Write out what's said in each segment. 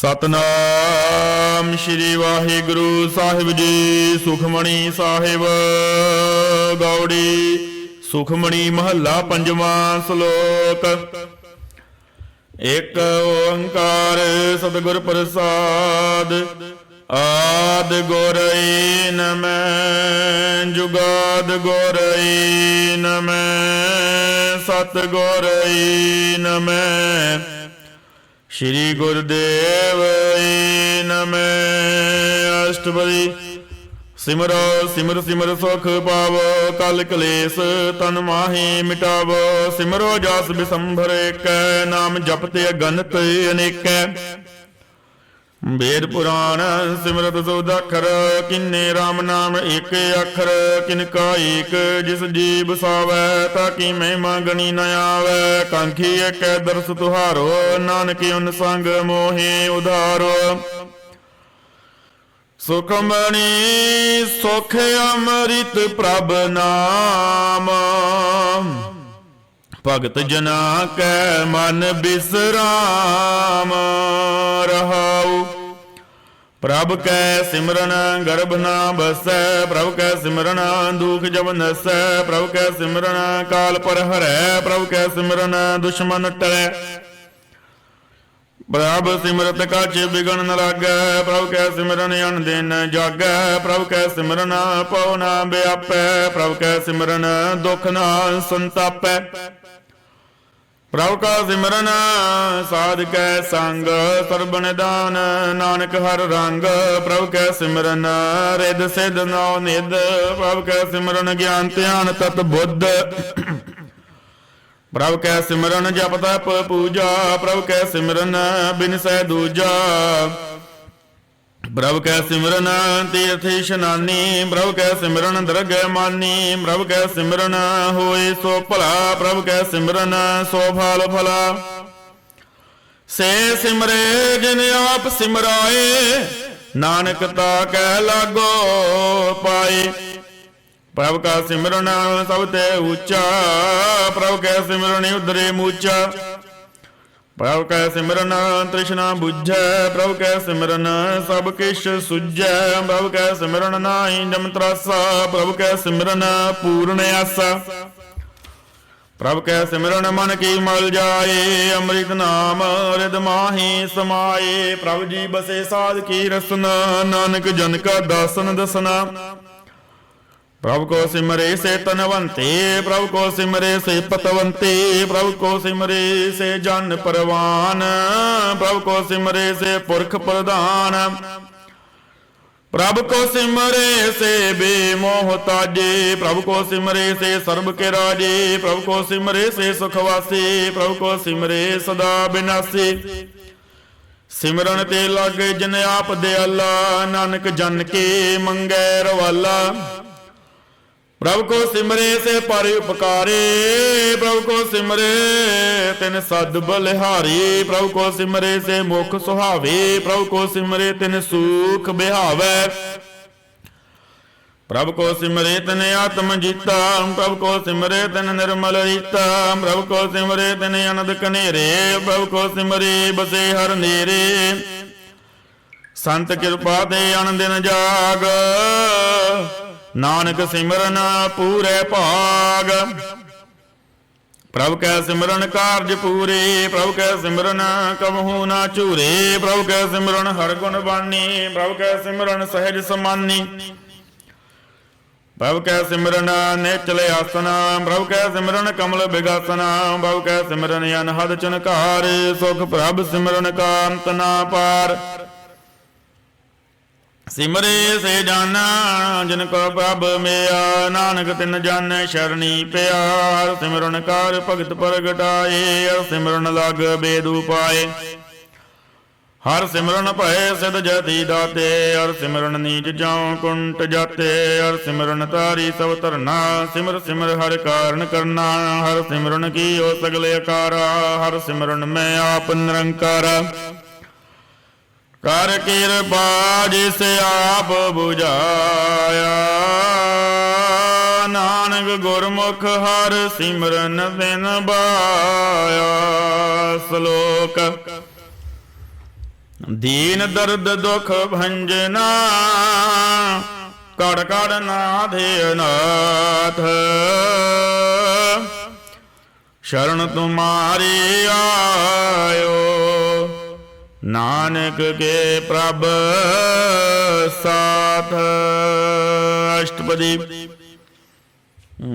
ਸਤਨਾਮ ਸ਼੍ਰੀ ਵਾਹਿਗੁਰੂ ਸਾਹਿਬ ਜੀ। ਸੁਖਮਣੀ ਸਾਹਿਬ ਗੌੜੀ। ਸੁਖਮਣੀ ਮਹੱਲਾ ਪੰਜਵਾਂ। ਸ਼ਲੋਕ। ਇੱਕ ਓੰਕਾਰ ਸਤਿਗੁਰ ਪ੍ਰਸਾਦ। ਆਦ ਗੁਰਈ ਨਮੈ ਜੁਗਾਦ ਗੁਰਈ ਨਮੈ ਸਤਿਗੁਰਈ ਨਮੈ ਸ਼੍ਰੀ ਗੁਰਦੇਵ ਨਮੈ। ਅਸ਼ਟਪਦੀ। ਸਿਮਰੋ ਸਿਮਰ ਸਿਮਰ ਸੁਖ ਪਾਵੋ ਕਲ ਕਲੇਸ਼ ਤਨ ਮਾਹੀ ਮਿਟਾਵੋ। ਸਿਮਰੋ ਜਸ ਬਿਸੰਭਰ ਏਕੈ ਨਾਮ ਜਪਤੇ ਅਗਨਤ ਅਨੇਕੈ। ਵੇਦ ਪੁਰਾਣ ਸਿਮਰਤ ਸੋਦਾਖਰ ਕਿੰਨੇ RAM ਨਾਮ ਏਕ ਅੱਖਰ ਕਿਨ ਕਾ ਏਕ ਜਿਸ ਜੀ ਬਸਾਵੈ ਤਾਕੀ ਮਹਿਮਾ ਗਣੀ ਨ ਆਵੈ। ਕਾਂਖੀ ਏਕੈ ਦਰਸ ਤੁਹਾਰੋ ਨਾਨਕ ਉਨ ਸੰਗ ਮੋਹਿ ਉਧਾਰੋ। ਸੁਖਮਣੀ ਸੁਖ ਅੰਮ੍ਰਿਤ ਪ੍ਰਭ ਨਾਮ ਭਗਤ ਜਨਾ ਕੈ ਮਨ ਬਿਸਰਾਮ ਰਹਾਉ। ਪ੍ਰਭ ਕੈ ਸਿਮਰਨ ਗਰਭ ਨਾ ਬਸੈ ਪ੍ਰਭ ਕੈ ਸਿਮਰਨ ਦੁਖ ਜਬ ਨਸੈ ਪ੍ਰਭ ਕੈ ਸਿਮਰਨ ਕਾਲ ਪਰ ਹਰੈ ਪ੍ਰਭ ਕੈ ਸਿਮਰਨ ਦੁਸ਼ਮਨ ਟਰੈ। ਪ੍ਰਭ ਸਿਮਰਤ ਕਾਛ ਬਿਗਨ ਨ ਲਾਗੈ ਪ੍ਰਭ ਕੈ ਸਿਮਰਨ ਅਨ ਦਿਨ ਜਾਗੈ ਪ੍ਰਭ ਕੈ ਸਿਮਰਨ ਪਉ ਨਾ ਵਿਆਪੈ ਪ੍ਰਭ ਕੈ ਸਿਮਰਨ ਦੁਖ ਨਾ ਸੰਤਾਪੈ। ਪ੍ਰਭ ਕਾ ਸਿਮਰਨ ਸਾਧ ਕੈ ਸੰਗ ਸਰਬ ਨਿਦਾਨ ਨਾਨਕ ਹਰ ਰੰਗ। ਪ੍ਰਭ ਕੈ ਸਿਮਰਨ ਰਿਦ ਸਿਧ ਨੌ ਨਿਧ ਪ੍ਰਭ ਕੈ ਸਿਮਰਨ ਗਿਆਨ ਧਿਆਨ ਤਤ ਬੁੱਧ। ਪ੍ਰਭ ਕੈ ਸਿਮਰਨ ਜਪ ਤਪ ਪੂਜਾ ਪ੍ਰਭ ਕੈ ਸਿਮਰਨ ਬਿਨਸੈ ਦੂਜਾ। ਪ੍ਰਭ ਕੈ ਸਿਮਰਨ ਤੀਰਥ ਇਸ਼ਨਾਨੀ ਪ੍ਰਭ ਕੈ ਸਿਮਰਨ ਦਰਗਹਿ ਮਾਨੀ। ਪ੍ਰਭ ਕੈ ਸਿਮਰਨ ਹੋਏ ਸੋ ਭਲਾ ਪ੍ਰਭ ਕੈ ਸਿਮਰਨ ਸੋ ਫਲ ਫਲਾ। ਸੇ ਸਿਮਰੇ ਜਿਨ ਆਪ ਸਿਮਰਾਏ ਨਾਨਕ ਤਾ ਕੈ ਲਾਗੋ ਪਾਏ। ਪ੍ਰਭ ਕਾ ਸਿਮਰਨ ਸਭ ਤੇ ਉੱਚਾ ਪ੍ਰਭ ਕੈ ਸਿਮਰਨ ਉਦਰੇ ਮੂਚਾ। ਪ੍ਰਭ ਕੈ ਸਿਮਰਨ ਤ੍ਰਿਸ਼ਨਾ ਬੁਝੈ ਪ੍ਰਭ ਕੈ ਸਿਮਰਨ ਸਭ ਕਿਛ ਸੁਝੈ। ਪ੍ਰਭ ਕੈ ਸਿਮਰਨ ਨਾਹੀ ਜਮ ਤਰਾਸਾ ਪ੍ਰਭ ਕੈ ਸਿਮਰਨ ਪੂਰਨ ਆਸਾ। ਪ੍ਰਭ ਕੈ ਸਿਮਰਨ ਮਨ ਕੀ ਮਲ ਜਾਏ ਅੰਮ੍ਰਿਤ ਨਾਮ ਰਿਦ ਮਾਹੀ ਸਮਾਏ। ਪ੍ਰਭ ਜੀ ਬਸੇ ਸਾਧ ਕੀ ਰਸਨਾ ਨਾਨਕ ਜਨ ਕਾ ਦਾਸਨ ਦਸਨਾ। ਪ੍ਰਭ ਕੋ ਸਿਮਰੇ ਸੇ ਤਨਵੰਤੇ ਪ੍ਰਭ ਕੋ ਸਿਮਰੇ ਸੇ ਪਤਵੰਤੇ ਪ੍ਰਭ ਕੋ ਸਿਮਰੇ ਸੇ ਜਨ ਪਰਵਾਨ ਪ੍ਰਭ ਕੋ ਸਿਮਰੇ ਸੇ ਪੁਰਖ ਪ੍ਰਧਾਨ। ਪ੍ਰਭ ਕੋ ਸਿਮਰੇ ਸੇ ਬੇਮੋਹਤਾਜੇ ਪ੍ਰਭ ਕੋ ਸਿਮਰੇ ਸੇ ਸਰਬ ਕੇ ਰਾਜੇ ਪ੍ਰਭ ਕੋ ਸਿਮਰੇ ਸੇ ਸੁਖਵਾਸੀ ਪ੍ਰਭ ਕੋ ਸਿਮਰੇ ਸਦਾ ਬਿਨਾਸੀ। ਸਿਮਰਨ ਤੇ ਲਾਗੇ ਜਿਨ ਆਪ ਦਿਆਲਾ ਨਾਨਕ ਜਨ ਕੇ ਮੰਗੈ ਰਵਾਲਾ। ਪ੍ਰਭ ਕੋ ਸਿਮਰੇ ਸੇ ਪਰ ਉਪਕਾਰੇ ਪ੍ਰਭ ਕੋ ਸਿਮਰੇ ਤਿਨ ਸਦ ਬਲਿਹਾਰੀ। ਪ੍ਰਭ ਕੋ ਸਿਮਰੇ ਸੇ ਮੁਖ ਸੁਹਾਵੇ ਪ੍ਰਭ ਕੋ ਸਿਮਰੇ ਤਿਨ ਸੂਖ ਬਿਹਾਵੈ। ਪ੍ਰਭ ਕੋ ਸਿਮਰੇ ਤਿਨ ਆਤਮ ਜੀਤਾ ਪ੍ਰਭ ਕੋ ਸਿਮਰੇ ਤਿਨ ਨਿਰਮਲ ਰੀਤਾ। ਪ੍ਰਭ ਕੋ ਸਿਮਰੇ ਤਿਨ ਅਨੰਦ ਕਨੇਰੇ ਪ੍ਰਭ ਕੋ ਸਿਮਰੇ ਬਸੇ ਹਰ ਨੇਰੇ। ਸੰਤ ਕਿਰਪਾ ਤੇ ਅਨ ਦਿਨ ਜਾਗ ਨਾਨਕ ਸਿਮਰਨ ਪੂਰੇ ਭਾਗ। ਪ੍ਰਭ ਕੈ ਸਿਮਰਨ ਕਾਰਜ ਪੂਰੇ ਪ੍ਰਭ ਕੈ ਸਿਮਰਨ ਕਬਹੂ ਨਾ ਝੂਰੇ। ਪ੍ਰਭ ਕੈ ਸਿਮਰਨ ਹਰ ਗੁਣ ਬਾਣੀ ਪ੍ਰਭ ਕੈ ਸਿਮਰਨ ਸਹਿਜ ਸਮਾਨੀ। ਪ੍ਰਭ ਕੈ ਸਿਮਰਨ ਨੇਚਲੇ ਆਸਨਾ ਪ੍ਰਭ ਕੈ ਸਿਮਰਨ ਕਮਲ ਬਿਗਾਸਨਾ। ਪ੍ਰਭ ਕੈ ਸਿਮਰਨ ਅਨਹਦ ਚਨਕਾਰ ਸੁਖ ਪ੍ਰਭ ਸਿਮਰਨ ਕਾ ਅੰਤ ਨਾ ਪਾਰ। ਸਿਮਰੇ ਸੇ ਜਾਨਾ ਜਿਨ ਕੋ ਪ੍ਰਭ ਮਿਆ ਨਾਨਕ ਤਿਨ ਜਾਣੈ ਸ਼ਰਣੀ ਪਿਆ। ਸਿਮਰਨ ਕਰ ਭਗਤ ਪ੍ਰਗਟਾਏ ਸਿਮਰਨ ਲਗ ਬੇਦ ਉਪਾਏ। ਹਰ ਸਿਮਰਨ ਭਏ ਸਿਧ ਜਤੀ ਦਾਤੇ ਹਰ ਸਿਮਰਨ ਨੀਚ ਜਾਉ ਕੁੰਟ ਜਾਤੇ। ਹਰ ਸਿਮਰਨ ਤਾਰੀ ਸਭ ਧਰਨਾ ਸਿਮਰ ਸਿਮਰ ਹਰ ਕਾਰਨ ਕਰਨਾ। ਹਰ ਸਿਮਰਨ ਕੀਓ ਸਗਲੇ ਅਕਾਰਾ ਹਰ ਸਿਮਰਨ ਮੈਂ ਆਪ ਨਿਰੰਕਾਰਾ। ਕਰ ਕਿਰਪਾ ਜਿਸ ਆਪ ਬੁਝਾਇਆ ਨਾਨਕ ਗੁਰਮੁਖ ਹਰ ਸਿਮਰਨ ਬਿਨ ਬਾਇਆ। ਸ਼ਲੋਕ। दीन दर्द दुख भंजना कड़ कड़ नाथे अनाथ शरण तुम्हारी आयो नानक के प्रभ साथ। अष्टपदी।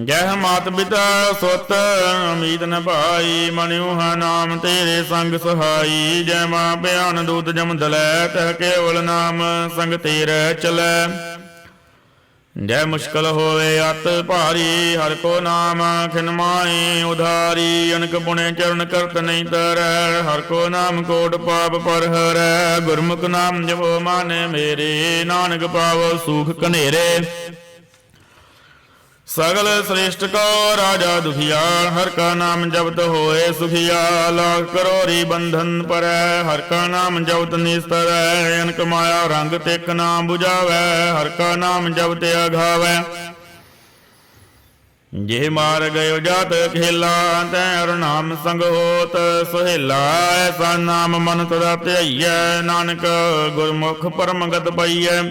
जय मात पिता सुत अमीत न भाई मनियुहा नाम तेरे संग सहाई। जय मां भयान दूत जम दलै तह केवल नाम संग तेरे चलै। जय मुश्किल होवे अत भारी हर को नाम खिन माए उधारी। अनक पुणे चरण करत नहीं तरੈ हर को नाम कोट पाप पर हरै। गुरमुख नाम जपो माने मेरे नानक पावो सुख कनेरे। सगल श्रेष्ठ को राजा दुखियाल हर का नाम जपत होए सुखियाल। लाख करोरी बंधन पर हर का नाम जपत निस्तर। अनक माया रंग तिक नाम बुझावै हर का नाम जपत अघावै। जे मार गयो जात खेला तै हर नाम संग होत सुहेला। ऐसा नाम मन तदा ध्याइयै नानक गुरमुख परम गत पाइयै।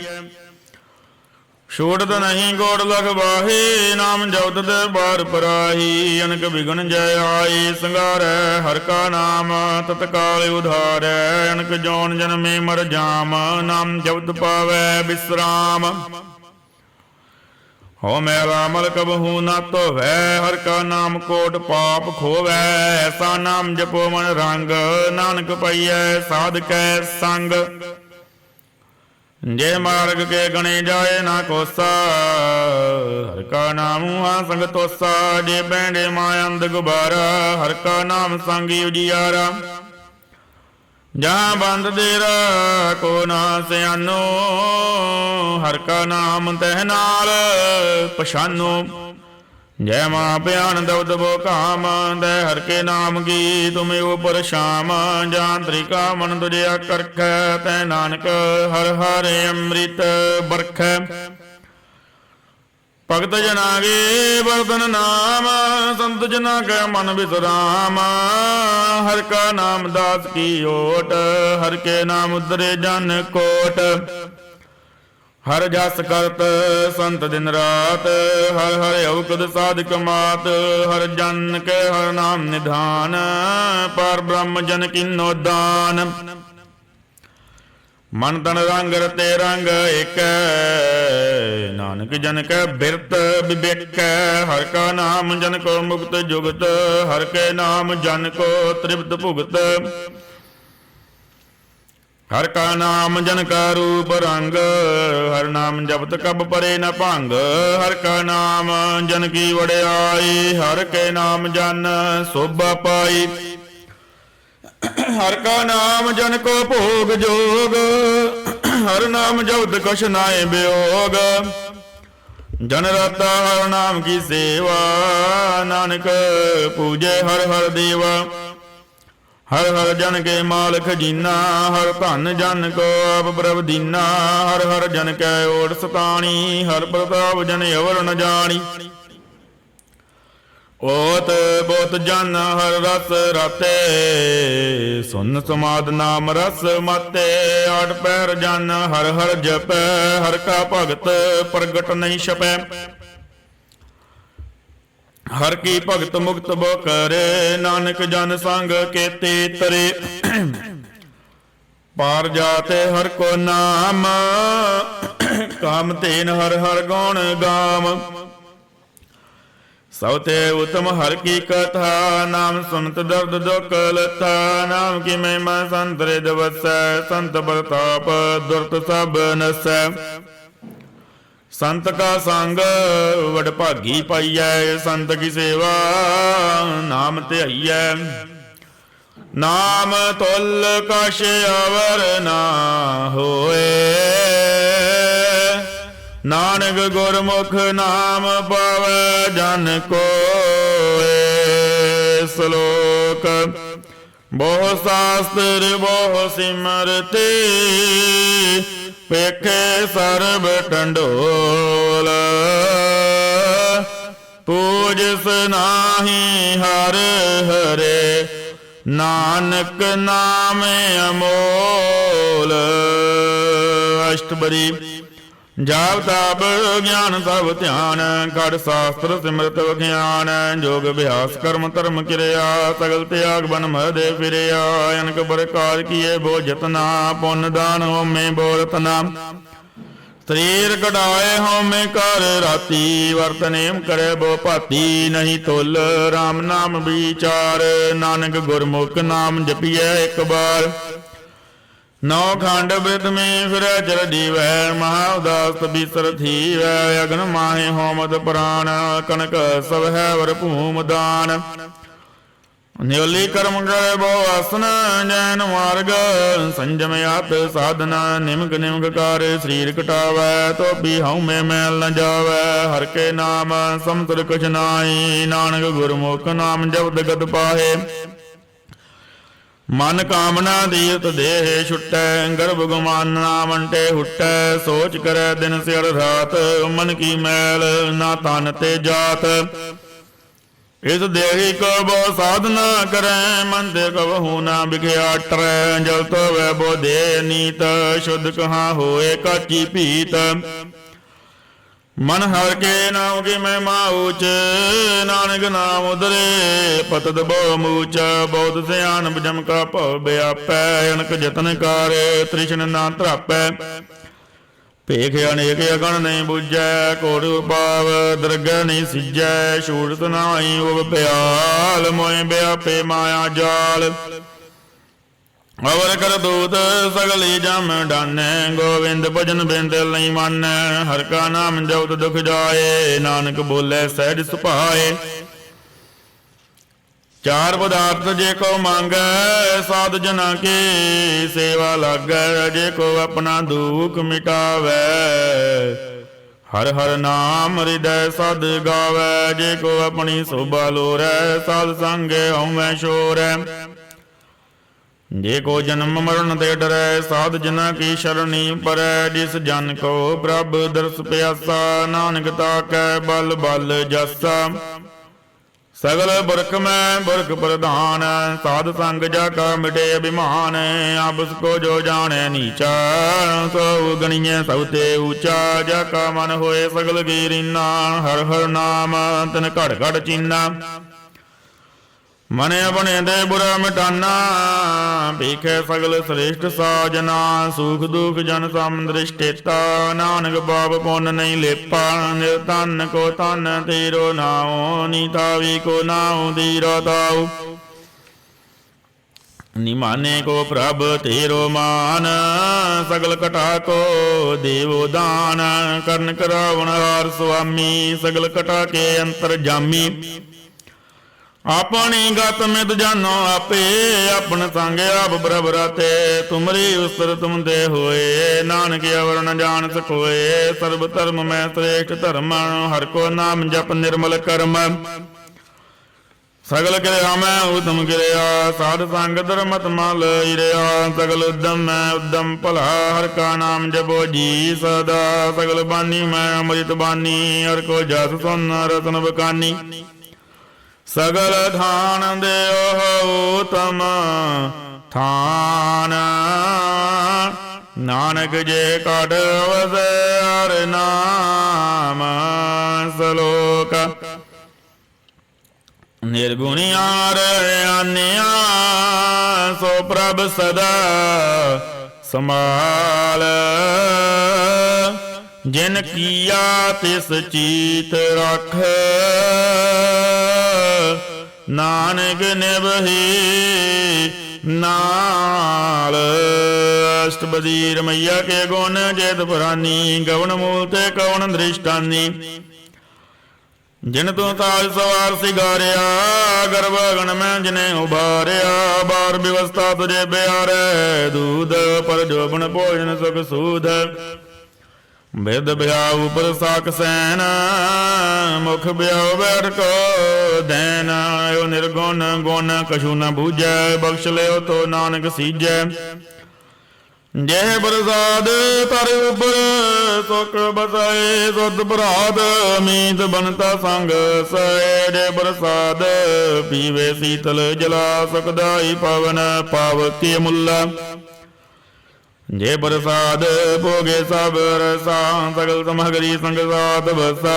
ਛੋੜਤ ਨਹੀਂ ਗੋੜ ਲਗਵਾਹੇ ਨਾਮ ਜਪਤ ਦਰਬਾਰ ਪਰਾਹੀ। ਅਨਕ ਵਿਗਨ ਜੈ ਆਏ ਸੰਗਾਰੈ ਹਰ ਕਾ ਨਾਮ ਤਤਕਾਲ ਉਧਾਰੈ। ਅਨਕ ਜੋਨ ਜਨਮੇ ਮਰ ਜਾਮ ਨਾਮ ਜਪਤ ਪਾਵੈ ਬਿਸਰਾਮ। ਹੋ ਮੈਲਾ ਮਲ ਕਬਹੂ ਨਾ ਧੋਵੈ ਹਰ ਕਾ ਨਾਮ ਕੋਟ ਪਾਪ ਖੋਵੈ। ਐਸਾ ਨਾਮ ਜਪੋ ਮਨ ਰੰਗ ਨਾਨਕ ਪਈਐ ਸਾਧਕੈ ਸੰਗ। जे मार्ग के गणे जाए ना कोसा हर का नाम मुहा संग तोसा। जे बैंडे मायंद गुबारा हर का नाम संगी उजियारा। जहाँ बंद देरा को ना सियानो हर का नाम तह नाल पछानो। जय मां भयान दबद बो काम दे हर के नाम की तुम ऊपर शाम। जान त्रिका मन तुझे करख तै नानक हर हर अमृत बरख। भगत जना गे वर्धन नाम संत जना के मन विश्राम। हर का नाम दास की ओट हर के नाम उतरे जन कोट। हर जस करत संत दिन रात हर हर औकद साधक मात। हर जन के हर नाम निधान पर ब्रह्म जन किन्नो दान। मन तन रंग रते रंग एक नानक जन के बिरत विवेक। हर का नाम जन को मुक्त जुगत हर के नाम जन को तृप्त भुगत। हर का नाम जन का रूप रंग हर नाम जपत कब परे न भंग। हर का नाम जन की वड्याई हर के नाम जन शोभा पाई। हर का नाम जन को भोग जोग हर नाम जपत कछ नाय वियोग। जन रता हर नाम की सेवा नानक पूजे हर हर देवा। हर हर जन के माल खजीना हर धन जन को आप प्रभ दीना। हर हर जन कै ओट सतानी हर प्रताप जन अवर न जानी। ओत बोत जन हर रस राते सुन समाद नाम रस माते। आठ पैर जन हर हर जपै हर का भगत प्रगट नहीं छपै। हर की भगत मुक्त बो करे नानक जन संग केते तरे। पार जाते हर को नाम काम तेन हर हर गौण गाम। सौते उत्तम हर की कथा नाम सुनत दर्द दुख लथा। नाम की महिमा संत हृद वसै संत प्रताप दुर्त सब नसै। संत का संग वड भागी पाइयै संत की सेवा नाम ध्याइयै। नाम तुल कछ अवर ना होए नानक गुरमुख नाम पावै जन कोय। श्लोक बहु शास्त्र बहु सिमरते पेखे सर्ब टंडोल। पूजस नाही हर हरे नानक नाम अमोल। ਅਸ਼ਟਬਰੀ। ਜਾਪ ਤਾਪ ਗਿਆਨ ਸਭ ਧਿਆਨ, ਖੜ ਸ਼ਾਸਤਰ ਸਿਮਰਤ ਵਿਖਿਆਨ। ਜੋਗ ਅਭਿਆਸ ਕਰਮ ਧਰਮ ਕਿਰਿਆ, ਸਗਲ ਤਿਆਗ ਬਨ ਮਹਦੇ ਫਿਰਿਆ। ਅਨਕ ਪ੍ਰਕਾਰ ਕੀਏ ਬੋ ਜਤਨਾ, ਪੁੰਨ ਦਾਨ ਹੋਮੇ ਬੋ ਰਤਨਾ। ਸਰੀਰ ਕਢਾਏ ਹਉਮੈ ਕਰ ਰਾਤੀ, ਵਰਤ ਨੇਮ ਕਰੇ ਬੋ ਭਾਤੀ। ਨਹੀਂ ਤੁਲ ਰਾਮ ਨਾਮ ਵਿਚਾਰ, ਨਾਨਕ ਗੁਰਮੁਖ ਨਾਮ ਜਪੀਐ ਇੱਕ ਬਾਰ। ਨੌ ਖੰਡ ਬਿਰਧ ਮੇਂ ਫਿਰੈ ਚਰ ਜੀਵੈ, ਮਹਾ ਉਦਾਸ ਬਿਸਰ ਥੀਵੈ। ਅਗਨ ਮਾਹੇ ਹੋਮਤ ਪ੍ਰਾਨ, ਕਨਕ ਸਭ ਹੈ ਵਰ ਭੂਮ ਦਾਨ। ਨਿਉਲੀ ਕਰਮ ਕਰੇ ਬੋ ਆਸਨ, ਜੈਨ ਮਾਰਗ ਸੰਜਮ ਆਤ ਸਾਧਨਾ। ਨਿਮਕ ਨਿਮਕ ਕਰ ਸਰੀਰ ਕਟਾਵੈ, ਧੋਬੀ ਹਉਮੈ ਮੈਲ ਨ ਜਾਵੈ। ਹਰ ਕੇ ਨਾਮ ਸਮਤੁਲ ਕੁਛ ਨਾਹੀ, ਨਾਨਕ ਗੁਰਮੁਖ ਨਾਮ ਜਪਤ ਗਤ ਪਾਹੇ। ਮਨ ਕਾਮਨਾ ਦੀਤ ਦੇਹ ਛੁਟੈ, ਗਰਭ ਗੁਮਾਨਾ ਮੰਟੇ ਹੁਟੈ। ਸੋਚ ਕਰੈ ਦਿਨ ਸਿਰ ਰਾਤ, ਮਨ ਕੀ ਮੈਲ ਨਾ ਤਨ ਤੇ ਜਾਤ। ਇਸ ਦੇਹੀ ਕੋ ਬੋ ਸਾਧਨਾ ਕਰੈ, ਮਨ ਤੇ ਕਬਹੂ ਨਾ ਬਿਖਿਆਟਰੈ। ਜਲ ਤੋਵੈ ਬੋ ਦੇ ਨੀਤ, ਸ਼ੁੱਧ ਕਹਾਂ ਹੋਏ ਕਾਚੀ ਭੀਤ। ਮਨ ਹਰ ਕੇ ਨਾਮ ਕੀ ਮਹਿਮਾ ਊਚ, ਨਾਨਕ ਨਾਮ ਉਦਰੇ ਪਤਤ ਬੋ ਮੂਚ। ਬਹੁਤ ਸਿਆਣ ਬਜਮ ਕਾ ਭਉ ਬਿਆਪੈ, ਅਨਕ ਜਤਨ ਕਾਰ ਤ੍ਰਿਸ਼ਨ ਨਾ ਧਰਾਪੈ। ਭੇਖ ਅਨੇਕ ਅਗਣ ਨਹੀਂ ਬੁਝੈ, ਕੋਟ ਉਪਾਵ ਦਰਗਹਿ ਨਹੀਂ ਸਿਜੈ। ਛੂਟ ਨਾਹੀ ਉਬ ਪਿਆਲ, ਮੋਇ ਬਿਆਪੇ ਮਾਇਆ ਜਾਲ। ਅਵਰ ਕਰ ਦੂਤ ਸਗਲੀ ਜਮ ਡਾਨੈ, ਗੋਵਿੰਦ ਭਜਨ ਬਿੰਦ ਨਹੀਂ ਮਾਨੈ। ਹਰ ਕਾ ਨਾਮ ਜਪਤ ਦੁਖ ਜਾਏ, ਨਾਨਕ ਬੋਲੇ ਸਹਿਜ ਸੁਭਾਏ। ਚਾਰ ਪਦਾਰਥ ਜੇ ਕੋ ਮੰਗੈ, ਸਾਧ ਜਨਾ ਕੀ ਸੇਵਾ ਲਾਗੈ। ਜੇ ਕੋ ਆਪਣਾ ਦੁਖ ਮਿਟਾਵੈ, ਹਰ ਹਰ ਨਾਮ ਹਿਰਦੈ ਸਦ ਗਾਵੈ। ਜੇ ਕੋ ਆਪਣੀ ਸੋਭਾ ਲੋਰੈ, ਸਾਧ ਸੰਗੇ ਹਉਮੈ ਛੋਰੈ। ਜੇ ਕੋ ਜਨਮ ਮਰਨ ਤੇ ਡਰੈ, ਸਾਧ ਜਨਾ ਕੀ ਸ਼ਰਣੀ ਪਰੈ। ਜਿਸ ਜਨ ਕੋ ਪ੍ਰਭ ਦਰਸ ਪਿਆਸਾ, ਨਾਨਕ ਤਾਕੈ ਬਲ ਬਲ ਜਾਸਾ। ਸਗਲ ਬੁਰਖ ਮੈਂ ਬੁਰਖ ਪ੍ਰਧਾਨ, ਸਾਧ ਸੰਗ ਜਾ ਕਾ ਮਿਟੇ ਅਭਿਮਾਨ। ਆਪਸ ਕੋ ਜੋ ਜਾਣੈ ਨੀਚਾ, ਸੋ ਗਣੀਐ ਸਭ ਤੇ ਊਚਾ। ਜਾ ਕਾ ਮਨ ਹੋਏ ਸਗਲ ਗੀਰੀਨਾ, ਹਰ ਹਰ ਨਾਮ ਤਨ ਘੜ ਘੜ ਚੀਨਾ। ਮਨ ਆਪਣੇ ਦੇ ਬੁਰਾ ਮਿਟਾਨਾ, ਭੀਖੈ ਸਗਲ ਸ੍ਰੇਸ਼ਟ ਸਾਜਨਾ। ਸੁਖ ਦੁਖ ਜਨ ਸਮ ਦ੍ਰਿਸ਼ਟੇਤਾ, ਨਾਨਕ ਪਾਪ ਪੁੰਨ ਨਹੀਂ ਲੇਪਾ। ਨਿਰਧਨ ਕੋ ਧਨ ਤੇਰੋ ਨਾਉ, ਨੀਤਾਵੀ ਕੋ ਨਾਉ ਧੀਰੋ ਤਾਉ। ਨਿਮਾਨੇ ਕੋ ਪ੍ਰਭ ਤੇਰੋ ਮਾਨ, ਸਗਲ ਕਟਾ ਕੋ ਦੇਵੋ ਦਾਨ। ਕਰਨ ਕਰਾਵਣ ਹਾਰ ਸੁਆਮੀ, ਸਗਲ ਕਟਾ ਕੇ ਅੰਤਰ ਜਾਮੀ। ਆਪਣੀ ਗਤ ਮਿਤ ਜਾਨੋ ਆਪੇ, ਆਪਨ ਸੰਗ ਆਪ ਬਰਬਰਾਤੇ। ਤੁਮਰੀ ਉਸਰ ਤੁਮ ਦੇ ਹੋਏ, ਨਾਨਕ ਅਵਰ ਨ ਜਾਣ ਸਕੋਏ। ਸਰਬ ਧਰਮ ਮੈਂ ਸ੍ਰੇਸ਼ਟ ਧਰਮ, ਹਰ ਕੋ ਨਾਮ ਜਪ ਨਿਰਮਲ ਕਰਮ। ਸਗਲ ਕਿਰਿਆ ਮੈਂ ਉਤਮ ਕਿਰਿਆ, ਸਾਧ ਸੰਗ ਧਰਮਤ ਮਲ ਈਰਿਆ। ਸਗਲ ਉਦਮ ਮੈਂ ਉਦਮ ਭਲਾ, ਹਰ ਕਾ ਨਾਮ ਜਪੋ ਜੀ ਸਦਾ। ਸਗਲ ਬਾਨੀ ਮੈਂ ਅੰਮ੍ਰਿਤ ਬਾਨੀ, ਹਰ ਕੋ ਜਸ ਸੁਨ ਰਤਨ ਬਕਾਨੀ। ਸਗਲ ਥਾਨ ਦੇਓ ਉਤਮ ਥਾਨ, ਨਾਨਕ ਜੇ ਕਟ ਵਸੈ ਹਰਿ ਨਾਮ। ਸਲੋਕ ਨਿਰਗੁਣਿਆਰ ਆਨਿਆ, ਸੋ ਪ੍ਰਭ ਸਦਾ ਸੰਭਾਲ। ਜਿਨ ਕੀਆ ਤਿਸ ਚੀਤ ਰਖ, ਨਾਨਕ ਨਿਭਹੀ ਨਾਲ। ਅਸ਼ਟਪਦੀ ਰਮਈਆ ਕੇ ਗੁਣ ਜੇਤ ਪੁਰਾਨੀ, ਗਵਨ ਮੂਲ ਤੇ ਕਵਨ ਦ੍ਰਿਸ਼ਟਾਨੀ। ਜਿਨ ਤੂੰ ਤਾਜ ਸਵਾਰ ਸਿਗਾਰਿਆ, ਗਰਭ ਗਣ ਮੈਂ ਜਿਨੇ ਉਬਾਰਿਆ। ਬਾਰ ਵਿਵਸਥਾ ਤੁਝੇ ਬਿਆਰੈ, ਦੂਧ ਪਰ ਜੋਬਨ ਭੋਜਨ ਸੁਖ ਸੂਧ। ਬਿਰਧ ਬਿਆਉ ਉਪਰ ਸਾਕ ਸੈਨ, ਮੁਖ ਬਿਆਉ ਬੈਠ ਕੋ ਦੈਨ। ਓ ਨਿਰਗੁਣ ਗੁਣ ਕਛੂ ਨ ਬੂਝੈ, ਬਖਸ਼ ਲਿਓ ਤੋ ਨਾਨਕ ਸੀਜੈ। ਜੇ ਪ੍ਰਸਾਦ ਤਰ ਉਪਰ, ਸੁਖ ਬਸਾਏ ਸੁਧ ਭਰਾਤ। ਮੀਤ ਬਨਤਾ ਸੰਗ ਸਏ, ਜੇ ਪ੍ਰਸਾਦ ਪੀਵੇ ਸੀਤਲ ਜਲਾ। ਸੁਖਦਾਈ ਪਵਨ ਪਾਵ ਕੀ ਮੁੱਲਾ। जे प्रसाद भोगे सब रसा सकल समगरी संग सात बसा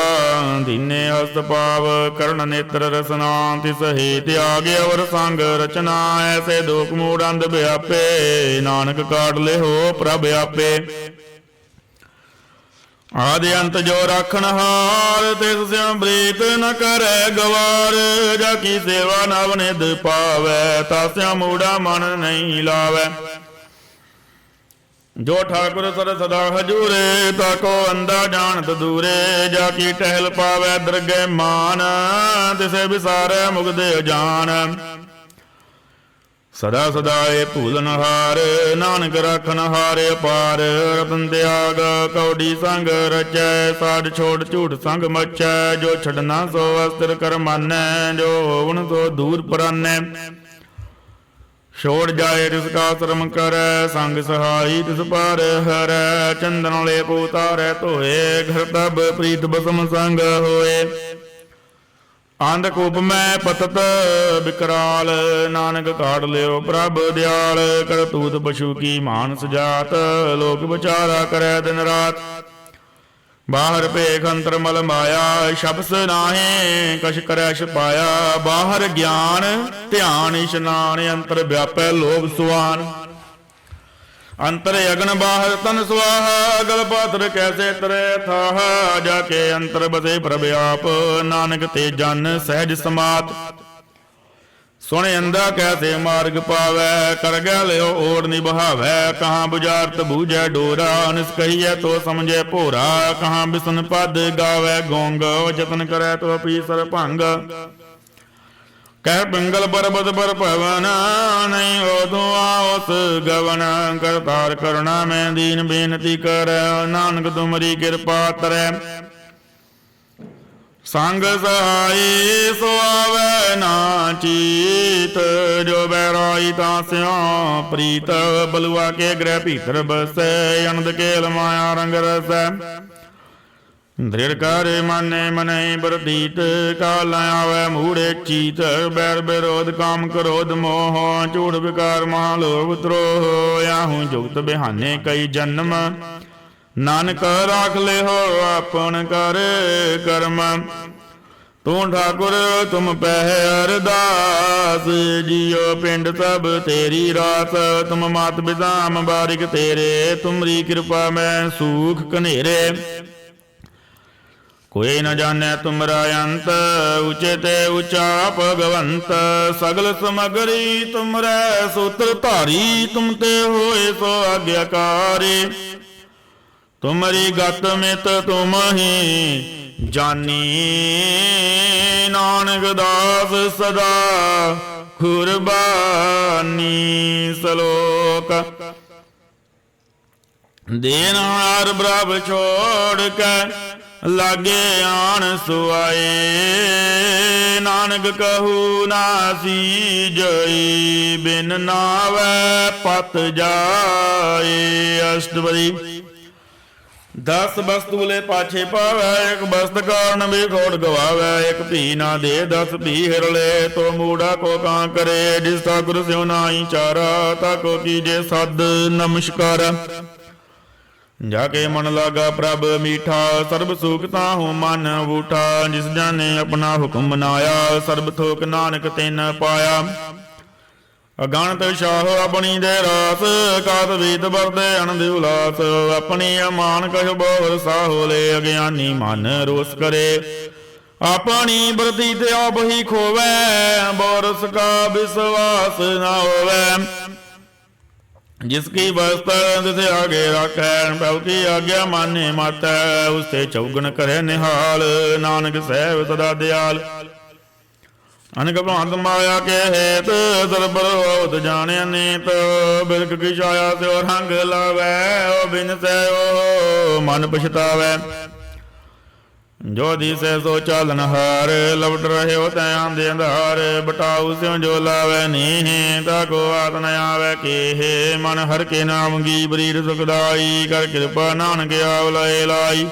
दीने हस्त पाव कर्ण नेत्र रसना तिस हेत आगे अवर संग रचना ऐसे दोख मूढ़ अंध व्यापे नानक काट ले हो प्रभ आपे आदि अंत जो राखण हार तिस स्यं प्रीत न करे गवार जाकी सेवा नव निध पावै तास्या मूढ़ा मन नहीं लावै जो ठाकुर सर सदा हजूरे ताको अंधा जानत दूरे जाकी टहल पावै दरगे मान तिसे विसारै मुगदे जान सदा सदाए भूलन हार नानक राखन हारे पार रतन त्याग कौड़ी संग रचै साध छोड़ झूठ संग मचै जो छड़ना सो अस्थिर कर मानै जो होवन सो दूर परानै छोड़ जाए तिसका श्रम करे संग सहाई तिस पर हरै चंदन लेप उतारै धोए घर तब प्रीत बसम संग होए अंधकूप में पतत विकराल नानक काट लियो प्रभ दयाल करतूत पशु की मानस जात लोक विचारा करे दिन रात बाहर भेख अंतर मल माया शब्द नाहे कछ करे छपाया बाहर ज्ञान ध्यान इशनान अंतर व्यापै लोभ सुआन अंतर अगन बाहर तन स्वाहा गल पात्र कैसे तरे था जाके अंतर बसे प्रभ आप नानक ते जन सहज समात सुने अंधा कैसे मार्ग पावै कर गल ओर निभावै कहाँ बुझारत बूझै डोरा निष्कहियै तो समझे भोरा कहाँ बिसन पद गावै गोंग जतन करै तो पीसर भंग कह पिंगल परबत पर पवन नहीं हो तो आओस गवन करतार करुणा में दीन बेनती कर नानक तुमरी कृपा तरै संग सहाय सो आवे ना चीत जो बैराई तास्या प्रीत बलुआ के ग्रह भीतर बसै अनंद केल माया रंग रसै दृढ़ कर माने मनै प्रतीत काल आवे मूढ़े चीत बैर विरोध काम क्रोध मोह झूठ विकार महालोभ द्रोह याहू जुगत बिहाने कई जन्म नानक राख ले हो आपन कर कर्म तू ठाकुर तुम पह अरदास जियो पिंड सब तेरी रास तुम मात पिताम बारिक तेरे तुमरी कृपा में सूख कनेरे कोई न जाने तुमरा अंत ऊंचे ते ऊंचा भगवंत सगल समगरी तुमरे सूत्र धारी तुम ते होए सो आज्ञाकारी तुमरी गत मित तुम ही जानी नानक दास सदा कुर्बानी सलोक देनहार ब्रभ छोड़ के लागे आन सुआए नानक कहू नासी जई बिन नावै पत जाए अष्टपदी 10 वस्तु ले पाछे पावै एक वस्त कारण भी खोड़ गवावै एक भी ना दे 10 भी हिर ले तो मूढ़ा को कां करे जिस ठाकुर स्यों नाई चारा ताको कीजे सद नमस्कार जाके मन लागा प्रभ मीठा सर्ब सुखता हूँ मन बूठा जिस जाने अपना हुक्म बनाया सर्ब थोक नानक तिन पाया अगणत शाह अपनी दे रास कात बीत बरदे अनंद उलास अपनी अमान कह बोर साहो ले अज्ञानी मन रोस करे अपनी प्रति ते आप ही खोवै बोरस का विश्वास न होवै जिसकी वस्ता तिसे आगे रखै प्रभु की आज्ञा माने मातै उससे चौगन करे निहाल नानक सहब सदा दयाल अनक भांत माया के हेत सरबर होत जाने नीत बिरक की छाया से रंग लावै ओ बिन से ओ मन पछतावै जो दिसे सो चालन हार लवट रहे हो तै आंदे अंधार बटाऊ स्यों जो लावै नीह ताको आत न आवै के मन हर के नाम गी बरीर सुखदाई कर कृपा नानक आव लाए लाई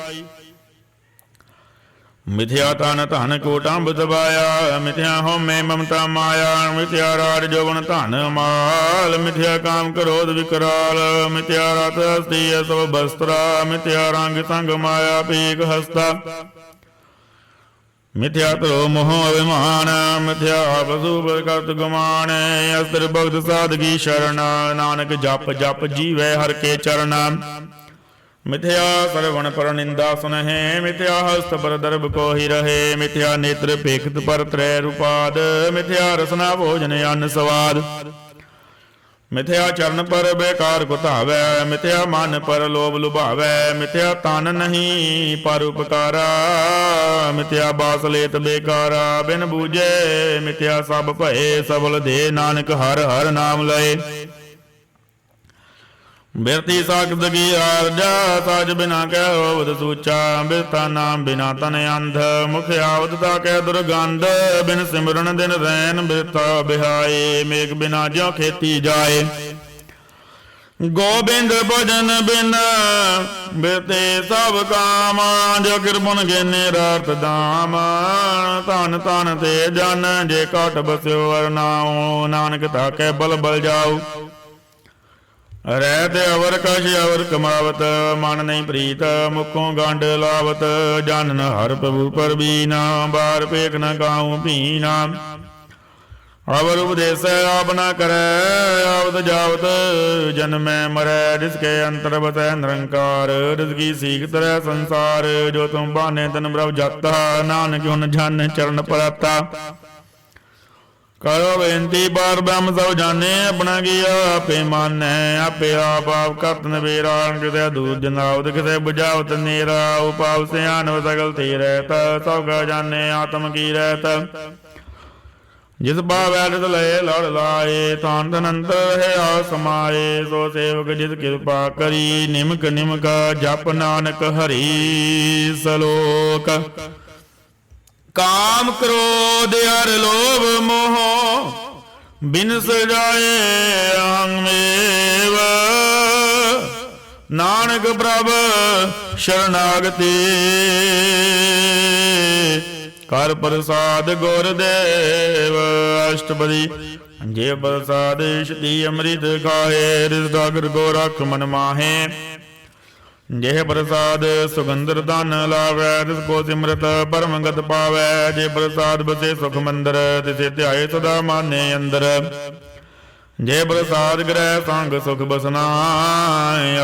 मिथ्या तन धन कोटंब दबाया, मिथ्या होमे ममता माया, मिथ्या राज जौवन धन माल, मिथ्या काम क्रोध विकराल, मिथ्या रत हस्ती सब बस्त्रा, मिथ्या रंग संग माया पीक हस्ता, मिथ्या तरो मोह अभिमान, मिथ्या पशु करत गुमान, अस्त्र भगत साधकी शरण, नानक जप जप जीवै हर के चरण, मिथ्या श्रवण पर निंदा सुनहि, मिथ्या हस्त पर दर्भ को ही रहे, मिथ्या नेत्र पेखत पर त्रय रूपाद, मिथ्या रसना भोजन अन्न स्वाद, मिथ्या चरण पर बेकार को धावै, मिथ्या मन पर लोभ लुभावै, मिथ्या तन नहीं पर उपकारा, मिथ्या बास लेत बेकारा, बिन बूझे मिथ्या सब भये, सबल दे नानक हर हर नाम लय, बिरती साखत की आरजा, साज बिना कह होवत सूचा, बिरता नाम बिना तन अंध, मुख आवतता कह दुर्गंध, बिन सिमरन दिन रैन बिरता बिहाए, मेघ बिना ज्यों खेती जाए, गोबिंद भजन बिन बिरते सब काम, जो किरपुन गिने रात दाम, धन धन ते जन, जे काट बस्यो अरनाओ, नानक ताके बल बल जाओ, रहते अवर कश अवर कमावत, मन नहीं प्रीत मुखों गंड लावत, जानन हर प्रभु पर बीना, बार पेख न गाऊं पीना, अवर उपदेश आप न करे, आवत जावत जन्मै मरै, जिसके अंतर बसै निरंकार, जिसकी सीख तरह संसार, जो तुम बाने तन ब्रह्म जाता, नानक हुन जन चरण पराता, करो बेनती बार ब्रह्म सब जाने, अपना किया आपे मानै, आपे आप आप करत नबेरा, किसे दूर जनावत किसे बुझावत नेरा, उपाव से आनव सगल थी रहता, सब का जाने आत्म की रहता, जिस भावै तिस लय लड़ लाए, तान तनंतर है आ समाए, सो सेवक जिस कृपा करी, निमक निमक जप नानक हरि सलोक, काम क्रोध अर लोभ मोह बिनस जाए अहंमेव, नानक प्रभ शरणागति, कर प्रसाद गुरदेव, अष्टपदी जे प्रसाद श्री अमृत खाए, रिसागर गो रख मन माहे, जेह प्रसाद सुगंधर दान लावै, तिसको सिमरत परम गत पावै, जे प्रसाद बसे सुख मंदर, तिसे ध्याए सदा माने अंदर, जे प्रसाद ग्रह संग सुख बसना,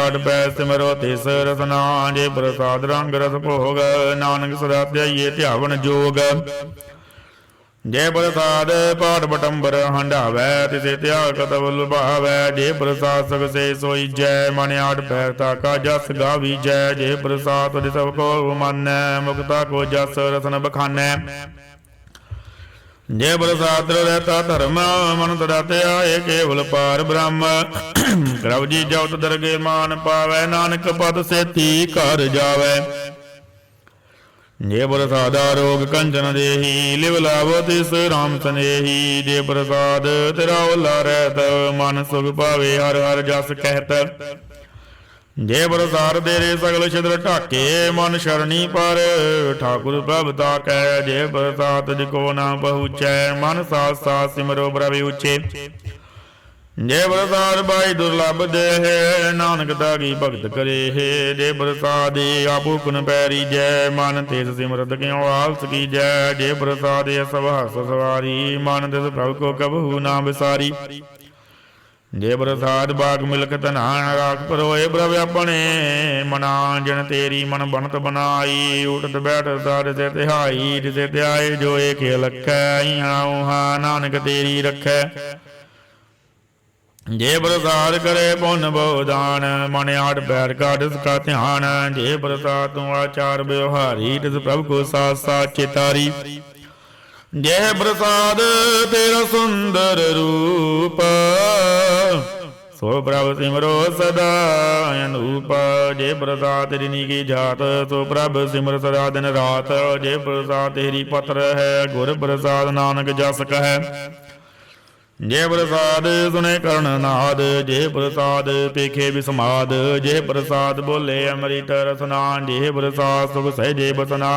आठ पै सिमरो तिस रसना, जे प्रसाद रंग रस भोग, नानक सदा ध्याइए ध्यावन जोग, जय प्रसाद पाठ बटंबर हंडावै, तिसे त्याग कतव लुभावै, जे प्रसाद सग से सोई जय, मन आठ पैर ताका जस गावी जय, जे प्रसाद सब को मानै, मुक्ता को जस रसन बखानै, जय प्रसाद रहता धर्म, मन तड़ा त्याए केवल पार ब्रह्म, प्रभु जी जौत दरगे मान पावै, नानक पद सेती कर जावै, जे प्रसाद रोग कंचन देही, लिव लाभो तिस राम सनेही, जे प्रसाद तेरा ओला रहत, मन सुख पावे हर हर जस कहत, जे प्रसाद तेरे सगल छिद्र ढाके, मन शरणी पर ठाकुर प्रभ ताकै, जे प्रसाद जिको ना पहुँचै, मन साथ साथ सिमरो प्रभु उचे, जे प्रसाद बाई दुर्लभ दे, नानक दागी भगत करे, जे प्रसाद आपू कुन पैरी जय, मन तेज सिमरत क्यों आलस की जय, जे प्रसाद सब हस सवारी, मन तिस प्रभु को कबहू ना बिसारी, जे प्रसाद बाग मिलक धनान राख परोए, प्रभ अपने मना, जन तेरी मन बनत बनाई, उठत बैठत सार से तिहाई, जिसे त्याए जो एक लखै, हा नानक तेरी रखै, जे प्रसाद करे पुन बहुदान, मन आठ पैर का जिसका ध्यान, जे प्रसाद तू आचार व्यवहारी, तिस प्रभु को साथ साथ चितारी, जे प्रसाद तेरा सुंदर रूप, सो प्रभु सिमरो सदा अनूप, जे प्रसाद तेरी निकी जात, सो प्रभु सिमर सदा दिन रात, जे प्रसाद तेरी पत्र है, गुर प्रसाद नानक जस कह, जे प्रसाद सुने कर्ण नाद, जे प्रसाद पेखे विस्माद, जे प्रसाद बोले अमृत रसना, जे प्रसाद सुख सहजे बसना,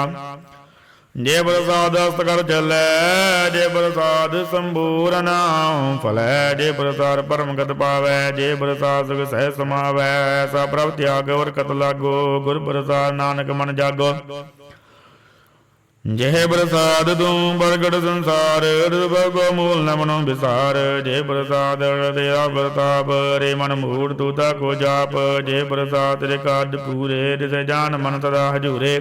ਜੇ ਪ੍ਰਸਾਦ ਹਸਤ ਕਰ ਚੱਲੈ, ਜੇ ਪ੍ਰਸਾਦ ਸੰਭੂਰ ਨਾਮ ਫਲੈ, ਜੇ ਪ੍ਰਸਾਦ ਪਰਮਗਤ ਪਾਵੈ, ਜੇ ਪ੍ਰਸਾਦ ਸੁਖ ਸਹਿ ਸਮਾਵੈ। ਐਸਾ ਪ੍ਰਭ ਤਿਆਗ ਵਰ ਕਤ ਲਾਗੋ, ਗੁਰ ਪ੍ਰਸਾਦ ਨਾਨਕ ਮਨ ਜਾਗੋ। ਜਿਹ ਪ੍ਰਸਾਦ ਤੂੰ ਪ੍ਰਗਟ ਸੰਸਾਰ, ਰੂਪ ਮੂਲ ਨ ਮਨੋ ਵਿਸਾਰ। ਜੇ ਪ੍ਰਸਾਦ ਦਇਆ ਪ੍ਰਤਾਪ, ਰੇ ਮਨ ਮੂੜ ਤੂੰ ਤਾ ਕੋ ਜਾਪ। ਜੇ ਪ੍ਰਸਾਦ ਤੇਰੇ ਕਾਜ ਪੂਰੇ, ਤਿਸ ਜਾਨ ਮਨ ਤਦਾ ਹਜੂਰੇ।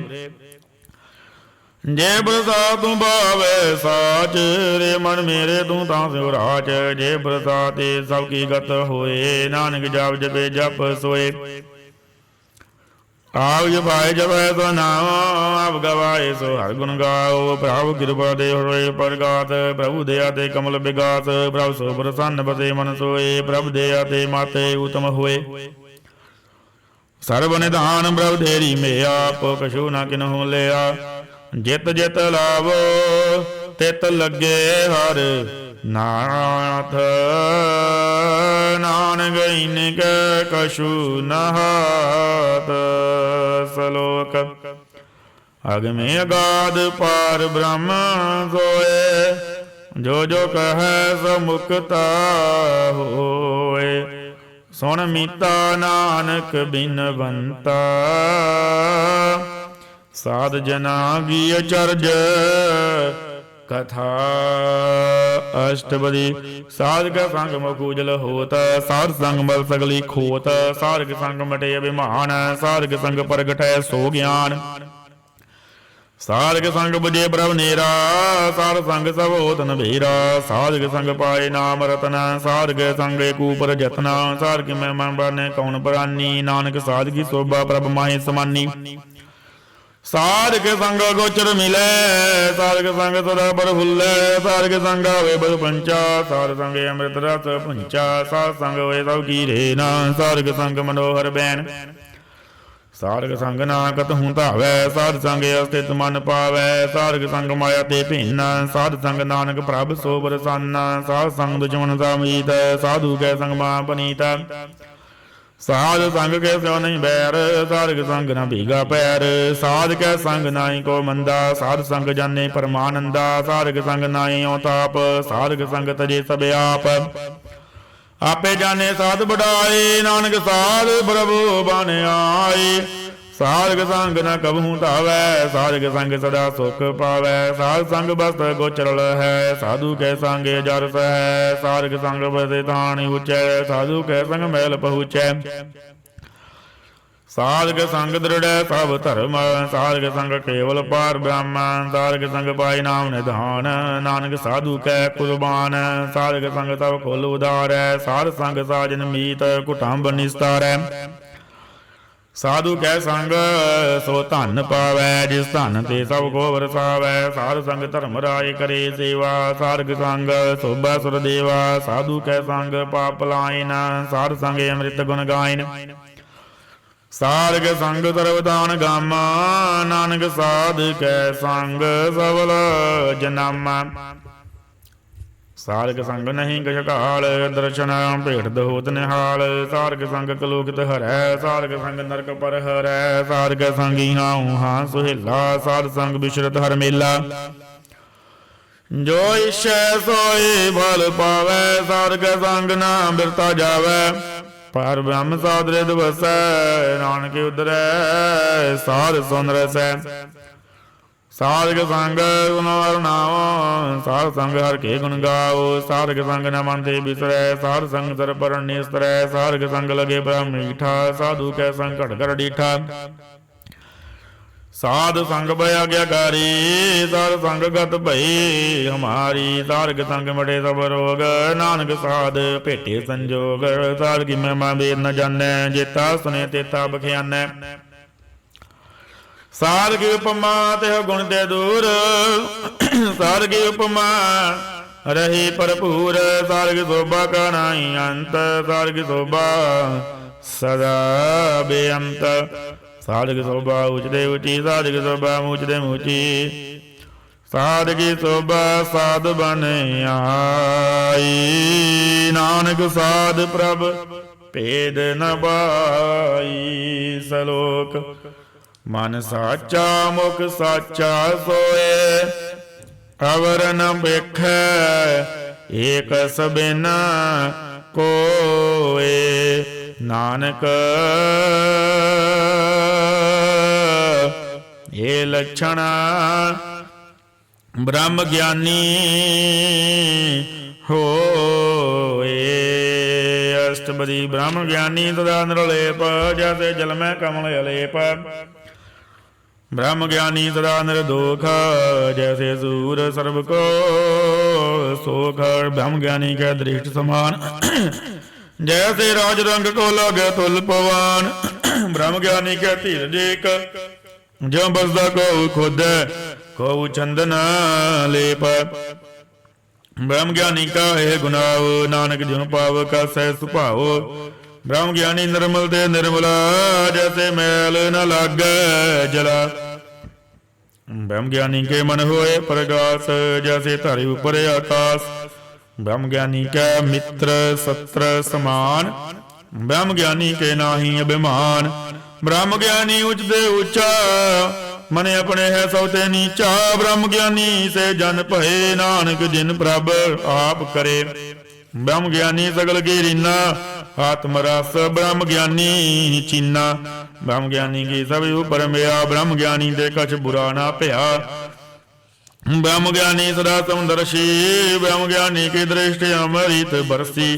ਜੇ ਪ੍ਰਸਾਦ ਤੂੰ ਭਾਵੈ ਸਾਚ, ਰੇ ਮਨ ਮੇਰੇ ਤੂੰ ਤਾਂ ਸਿਉ ਰਾਚ। ਜੇ ਪ੍ਰਸਾਦ ਤੇ ਸਭ ਕੀ ਗਤ ਹੋਏ, ਨਾਨਕ ਜਪ ਜਪੇ ਜਪ ਸੋਏ। ਆਪ ਜਪਾਏ ਜਪੈ ਸੋ ਨਾਮ, ਆਪ ਗਵਾਏ ਸੋ ਹਰਿ ਗੁਣ ਗਾਓ। ਪ੍ਰਭੂ ਕਿਰਪਾ ਦੇ ਹੋਏ ਪ੍ਰਗਾਤ, ਪ੍ਰਭੂ ਦਇਆ ਤੇ ਕਮਲ ਵਿਗਾਸ। ਪ੍ਰਭ ਸੋ ਪ੍ਰਸੰਨ ਬਸੇ ਮਨ ਸੋਏ, ਪ੍ਰਭ ਦਇਆ ਤੇ ਮਾਤੇ ਉਤਮ ਹੋਏ। ਸਰਬ ਨਿਧਾਨ ਪ੍ਰਭ ਤੇਰੀ ਮੇਆ, ਆਪੋ ਕਛੂ ਨਾ ਕਿਨਹੁ ਲਿਆ। ਜਿਤ ਜਿਤ ਲਾਵੋ ਤਿਤ ਲੱਗੇ ਹਰ ਨਾਥ, ਨਾਨਕ ਇਨਕ ਕਛੂ ਨਹਾਤ। ਸਲੋਕ ਅਗਮੇ ਅਗਾਧ ਪਾਰ ਬ੍ਰਹਮ ਸੋਏ, ਜੋ ਜੋ ਕਹੈ ਸੋ ਮੁਕਤਾ ਹੋਏ। ਸੁਣ ਮੀਤਾ ਨਾਨਕ ਬਿਨਵੰਤਾ, ਸਾਧ ਜਨਾ ਕੀ ਅਚਰਜ ਕਥਾ। ਅਸ਼ਟਪਦੀ ਸਾਧਕ ਸੰਗ ਮੁਖ ਉਜਲ ਹੋਤ, ਸਾਧ ਸੰਗ ਮਲ ਸਗਲੀ ਖੋਤ। ਸਾਧਕ ਸੰਗ ਮਟੇ ਅਭਿਮਾਨ, ਸਾਧਕ ਸੰਗ ਪ੍ਰਗਟੈ ਸੋ ਗਿਆਨ। ਸਾਧਕ ਸੰਗ ਬੁਝੇ ਪ੍ਰਭ ਨੇਰਾ, ਸਾਧ ਸੰਗ ਸਭ ਹੋਤ ਨਭੇਰਾ। ਸਾਧਕ ਸੰਗ ਪਾਏ ਨਾਮ ਰਤਨ, ਸਾਧਕ ਸੰਗ ਏਕੂਪਰ ਜਤਨਾ। ਸਾਧਕ ਮੈਂ ਮਨ ਬਰਨੇ ਕੌਣ ਪ੍ਰਾਨੀ, ਨਾਨਕ ਸਾਧਕੀ ਸੋਭਾ ਪ੍ਰਭ ਮਾਹੀ ਸਮਾਨੀ। ਸਾਧਕ ਸੰਗ ਗੋਚਰ ਮਿਲੈ, ਸਾਧਕ ਸੰਗ ਸਦਾ ਪ੍ਰਫੁੱਲੈ। ਸਾਧਕ ਸੰਗ ਆਵੇ ਬਲ ਪੰਚਾ, ਸਾਧ ਸੰਗ ਅੰਮ੍ਰਿਤ ਰਸ ਪੁੰਚਾ। ਸਾਧ ਸੰਗ ਹੋਏ ਸਭ ਕੀ ਰੇਨਾ, ਸਾਧਕ ਸੰਗ ਮਨੋਹਰ ਬੈਨ। ਸਾਧਕ ਸੰਗ ਨਾ ਕਤਹੁ ਧਾਵੈ, ਸਾਧ ਸੰਗ ਅਸਥਿਤ ਮਨ ਪਾਵੈ। ਸਾਧਕ ਸੰਗ ਮਾਇਆ ਤੇ ਭਿੰਨ, ਸਾਧ ਸੰਗ ਨਾਨਕ ਪ੍ਰਭ ਸੋ ਪ੍ਰਸੰਨ। ਸਾਧ ਸੰਗ ਦੁਸ਼ਮਨ ਸਾਮੀਤ, ਸਾਧੂ ਕੈ ਸੰਗ ਮਾ ਪਨੀਤ। ਸਾਧ ਸੰਗ ਕੇ ਸਿਉ ਨਹੀਂ ਬੈਰ, ਸਾਧਕ ਸੰਗ ਨਾ ਭੀਗਾ ਪੈਰ। ਸਾਧ ਕੈ ਸੰਗ ਨਾਹੀ ਕੋ ਮੰਦਾ, ਸਾਧ ਸੰਗ ਜਾਣੇ ਪਰਮਾਨੰਦਾ। ਸਾਧਕ ਸੰਗ ਨਾਹੀ ਓ ਤਾਪ, ਸਾਧਕ ਸੰਗ ਤਜੇ ਸਭ ਆਪ। ਆਪੇ ਜਾਣੇ ਸਾਧ ਬੜਾਏ, ਨਾਨਕ ਸਾਧ ਪ੍ਰਭੂ ਬਨ ਆਏ। ਸਾਧਕ ਸੰਗ ਨ ਕਬਹੂ ਧਾਵੈ, ਸਾਧਕ ਸੰਗ ਸਦਾ ਸੁਖ ਪਾਵੈ। ਸਾਧ ਸੰਗ ਬਸਤ ਗੋਚਰਲ ਹੈ, ਸਾਧੂ ਕੈ ਸੰਗ ਜਰਸ ਹੈ। ਸਾਧਕ ਸੰਗ ਬਸੇ ਥਾਣੀ ਉਚੈ, ਸਾਧੂ ਕੈ ਸੰਗ ਮੈਲ ਪਹੁੰਚੈ। ਸਾਧਕ ਸੰਗ ਦ੍ਰਿੜੈ ਸਭ ਧਰਮ, ਸਾਧਕ ਸੰਗ ਕੇਵਲ ਪਾਰ ਬ੍ਰਹਮ। ਸਾਧਕ ਸੰਗ ਪਾਏ ਨਾਮ ਨਿਧਾਨ, ਨਾਨਕ ਸਾਧੂ ਕੈ ਕੁਰਬਾਨ। ਸਾਧਕ ਸੰਗ ਤਵ ਖੁੱਲ ਉਦਾਰੈ, ਸਾਧ ਸੰਗ ਸਾਜਨ ਮੀਤ ਕੁਟੰਬ ਨਿਸਤਾਰੈ। ਸਾਧੂ ਕੈ ਸੰਗ ਸੋ ਧਨ ਪਾਵੈ, ਜਿਸ ਧਨ ਤੇ ਸਭ ਕੋ ਵਰਸਾਵੈ। ਸਾਧ ਸੰਗ ਧਰਮ ਰਾਏ ਕਰੇ ਸੇਵਾ, ਸਾਧਕ ਸੰਗ ਸੋਭਾ ਸੁਰ ਦੇਵਾ। ਸਾਧੂ ਕੈ ਸੰਗ ਪਾਪ ਲਾਇਨ, ਸਾਧ ਸੰਗ ਅੰਮ੍ਰਿਤ ਗੁਣ ਗਾਇਨ। ਸਾਧਕ ਸੰਗ ਸਰਬਦਾਨ ਗਾਮਾ, ਨਾਨਕ ਸਾਧ ਕੈ ਸੰਗ ਸਬਲ ਜਨਮ। ਸਾਧਕ ਸੰਗ ਨਹੀਂ ਕਛ ਘਾਲ, ਦਰਸ਼ਨ ਭੇਟ ਦਹੋਤ ਨਿਹਾਲ। ਸਾਧਕ ਸੰਗ ਕਲੋਕਿਤ ਹਰੈ, ਸਾਧਕ ਸੰਗ ਨਰਕ ਪਰ ਹਰੈ। ਸਾਧਕ ਸੰਗੀ ਹਾਉ ਹਾਂ ਸੁਹੇਲਾ, ਸਾਧ ਸੰਗ ਬਿਸ਼ਰਤ ਹਰ ਮੇਲਾ। ਜੋ ਇਛੈ ਸੋਈ ਫਲ ਪਾਵੈ, ਸਾਧਕ ਸੰਗ ਨਾ ਬਿਰਤਾ ਜਾਵੈ। ਪਰ ਬ੍ਰਹਮ ਸਾਧ ਰਿਦ ਵਸੈ, ਨਾਨਕ ਉਦਰੈ ਸਾਧ ਸੁਨ ਰਸੈ। ਸਾਧਕ ਸੰਗ ਗੁਣ ਵਰਨਾਵੋ, ਸਾਧ ਸੰਗ ਹਰਿ ਕੇ ਗੁਣ ਗਾਵੋ। ਸਾਧਕ ਸੰਗ ਨ ਮਨ ਤੇ ਬਿਸਰੈ, ਸਾਧ ਸੰਗ ਸਰ ਪਰ ਨਿਸਰੈ। ਸਾਧਕ ਸੰਗ ਲਗੇ ਬ੍ਰਹਮ ਮੀਠਾ, ਸਾਧੂ ਕੈ ਸੰਗ ਘਟ ਘਟ ਡੀਠਾ। ਸਾਧ ਸੰਗ ਭਇ ਆਗਿਆਕਾਰੀ, ਸਾਧ ਸੰਗ ਗਤ ਭਈ ਹਮਾਰੀ। ਸਾਧਕ ਸੰਗ ਮਟੇ ਸਭ ਰੋਗ, ਨਾਨਕ ਸਾਧ ਭੇਟੇ ਸੰਜੋਗ। ਸਾਧ ਕੀ ਮਹਿਮਾ ਵੇਦ ਨ ਜਾਣੈ, ਜੇਤਾ ਸੁਨੇ ਤੇਤਾ ਬਖਿਆਨੈ। ਸਾਧ ਕੀ ਉਪਮਾ ਤਿਹ ਗੁਣ ਤੇ ਦੂਰ, ਸਾਧ ਕੀ ਉਪਮਾ ਰਹੀ ਭਰਪੂਰ। ਸਾਧ ਕੀ ਸੋਭਾ ਕਾ ਨਾਹੀ ਅੰਤ, ਸਾਧ ਕੀ ਸੋਭਾ ਸਦਾ ਬੇਅੰਤ। ਸਾਧ ਕੀ ਸੋਭਾ ਉਚਦੇ ਉਚੀ, ਸਾਧ ਕੀ ਸੋਭਾ ਮੂਚਦੇ ਮੂਚੀ। ਸਾਧ ਕੀ ਸੋਭਾ ਸਾਧ ਬਨ ਆਈ, ਨਾਨਕ ਸਾਧ ਪ੍ਰਭ ਭੇਦ ਨ ਪਾਈ। ਸਲੋਕ ਮਨ ਸਾਚਾ ਮੁਖ ਸਾਚਾ ਸੋਏ, ਅਵਰ ਨ ਵੇਖੈ ਏਕ ਸਬਿਨ ਕੋਏ। ਨਾਨਕ ਇਹ ਲੱਛਣ ਬ੍ਰਹਮ ਗਿਆਨੀ ਹੋਏ। ਅਸ਼ਟਪਦੀ ਬ੍ਰਹਮ ਗਿਆਨੀ ਤਦਾ ਨਿਰਲੇਪ, ਜੈਸੇ ਜਲ ਮੈਂ ਕਮਲ ਅਲੇਪ। ब्रह्म ज्ञानी सदा निर्दोख, जैसे सूर सर्व को सोख। ब्रह्म ज्ञानी के दृष्ट समान, जैसे राज रंग को लगे तुल पवान। ब्रह्म ज्ञानी के धीरज एक, जो बसदा को खुद को चंदन लेप। ब्रह्म ज्ञानी का है गुनाव, नानक ज्यों पाव का सह सुभाव। ब्रह्म ज्ञानी निर्मल ते निर्मला, जैसे मैल न लागे जला। ब्रह्म ज्ञानी के मन होए प्रकाश, जैसे तारे ऊपर आकाश। ब्रह्म ज्ञानी के मित्र सत्र समान, ब्रह्म ज्ञानी के नाही अभिमान। ब्रह्म ज्ञानी उचते ऊंचा, मन अपने है सौते नीचा। ब्रह्म ज्ञानी से जन भये, नानक जिन प्रभ आप करे। ब्रह्म ज्ञानी सगल की रीना, आत्मरस ब्रह्म ज्ञानी चीना। ब्रह्म ज्ञानी की सब ऊपर मिया, ब्रह्म ज्ञानी दे कछ बुरा ना भया। ब्रह्म ज्ञानी सदा समदर्शी, ब्रह्म ज्ञानी की दृष्टि अमृत बरसी।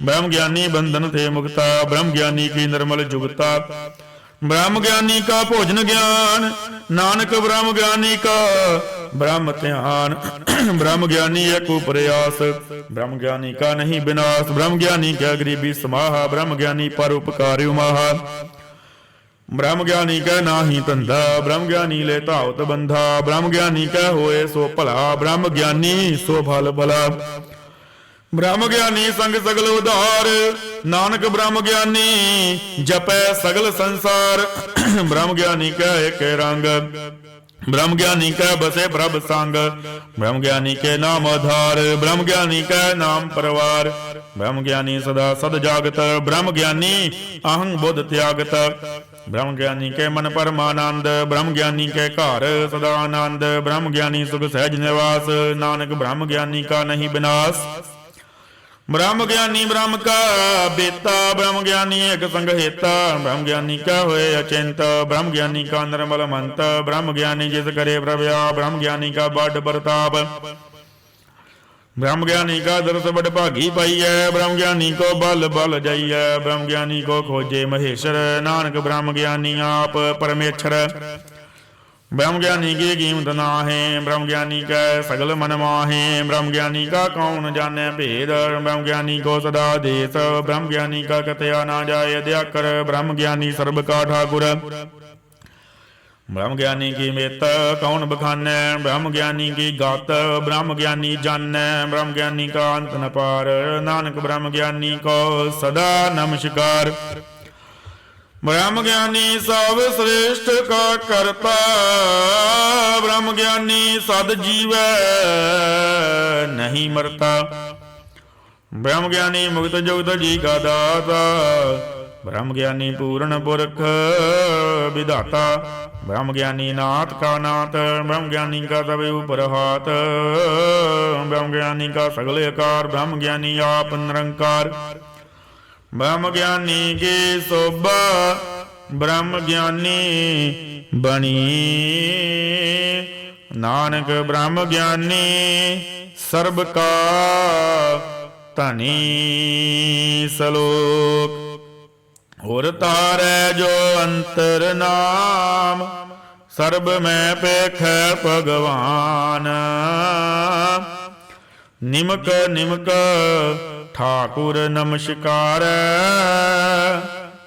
ब्रह्म ज्ञानी बंधन थे मुक्ता, ब्रह्म ज्ञानी की निर्मल जुगता। ब्रह्म ज्ञानी का भोजन ज्ञान, नानक ब्रह्म ज्ञानी का ब्रह्म ध्यान। ब्रह्म ज्ञानी एक प्रयास, ब्रह्म ज्ञानी का नहीं विनाश। ब्रह्म ज्ञानी क्या गरीबी समाहा, ब्रह्म ज्ञानी पर उपकारी उमाहा। ब्रह्म ज्ञानी का नाही धंधा, ब्रह्म ज्ञानी ले धावत बंधा। ब्रह्म ज्ञानी का होए सो भला, ब्रह्म ज्ञानी सो फल भला। ब्रह्म ज्ञानी संग सगल उधार, नानक ब्रह्म ज्ञानी जपै सगल संसार। ब्रह्म ज्ञानी का एक रंग, ब्रह्म ज्ञानी का बसे प्रभ संग। ब्रह्म ज्ञानी के नाम आधार, ब्रह्म ज्ञानी का नाम परवार। ब्रह्म ज्ञानी सदा सद जागत, ब्रह्म ज्ञानी अहं बुध त्यागत। ब्रह्म ज्ञानी के मन परमानंद, ब्रह्म ज्ञानी के घर सदा आनंद। ब्रह्म ज्ञानी सुख सहज निवास, नानक ब्रह्म ज्ञानी का नहीं विनाश। ब्रह्म ज्ञानी ब्रह्म का बेता, ब्रह्म ज्ञानी एक संग हेता। ब्रह्म ज्ञानी का होए अचिंत, ब्रह्म ज्ञानी का निर्मल मंत। ब्रह्म ज्ञानी जिस करे प्रभया, ब्रह्म ज्ञानी का बड़ प्रताप। ब्रह्म ज्ञानी का दरस बड़ भागी पाई है, ब्रह्म ज्ञानी को बल बल जाइए। ब्रह्म ज्ञानी को खोजे महेश्वर, नानक ब्रह्म ज्ञानी आप परमेश्वर। ब्रह्म ज्ञानी की कीमत ना है, ब्रह्म ज्ञानी का सगल मन माहे। ब्रह्म ज्ञानी का कौन जाने भेद, ब्रह्म ज्ञानी को सदा देश। ब्रह्म ज्ञानी का कथया ना जाए दयाकर, ब्रह्म ज्ञानी सर्व का ठाकुर। ब्रह्म ज्ञानी की मेत कौन बखाने, ब्रह्म ज्ञानी की गात ब्रह्म ज्ञानी जाने। ब्रह्म ज्ञानी का अंत न पार, नानक ब्रह्म ज्ञानी को सदा नमस्कार। ब्रह्म ज्ञानी सब श्रेष्ठ का करता, ब्रह्म ज्ञानी सद जीवै नहीं मरता। ब्रह्म ज्ञानी मुक्त जुक्त जी का दाता, ब्रह्म ज्ञानी पूर्ण पुरख विधाता। ब्रह्म ज्ञानी नाथ का नाथ, ब्रह्म ज्ञानी का सब ऊपर हाथ। ब्रह्म ज्ञानी का सगल आकार, ब्रह्म ज्ञानी आप निरंकार। ब्रह्म ज्ञानी की शोभा, ब्रह्म ज्ञानी बनी। नानक ब्रह्म ज्ञानी सर्ब का धनी। सलोक और तारै जो अंतर नाम, सर्ब में पेखै भगवान। निमक निमक ठाकुर नमस्कार,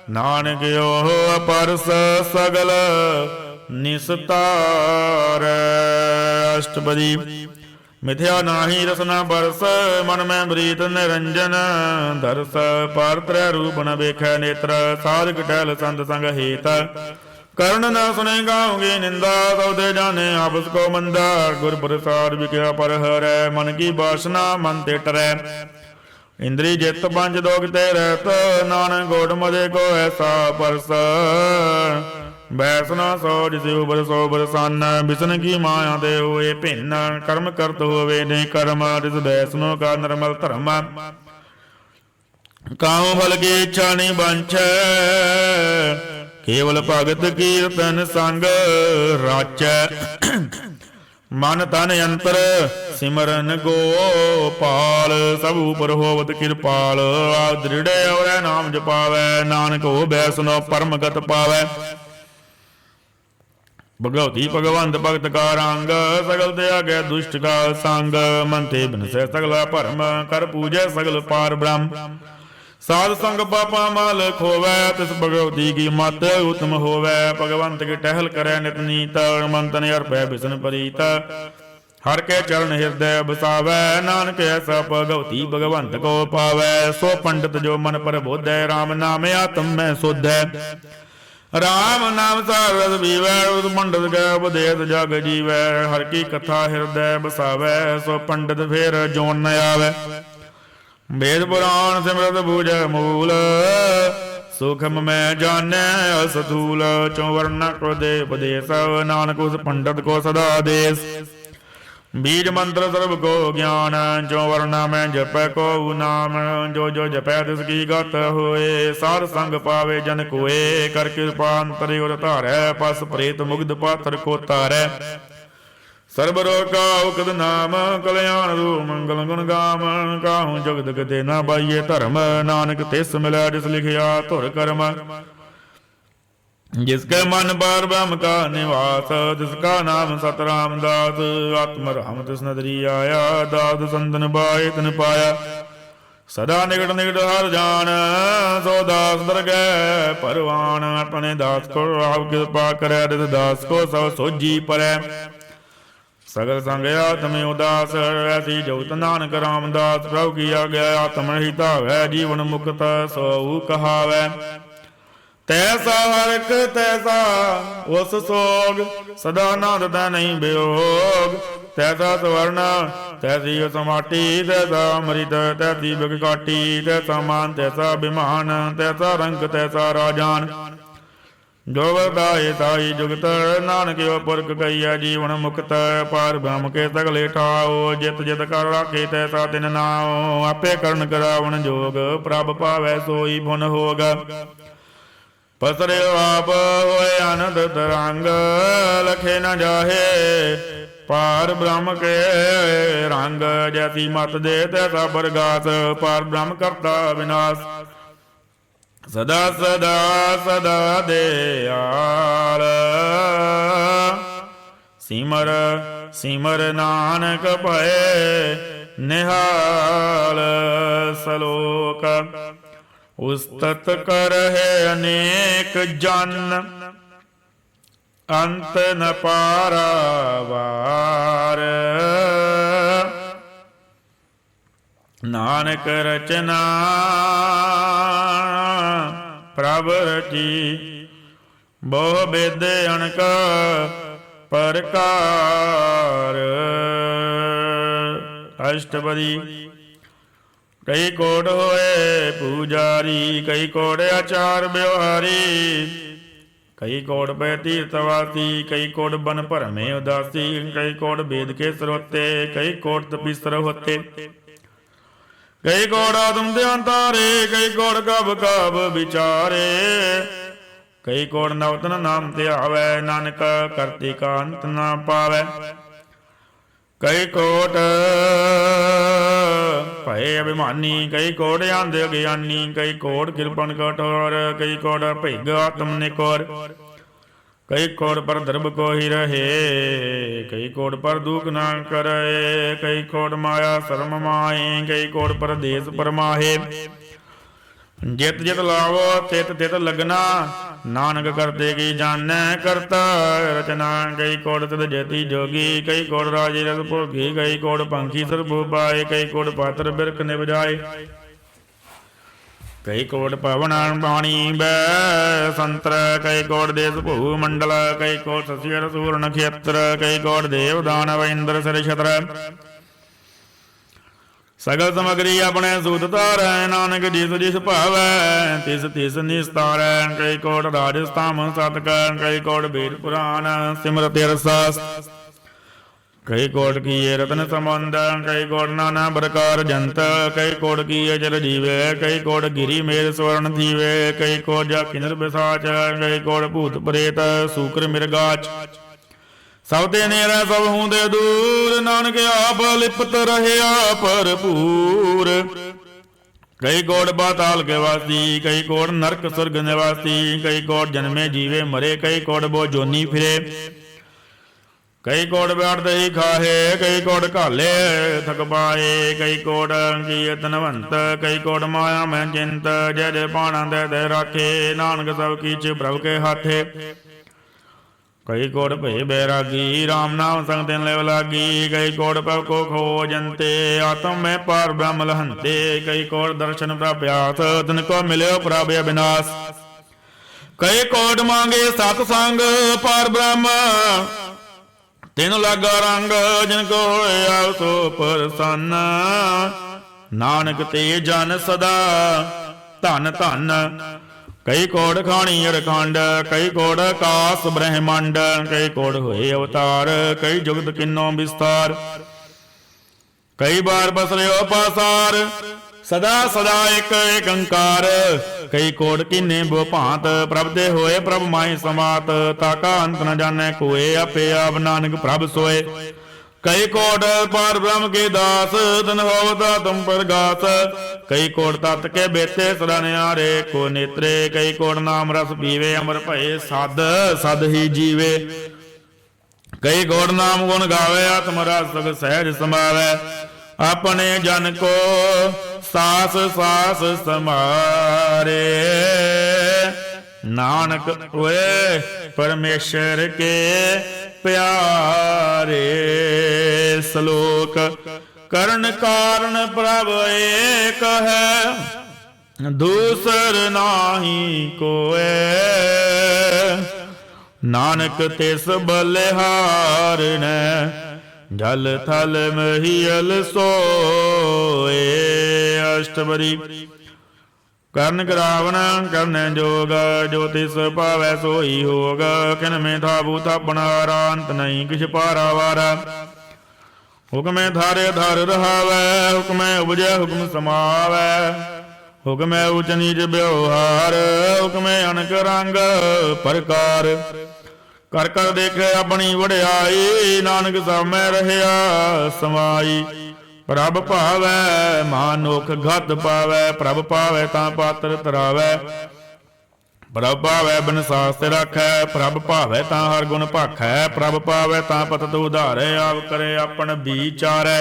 नानक ओह परस सगल निस्तार। अष्टपदी मिथ्या नाही रसना बरस, मन में प्रीत निरंजन। दरस पर त्रै रूप न वेखै नेत्र, साधक टहल संत संग हेत। कर्ण न सुने गाओगे निंदा, सौदे जाने आपस को मंदा। गुर प्रसाद विख्या पर हरै, मन की वासना मन ते टरै। इंद्री जित पंच दोग ते रहत, नानक गोट मदे को ऐसा परस। बैसना सौ जिसे उबर सौ बरसन बिसन की माया दे होए भिन्न कर्म करत होवे ने कर्म जिस बैसनो का निर्मल धर्म काहू फल की इच्छा नहीं बंछ केवल भगत कीर्तन संग राच मन तन यंत्र सिमरन गोपाल सब ऊपर होवत कृपाल दृढ़ और नाम जपावै नानक हो बैसनो परमगत पावै भगवती भगवंत भगत का रंग सगल त्यागै दुष्ट का संग मन ते बिनसै सगला भरम कर पूजै सगल पार ब्रह्म साध संग पापा माल खोवै तिस भगवती की मत उत्तम होवै भगवंत की टहल करै नित नीत मन तन अर्पै बिसन परीत हर के चरण हृदय बसावै नानक ऐसा भगवती भगवंत को पावै सो पंडित जो मन पर बोधै राम नाम आत्म में शोधै राम नाम सारस पीवै उस पंडित कै उपदेश जग जीवै हर की कथा हृदय बसावै सो पंडित फिर जोन न आवै वेद पुराण सिमरत बूझै मूल सूक्ष्म में जाने असथूल चौवर्ण को दे उपदेश नानक उस पंडित को सदा देश बीज मंत्र सर्व को ज्ञान चौवर्ण में जप को नाम जो जो जपै तिसकी गत होए सार संग पावे जन कोए कर कृपा अंतरि उर धारै पस प्रेत मुग्ध पाथर को तारै सर्ब रोग का उकद नाम कल्याण रू मंगल गुण गाम काहू जगत गते न पाइये धर्म नानक तिस मिलै जिस लिखिया धुर कर्म जिसके मन पर ब्रह्म का निवास जिसका नाम सतराम दास आत्म राम तिस नदरी आया दास संतन बाय तिन पाया सदा निकट निकट हर जान सो दास दरगह परवान अपने दास को आप कृपा करे तिस दास को सब सोजी परै सगल संग आत्म उदास ऐसी जोत नानक रामदास प्रभु की आज्ञा आत्म हिता है जीवन मुक्त सो कहावै तैसा हरक तैसा उस सोग सदा नाद नहीं वियोग तैसा स्वर्ण तैसी समाटी तैसा अमृत तैसी बिकाटी तैसा मान तैसा विमान तैसा रंग तैसा राजान जो वरदाए ताई जुगत नानक पुरख कहिया जीवन मुक्त पार ब्रह्म के सगले ठाओ जित जित कर राखे तैसा तिन नाओ आपे करण करावन जोग प्रभ पावै सोई भुन होग पसरे आप होए आनंद तरंग लखे न जाहे पार ब्रह्म के रंग जैसी मत दे तैसा बरगास पार ब्रह्म करता विनाश सदा सदा सदा दयाल सिमर सिमर नानक भय निहाल सलोक उस्तत कर है अनेक जन अंत न पारावार नानक रचना प्रभ रची बहु बेद अणक प्रकार अष्टपदी कई कोट होए पूजारी कई कोट आचार व्यवहारी कई कोट पै तीर्थवासी कई कोट बन भरमे उदासी कई कोट वेद के स्रोते कई कोट तपीसर होते कई कोड़ आत्म ध्यान तारे कई कोड़ कब कब विचारे कई कोड़ नवतन नाम ध्यावै नानक करती का अंत न पावै कई कोट भय अभिमानी कई कोड़ आंधे ज्ञानी कई कोड़ कृपण कठोर कई कोड़ भिग आत्म निकोर कई कोड़ पर धर्म को ही रहे कई कोड़ पर दुख न करे कई कोड़ माया शर्म माहे कई कोड़ पर देश परमाहे जित जित लावो तित तित लगना नानक करते की जानै करता रचना कई कोड़ तित जति जोगी कई कोड़ राजे रस भोगी कई कोड़ पंखी सरभू पाए कई कोड़ पात्र बिरख निवजाए कई कोट पवन पाणी बै संत्र कई कोट देश भू मंडल कई कोट शशिर सूर नक्षत्र कई कोट देव दानव इंद्र सर छत्र सगल समग्री अपने सूत तारै, नानक जिस जिस भावै तिस तिस निस्तारै। कई कोट राजस्थान सत कर, कई कोट वेद पुराण सिमरत रसास। कई कोट किए रत्न समुंद, कई कोट नाना प्रकार जंत। कई कोट किए जल जीवे, कई कोट गिरी मेर स्वर्ण थीवे। कई कोट जा किन्नर पिशाच, कई कोट भूत प्रेत सूकर मिर्गाच। सब ते नेरा सब हूं दे दूर, नानक आप लिपत रहया भरपूर। कई कोट पाताल के वासी, कई कोट नरक स्वर्ग निवासी। कई कोट जन्मे जीवे मरे, कई कोट बो जोनी फिरे। कई कोट बैठ दही खाहे, कई कोट घाले थक पाए। कई कोट किए धनवंत, कई कोट माया मैं चिंत। जय जय पाणा दे दे राखे, नानक सब कीच प्रभु के हाथे। कई कोट भय बैरागी, राम नाम संग तिन लेव लागी। कई कोट पव को खोजंते, आत्म में पार ब्रह्म लहंते। कई कोट दर्शन प्रभ्यास, तिनको मिल्यो प्रभय विनाश। कई कोट मांगे सतसंग, पार ब्रह्म तिन लागा रंग। जिनको होया सो प्रसन्न, नानक ते जन सदा धन धन। कई कोट खाणी अरखंड, कई कोट आकाश ब्रह्मंड। कई कोट होए अवतार, कई जुगत किन्नो विस्तार। कई बार बसरियो पासार, सदा सदा एक एक अंकार। कई कोट किन्ने बो भांत, प्रभ दे होए प्रभ माहि समात। ताका अंत न जाने कोए, आपे आप नानक प्रभ सोए। कई कोट पार ब्रह्म के दास, धन होवता तुम प्रगास। कई कोट तत् के बेते सदा निहारे को नेत्रे। कई कोट नाम रस पीवे, अमर भये सद सद ही जीवे। कई कोट नाम गुण गावे, आत्म रस सुख सहज समावे। अपने जन को सास सास समारे, नानक होए परमेश्वर के प्यारे। श्लोक करण कारण प्रभ एक है, दूसर नाही कोय। नानक तिस बलिहार ने, जल थल महियल सोए। अष्टपदी करण करावन करने जोग, जो तिस पावै सोई होग। किन में थाबू थापना अंत नहीं, किछ पारावारा। हुक्म थारे धर रहावै, हुक्म उपजै हुक्म समावै। हुक्म उच नीच व्यवहार, हुक्म अनक रंग प्रकार। कर कर देखे अपनी वड्याई, नानक सामै रहया समाई। प्रभ भावै मानुख घत पावै, प्रभ पावै तां पात्र तरावै। प्रभ भावै बिन सास्त्र राखै, प्रभ भावै तां हर गुण भाखै। प्रभ पावै तां पतत उधारै, आप करे अपन विचारै।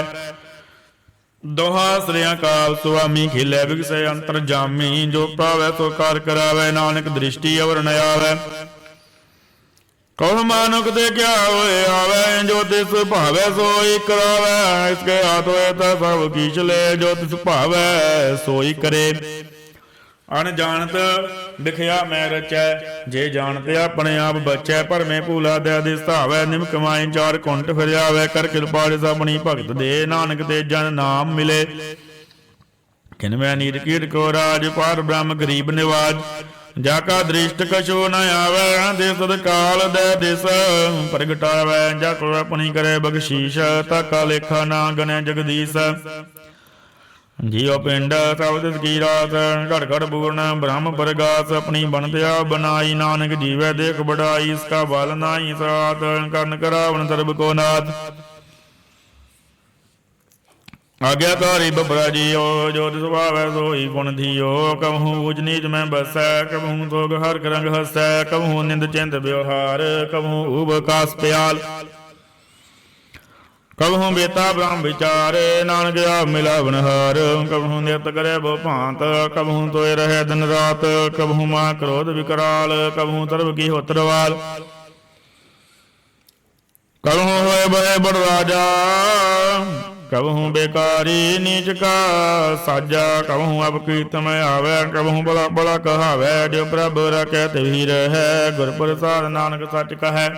दोहा श्रेया काल सुआमी, खिलै बिगसै अंतर जामी। जो पावै सो कार करावै, नानक दृष्टि अवर न आवै। कौन मानुक दे क्या होए आवे, जो तिस भावै सोई करावै। इसके हाथ होए तो सब कीच ले, जो तिस भावै सोई करे। अनजानत दिखया मैं रचै, जे जानते अपने आप बचै। पर मैं भूला दे दिसतावै, निमक माई चार कुंट फिर आवे। कर कृपा जिस अपनी भगत दे, नानक ते जन नाम मिले। किनमै नीर कीट को राज, पार ब्रह्म गरीब निवाज। जाका दृष्ट कछो न आवे, देस काल दे दिस प्रगटावै। जाको अपनी करे बख्शीश, ताका लेखा ना गने जगदीश। जियो पिंड सब तिस की रास, घट घट पूर्ण ब्रह्म प्रगास। अपनी बनत्या बनाई, नानक जीवै देख बढ़ाई। इसका बल नाई साथ, कर्ण करावन सर्ब को नाथ। आज्ञाकारी बबरा जियो, जो तिस भावै सोई गुण धियो। कबहू ऊच नीच में बसै, कबहू सोग हर रंग हसै। कबहू निंद चिंत व्यवहार, कबहू उब कास प्याल। कबहू बेता ब्रह्म विचार, नानक आप मिलावन हार। कबहू नित करे बो भांत, कबहू सोए रहे दिन रात। कबहू मां क्रोध विकराल, कबहू सर्व की होत्रवाल। कबहू होए बड़े बड़ राजा, कबहू बेकारी नीच का साजा। कबहू अब कीर्तन आवे, कबहू बड़ा बड़ा कहावै। जो प्रभ रखै तिही रहै, गुर प्रसाद नानक सच कहै।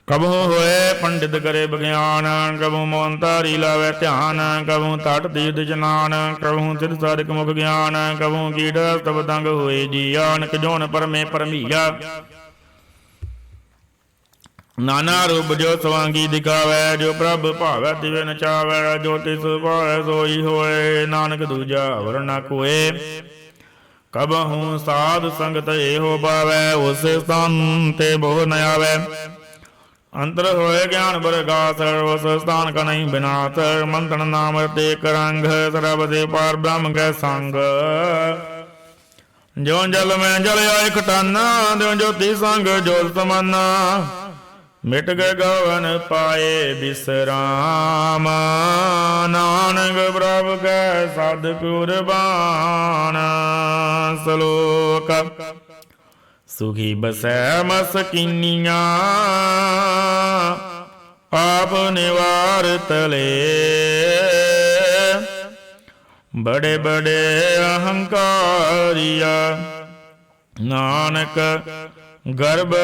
कबहू होए पंडित करे विज्ञान, कबहू मोहन तारी लावे ध्यान, कबहू तट तीर्थ स्नान, कबहू सिर सारिक मुख ज्ञान, कबहू कीट तब दंग होए जियान, कजोन परमे परमिया। नाना रूप जो सवांगी दिखावे, जो प्रभ भावै तिवे नचावै, जो तिस पावै सोई होए, नानक दूजा अवर न कोय। कबहू साध संगत एहो पावै, उस स्थान ते बहु न आवै। अंतर होए ज्ञान बरगास, उस स्थान का नहीं विनाश, मंथन नाम ते करंग, सर्व दे पार ब्रह्म के संग। जो जल में जल आए खटाना, जो ज्योति संग ज्योत समाना, मिट गए गवन पाए विश्राम, नानक प्रभु के साध कुर्बान। श्लोक सुखी बसै मसकीनिया, आप निवार तले, बड़े बड़े अहंकारिया, नानक गर्भ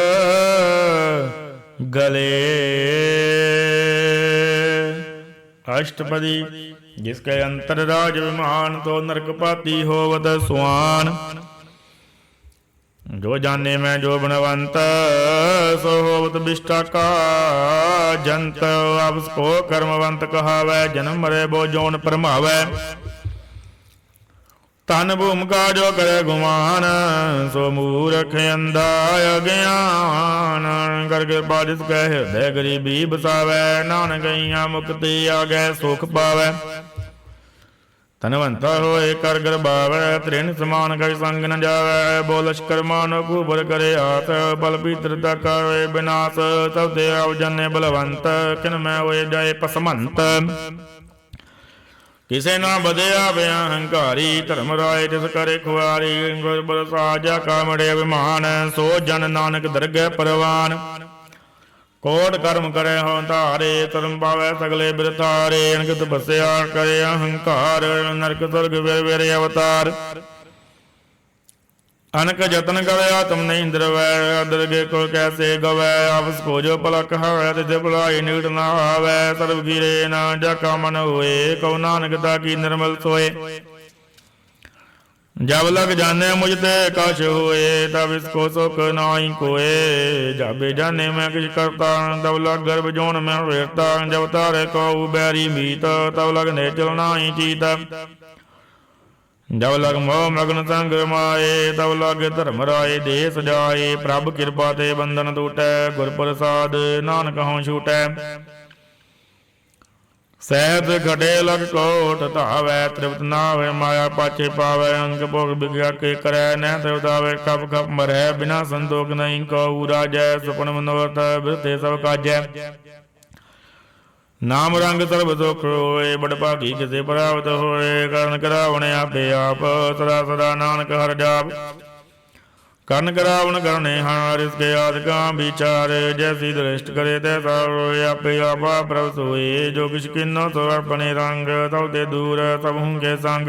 गले। अष्टपदी जिसके अंतर राज विमान, तो नरकपाती होवत सुआन। जो जाने मैं जो बनवंत, सो होवत बिष्टा का जंत। आपस को कर्मवंत कहावै, जन्म मरे बो जोन परमावै। तन भूम का जो करे गुमान, सो मूर्ख अंधा अज्ञान। कर कृपा जिसके हृदय गरीबी बसावै, नानक गैया मुक्ति आगे सुख पावै। धनवंता होए कर गरबावै, त्रिन समान कवि संग न जावै। बोल लश्कर मानो कुबर करे हाथ, बल पीतरता करे विनाश। तब दे आव जन्य बलवंत, किन में होए जाए पसमंत। किसे ना बदे आवे अहंकारी, धर्म राय जिस करे खुआरी। गुर बल साजा कामड़े अभिमान, सो जन नानक दरगह परवान। कोट कर्म करे हो धारे, धर्म पावै सगले बिरथारे। अनगत बसया करे अहंकार, नरक स्वर्ग वीर वीर अवतार। अनक जतन करे आत्म नहीं द्रवै, दरगे को कैसे गवै। आपस को जो पलक हवै, तिथे भुलाई निकट न आवै। सर्व गिरे न जाका मन होए, कहो नानक ताकी निर्मल सोए। जब लग जाने मुझते कश हुए, तब इसको सुख नाई कोए। जब जाने मैं किस करता, तब लग गर्भ जोन में वेरता। जब तारे को बैरी मीत, तब लग ने चलना ही चीत। जब लग मोह मग्न संग माए, तब लग धर्म राय देश जाए। प्रभ कृपा ते बंधन टूटै, गुर प्रसाद नानक हों छूटै। सहत घटे लग कोट धावै, तृप्त नावै माया पाछे पावै। अंग भोग विज्ञा के करै न तृप्तावै, कप कप मरै बिना संतोख नहीं कहू राजै। सुपन मनोरथ बिरते सब काजै, नाम रंग सर्व दुख होए। बड़ भागी किसे प्राप्त होए, करण करावण आपे आप। सदा सदा नानक हर जाप, कर्ण करावण करने हार। इसके आदि का विचार, जैसी दृष्ट करे तैसा रोए। आपे आपा प्रभ सोए, जो किछ किन्नो तो अपने रंग। तब ते दूर सब हूँ के संग,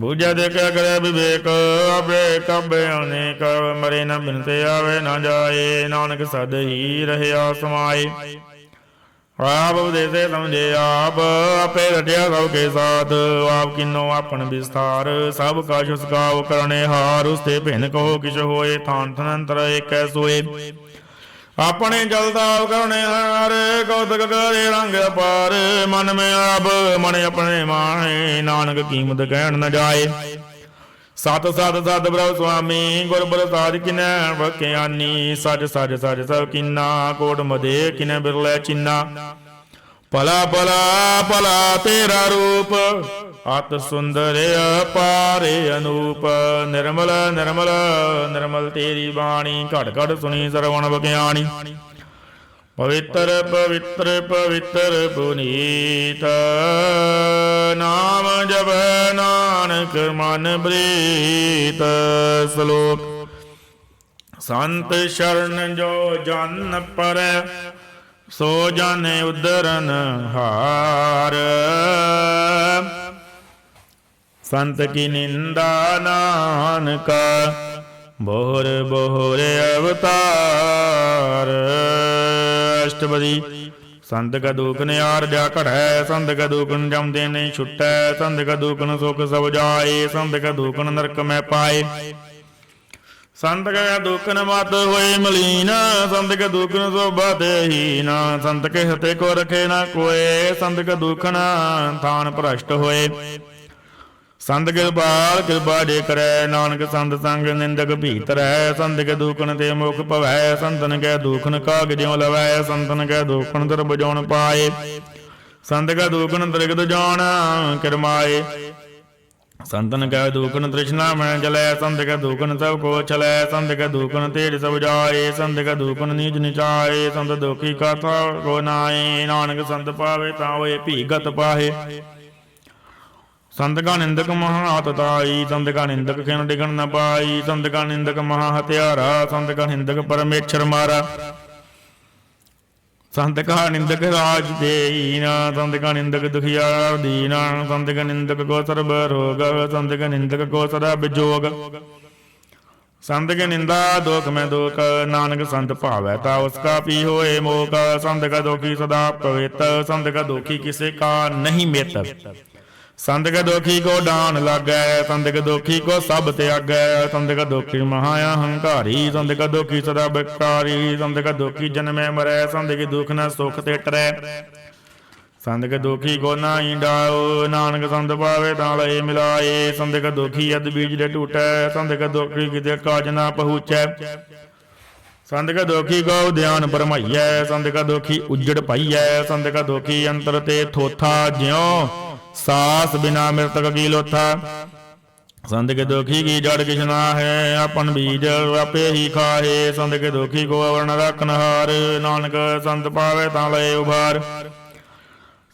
भुजा देख करे विवेक। आपे कब अनेक, मरे न बिनते आवे न जाए। नानक सद ही रहे समाए, आप उपदेशे समझे आप। आपे रटिया सबके साथ, आप किन्नो आपन विस्तार। सब का छुसकाव करने हार, उसते भिन्न कहो किश होए। थान थनंतर एक सोए, अपने जलदाव करने हार। कौतक करे रंग अपार, मन में आप मन अपने माहे। नानक कीमत कहन न जाए, सत सत सत प्रभ स्वामी। गुर प्रसाद किनै बख्यानी, सच सच सच सब किन्ना। कोट मदे किनै बिरलै चिन्ना, भला भला भला तेरा रूप। अत सुंदर अपार अनूप, निर्मल निर्मल निर्मल तेरी बाणी। घट घट सुनी सरवण बख्यानी, पवित्र पवित्र पवित्र पुनीत। नाम जप नानक मन प्रीत। श्लोक संत शरण जो जन पर, सो जाने उद्धरन हार। संत की निंदा नानका, ਬੋਹਰ ਬੋਹਰ ਅਵਤਾਰ। ਅਸ਼ਟਪਦੀ। ਸੰਤ ਕਾ ਦੂਖਨ ਯਾਰ ਜਾ ਘੜੈ, ਸੰਤ ਕਾ ਦੂਖਨ ਜਮਦੇ ਨਹੀਂ ਛੁਟੈ, ਸੰਤ ਕਾ ਦੂਖਨ ਸੁਖ ਸਭ ਜਾਏ, ਸੰਤ ਕਾ ਦੂਖਨ ਨਰਕ ਮੈਂ ਪਾਏ। ਸੰਤ ਕਾ ਦੂਖਨ ਮਤ ਹੋਏ ਮਲੀਨ, ਸੰਤ ਕਾ ਦੂਖਨ ਸੋਭਾ ਦੇਹੀਨ, ਸੰਤ ਕੇ ਹਤੇ ਕੋ ਰਖੇ ਨਾ ਕੋਏ, ਸੰਤ ਕਾ ਦੂਖਨ ਥਾਨ ਭ੍ਰਸ਼ਟ ਹੋਏ। ਸੰਤ ਕਿਰਪਾਲ ਕਿਰਪਾ ਜੇ ਕਰੈ, ਨਾਨਕ ਸੰਤ ਸੰਗ ਨਿੰਦਕ ਭੀਤਰੈ, ਸੰਤ ਕੇ ਦੂਖਨ ਤੇ ਮੁਖ ਭਵੈ, ਸੰਤਨ ਕੈ ਦੂਖਨ ਕਾਗ ਜਿਉ ਲਵੈ, ਸੰਤਨ ਕੈ ਦੂਖਨ ਦਰ ਬਜਾਉਣ ਪਾਏ, ਸੰਤ ਕੈ ਦੂਖਨ ਤ੍ਰਿਗਤ ਜਾਣ ਕਿਰਮਾਏ, ਸੰਤਨ ਕੈ ਦੂਖਨ ਤ੍ਰਿਸ਼ਨਾ ਮੈਂ ਜਲੈ, ਸੰਤ ਕੈ ਦੂਖਨ ਸਭ ਕੋ ਛਲੈ, ਸੰਤ ਕੈ ਦੂਖਨ ਤੇਜ ਸਭ ਜਾਏ, ਸੰਤ ਕੈ ਦੂਖਨ ਨੀਚ ਨਿਚਾਏ, ਸੰਤ ਦੁਖੀ ਕਥਾ ਕੋ ਨਾਏ, ਨਾਨਕ ਸੰਤ ਪਾਵੇ ਤਾਂ ਹੋਏ ਭੀਗਤ ਪਾਹੇ। ਸੰਤ ਕਾ ਨਿੰਦਕ ਮਹਾ ਤਤਾਈ, ਸੰਤ ਕਾ ਨਿੰਦਕ ਖਿਨ ਡਿਗਣ ਨ ਪਾਈ, ਸੰਤ ਕਾ ਨਿੰਦਕ ਮਹਾ ਹਥਿਆਰਾ, ਸੰਤ ਕਾ ਨਿੰਦਕ ਪਰਮੇਸ਼ਰ ਮਾਰਾ, ਸੰਤ ਕਾ ਨਿੰਦਕ ਰਾਜ ਦੇਈਨਾ, ਸੰਤ ਕਾ ਨਿੰਦਕ ਦੁਖਿਆਰ ਦੀਨਾ, ਸੰਤ ਕਾ ਨਿੰਦਕ ਕੋ ਸਰਬ ਰੋਗ, ਸੰਤ ਕਾ ਨਿੰਦਕ ਕੋ ਸਦਾ ਬਿਜੋਗ, ਸੰਤ ਕੇ ਨਿੰਦਾ ਦੁਖ ਮੈਂ ਦੁਖ, ਨਾਨਕ ਸੰਤ ਭਾਵੈ ਤਾ ਉਸਕਾ ਪੀ ਹੋਏ ਮੋਕ, ਸੰਤ ਕਾ ਦੁਖੀ ਸਦਾ ਪਵਿੱਤ, ਸੰਤ ਕਾ ਦੁਖੀ ਕਿਸੇ ਕਾ ਨਹੀਂ ਮਿਤ, ਸੰਤ ਕਾ ਦੁਖੀ ਕੋ ਡਾਨ ਲਾਗੈ, ਸੰਤ ਕਾ ਦੁਖੀ ਕੋ ਸਭ ਤਿਆਗੈ, ਸੰਤ ਕਾ ਦੁਖੀ ਮਹਾ ਅਹੰਕਾਰੀ, ਸੰਤ ਕਾ ਦੁਖੀ ਸਦਾ ਬਿਕਾਰੀ, ਸੰਤ ਕਾ ਦੁਖੀ ਜਨਮੈ ਮਰੈ, ਸੰਤ ਕੇ ਦੁਖ ਨ ਸੁਖ ਤੇ ਟਰੈ, ਸੰਤ ਕਾ ਦੁਖੀ ਕੋ ਨਾਹੀ ਡਾਓ, ਨਾਨਕ ਸੰਤ ਪਾਵੇ ਤਾਂ ਲਏ ਮਿਲਾਏ, ਸੰਤ ਕਾ ਦੁਖੀ ਅਦ ਬੀਜ ਦੇ ਟੂਟੈ, ਸੰਤ ਕਾ ਦੁਖੀ ਕਿਤੇ ਕਾਜ ਨਾ ਪਹੁੰਚੈ, ਸੰਤ ਕਾ ਦੁਖੀ ਕੋ ਧਿਆਨ ਭਰਮਾਈਐ, ਸੰਤ ਕਾ ਦੁਖੀ ਉਜੜ ਪਾਈਐ, ਸੰਤ ਕਾ ਦੁਖੀ ਅੰਤਰ ਤੇ ਥੋਥਾ, ਜਿਉ ਸਾਸ ਬਿਨਾ ਮਿਰਤਕ ਕੀ ਲੋਥਾ, ਸੰਤ ਕੇ ਦੁਖੀ ਕੀ ਜੜ ਕਿਛ ਨਾ ਹੈ, ਆਪਨ ਬੀਜ ਆਪੇ ਹੀ ਖਾਹੇ, ਸੰਤ ਕੇ ਦੁਖੀ ਕੋ ਅਵਰਨ ਰੱਖਨ ਹਾਰ, ਨਾਨਕ ਸੰਤ ਪਾਵੇ ਤਾਂ ਲਏ ਉਭਾਰ,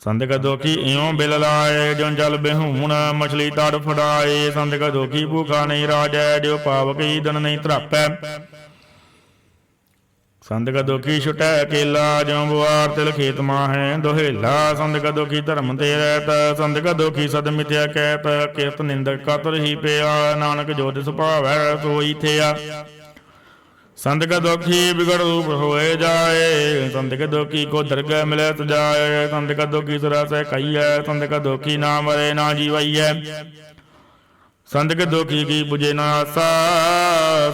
ਸੰਤ ਕਾ ਦੁਖੀ ਇਉਂ ਬਿਲ ਲਾਏ, ਜੋ ਜਲ ਬਿਹੂਣ ਮਛਲੀ ਤੜ ਫੜਾਏ, ਸੰਤ ਕਾ ਦੁਖੀ ਭੂਖਾ ਨਹੀਂ ਰਾਜੈ, ਜੋ ਪਾਵ ਕੀ ਦਨ ਨਹੀਂ ਧਰਾਪੈ, ਸੰਤ ਕਾ ਦੁਖੀ ਛੁਟੈ ਕੇਲਾ, ਜਿਉ ਬੁਆਰ ਤਿਲ ਖੇਤ ਮਾਹੈ ਦੁਹੇਲਾ, ਸੰਤ ਕਾ ਦੁਖੀ ਧਰਮ ਤੇ ਰਹਿਤ, ਸੰਤ ਕਾ ਦੁਖੀ ਸਦ ਮਿਥਿਆ ਕਹਿਤ, ਕਿਰਤ ਨਿੰਦਕ ਕਤਰ ਹੀ ਪਿਆ, ਨਾਨਕ ਜੋ ਤਿਸ ਭਾਵੈ ਸੋਈ ਥਿਆ, ਸੰਤ ਕਾ ਦੁਖੀ ਬਿਗੜ ਰੂਪ ਹੋਏ ਜਾਏ, ਸੰਤ ਕਾ ਦੁਖੀ ਕੋ ਦਰਗਹਿ ਮਿਲੈ ਸਜਾਏ, ਸੰਤ ਕਾ ਦੁਖੀ ਸੁਰਾਸੈ ਖਾਈਐ, ਸੰਤ ਕਾ ਦੁਖੀ ਨਾ ਮਰੇ ਨਾ ਜੀਵਈਐ, ਸੰਤ ਕਾ ਦੁਖੀ ਕੀ ਬੁਝੇ ਨਾ ਆਸਾ,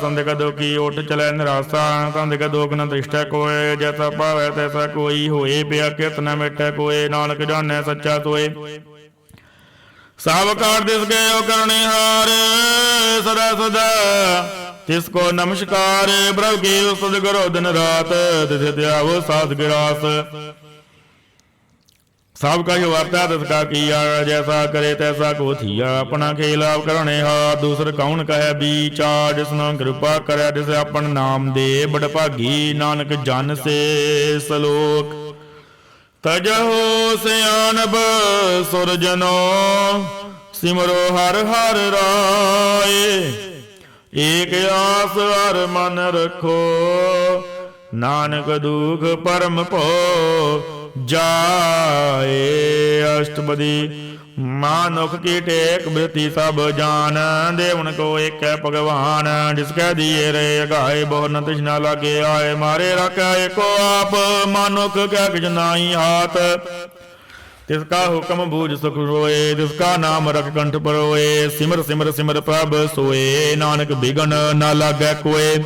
ਸੰਤ ਕਾ ਦੁਖੀ ਉੱਠ ਚਲੈ ਨਿਰਾਸਾ, ਸੰਤ ਕਾ ਦੁਖ ਨ ਦ੍ਰਿਸ਼ਟੈ ਕੋਏ, ਜੈਸਾ ਭਾਵੈ ਤੈਸਾ ਕੋਈ ਹੋਏ, ਪਿਆ ਕਿਰਤ ਨ ਮਿਟੈ ਕੋਏ, ਨਾਨਕ ਜਾਣੈ ਸੱਚਾ ਸੋਏ, ਸਭ ਕਾਰ ਦਿਸ ਗਏ ਕਰਨੇ ਹਾਰ, ਸਦਾ ਸਦਾ ਤਿਸ ਕੋ ਨਮਸਕਾਰ, ਪ੍ਰਭ ਕੀ ਉਸਤਿ ਕਰੋ ਦਿਨ ਰਾਤ, ਤਿਸ ਧਿਆਵੋ ਸਾਧ ਗਿਰਾਸ, ਸਭ ਕਾ ਵਰਤਾ ਤਿਸ ਕਾ ਕੀਆ, ਜੈਸਾ ਕਰੇ ਤੈਸਾ ਕੋ ਥੀਆ, ਆਪਣਾ ਖੇਲ ਆਪ ਕਰਣੇ ਹਾ, ਦੂਸਰ ਕੌਣ ਕਹੈ ਵਿਚਾਰ, ਜਿਸ ਨੂੰ ਕਿਰਪਾ ਕਰੈ ਤਿਸ ਆਪਨ ਨਾਮ ਦੇ, ਬੜ ਭਾਗੀ ਨਾਨਕ ਜਨ ਸੇ ਸਲੋਕ, ਤਜਹੁ ਸਿਆਨਬ ਸੁਰਜਨੋ, ਸਿਮਰੋ ਹਰ ਹਰ ਰਾਏ, ਏਕ ਆਸ ਹਰ ਮਨ ਰਖੋ, ਨਾਨਕ ਦੁਖ ਪਰਮ ਭੋ ਜਾਏ। ਅਸ਼ਟਪਦੀ। ਮਾਨੁਖ ਕੀ ਟੇਕ ਬਿਰਤੀ ਸਭ ਜਾਨ, ਦੇਵਨ ਕੋ ਏਕੈ ਭਗਵਾਨ, ਜਿਸ ਕੈ ਦੀਏ ਰੇ ਅਗਾਏ, ਬਹੁ ਨ ਤ੍ਰਿਸ਼ਨਾ ਲਾਗੇ ਆਏ, ਮਾਰੇ ਰੱਖੈ ਏਕੋ ਆਪ, ਮਾਨੁਖ ਕੈ ਕਿਛ ਨਾਹੀ ਹਾਥ, ਤਿਸ ਕਾ ਹੁਕਮ ਬੂਝ ਸੁਖ ਹੋਏ, ਤਿਸ ਕਾ ਨਾਮ ਰਖ ਕੰਠ ਪਰੋਏ, ਸਿਮਰ ਸਿਮਰ ਸਿਮਰ ਪ੍ਰਭ ਸੋਏ, ਨਾਨਕ ਬਿਗਨ ਨਾ ਲਾਗੈ ਕੋਏ,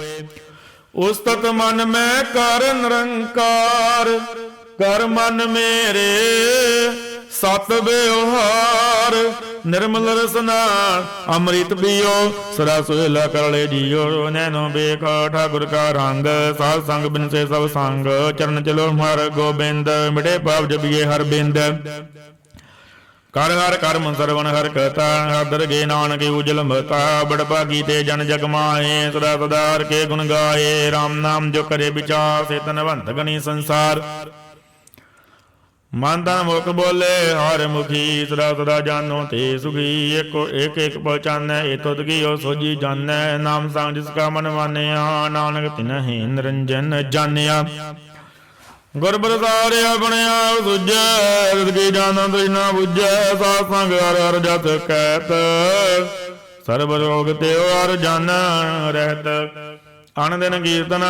ਉਸਤਤ ਮਨ ਮੈਂ ਕਰ ਨਿਰੰਕਾਰ, ਕਰ ਮਨ ਮੇਰੇ ਸਤ ਵਿਵਹਾਰ, ਨਿਰਮਲ ਰਸਨਾ ਅੰਮ੍ਰਿਤ ਪੀਓ, ਸਦਾ ਸੁਹੇਲਾ ਕਰ ਲੈ ਜੀਓ, ਨੈਨੋ ਵੇਖ ਠਾਕੁਰ ਕਾ ਰੰਗ, ਸਾਧ ਸੰਗ ਬਿਨ ਸੇ ਸਭ ਸੰਗ, ਚਰਨ ਚਲੋ ਹਰ ਗੋਬਿੰਦ, ਮਿਟੇ ਪਾਪ ਜਪੀਏ ਹਰ ਬਿੰਦ, ਕਰ ਹਰ ਕਰਮ ਸਰਵਨ ਹਰ ਕਥਾ, ਹਰ ਦਰਗੇ ਨਾਨਕ ਉਜਲ ਮਤਾ, ਬੜ ਭਾਗੀ ਤੇ ਜਨ ਜਗ ਮਾਹੇ, ਸਦਾ ਸਦਾ ਹਰ ਕੇ ਗੁਣ ਗਾਏ, ਰਾਮ ਨਾਮ ਜੋ ਕਰੇ ਵਿਚਾਰ, ਸੇ ਧਨਵੰਤ ਗਣੀ ਸੰਸਾਰ, ਮਨ ਤਨ ਮੁਖ ਬੋਲੇ ਹਰ ਮੁਖੀ, ਸਦਾ ਸਦਾ ਜਾਨੋ ਤੇ ਸੁਖੀ, ਏਕੋ ਏਕ ਏਕ ਪਹਚਾਨੈ, ਏ ਤੁਧ ਕੀਓ ਸੋਜੀ ਜਾਣੈ, ਨਾਮ ਸੰਗ ਜਿਸ ਕਾ ਮਨ ਮਾਨਿਆ, ਨਾਨਕ ਤਿਨਹਿ ਨਿਰੰਜਨ ਜਾਣਿਆ, ਗੁਰ ਪ੍ਰਸਾਰਿਆ ਬਣਿਆ ਸੁਝੈ, ਤਿਸ ਕੀ ਜਾਣੋ ਤ੍ਰਿਸ਼ਨਾ ਬੁਝੈ, ਸਾਧ ਸੰਗ ਹਰਿ ਹਰਿ ਜਸ ਕਹਿਤ, ਸਰਬ ਰੋਗ ਤਿਉ ਅਰ ਜਨ ਰਹਿਤ। ਅਨ ਦਿਨ ਕੀਰਤਨ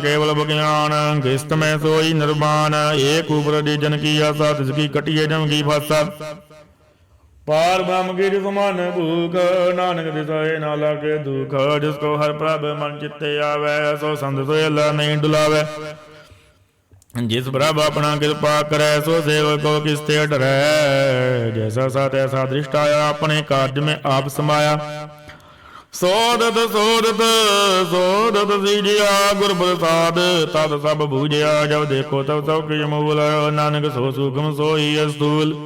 ਕੇਵਲ ਬਗਿਆਨ, ਕਿਸਤ ਮੈਂ ਸੋਈ ਨਿਰਮਾਨ। ਏਕ ਉਪਰ ਦੀ ਜਨ ਕੀ ਆਸਾ, ਤਿਸ ਕੀ ਕਟਿਏ ਜਮ ਕੀ ਫਾਸਾ। पार ब्रह्म की समान भूख, नानक दिसाए ना लागे दुख। जिसको हर प्रभ मन चित्ते आवे, सो संत सोए अल्लाह नहीं डुलावे। जिस प्रभ अपना कृपा करे, सो सेवक को किसते डरै। जैसा सा तैसा दृष्ट आया, अपने कार्य में आप समाया। सोदत सोदत सोदत सीजिया, गुर प्रसाद तद सब बूझिया। जब देखो तब सब किछ मूल, नानक सो सूक्ष्म सोई स्थूल।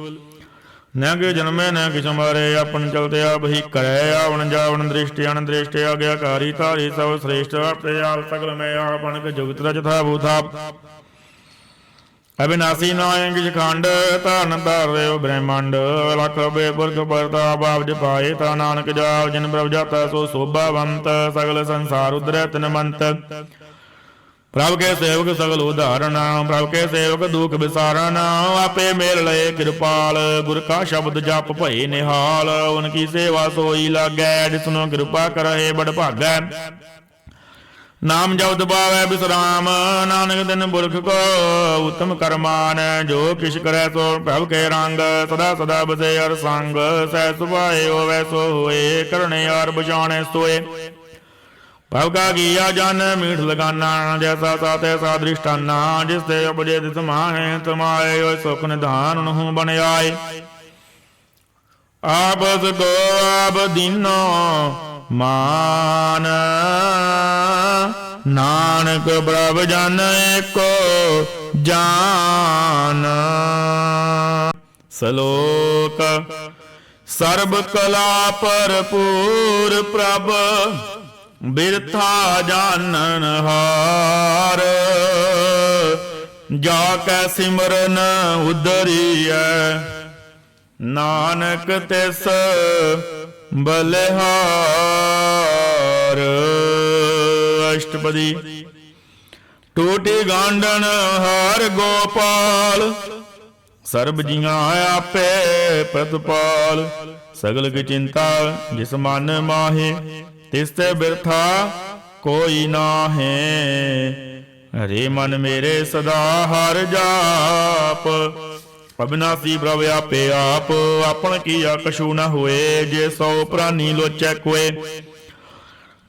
न कि जन्मे न किछ मारे, अपन चलते आप ही करे। आवन जावन दृष्टि अनदृष्टि, आज्ञाकारी तारी सब श्रेष्ठ। आपे आप सकल में आपन के जुगत रच था भूथा। अविनाशी नायक किछ खंड, धन धर ब्रह्मांड। लख बेपुरख परताप आप जपाए, ता नानक जाप। जिन प्रभ जाता सो शोभावंत, सगल संसार उधरै तिन मंत। प्रभ के सेवक सगल उदाहरण, प्रभ के सेवक दुख विसारण। आपे मेल लय कृपाल, गुर का शब्द जप भय निहाल। उनकी सेवा सोई लागै, जिसनो कृपा करहे बड़ भागै। नाम जपत पावै विश्राम, नानक दिन पुरख को उत्तम करमान। जो किछ करै सो प्रभ के रंग, सदा सदा बसे हर संग। सह सुभाए होवै सो होए, करने और बचाने सोए। प्रभ का किया जन मीठ लगाना, जैसा सा तैसा दृष्टाना। जिससे उपजे तिस माहे समाए, सुख निधान उन्हु बन आए। आपस को आप दीनो मान, नानक प्रभ जन एको जान। सलोक सर्ब कला भरपूर, प्रभ बिरथा जानन हार। जाकै सिमरन उदरिय, नानक तिस बलिहार। अष्टपदी। टूटी गांडन हार गोपाल, सर्ब जिया आपे प्रतिपाल। सगल की चिंता जिस मन माहे, तिसते बिरथा कोई ना है। हरे मन मेरे सदा हर जाप। अविनाशी प्रभ आपे आप, आपन किया कछु न होए। जे सौ प्राणी लोचै कोय,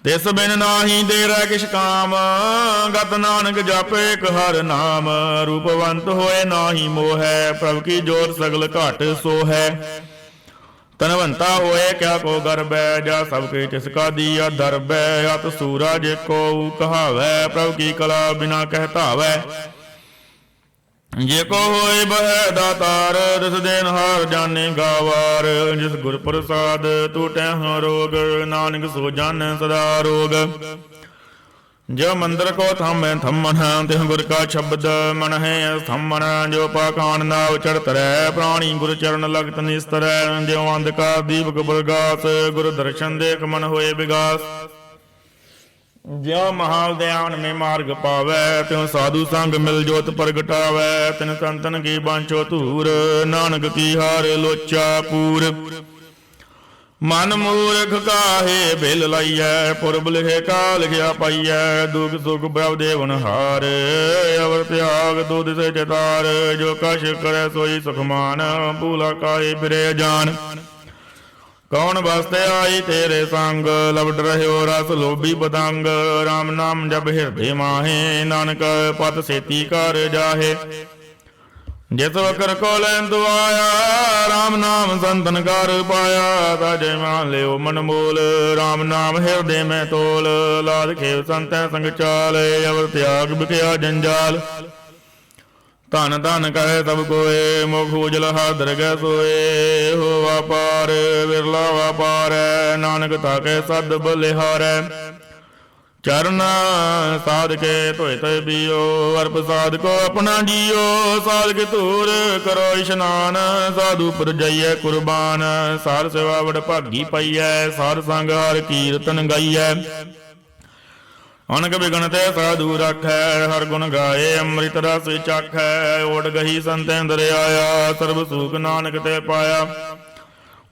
तिस बिन नाही देरै किछ काम। गत नानक जापे एक हर नाम। रूपवंत होए नाही मोहै, प्रभ की जोर सगल घट सो है। तनवंता होए क्या को गर्भ, जा सबके तिसका दिया दरब। अत सूरज को कहावै, प्रभु की कला बिना कहतावै। जे को होए बह दातार, दस दिन हार जाने गावार। जिस गुर प्रसाद टूटे हो रोग, नानक सो जाने सदा रोग। जो मंदिर को थम थमन, तिह गुर का शब्द मन है थमन। जो पाखान नाव चढ़त रह, प्राणी गुर चरण लगत निस्तर। जो अंधकार दीपक प्रगास, गुरु दर्शन देख मन होए विगास। ज्यो महाल ध्यान में मार्ग पावै, त्यों साधु संग मिल जोत प्रगटावै। तिन संतन की बांछो धूर, नानक की हार लोचा पूर। मन मूर्ख काहे बिल लाइयै, पुरब लिखे का लिखिया पाइयै। दुख सुख प्रभ देवन हार, अवर त्याग दो दिसे चितार। जो कछ करे सोई सुखमान, भूला काहे फिरे जान। कौन वास्ते आई तेरे संग, लवट रह्यो रस लोभी पतंग। राम नाम जब हृदय माहे, नानक पत सेती कर जाहे। जिस वकर को लैंदु आया, राम नाम संतन कर पाया। ताजे मान लियो मन मोल, राम नाम हृदय में तोल। लाद खेव संत संग चाल, अवर त्याग बिकया जंजाल। धन धन कहे सब कोय, मुख उजल हादर गै सोए। हो व्यापार विरला व्यापार, नानक ताके सद बलिहारै। चरण साध के धोए ते पियो, अर प्रसाद को अपना जियो। साध के धूर करो इशनान, साधु पर जाइए कुर्बान। सार सेवा बड़ भागी पाइयै, सार संग हर कीर्तन गाइयै। अनक बिगणते साधु रखै, हर गुण गाए अमृत रस चखै। ओट गही संतें दर आया, सर्ब सुख नानक ते पाया।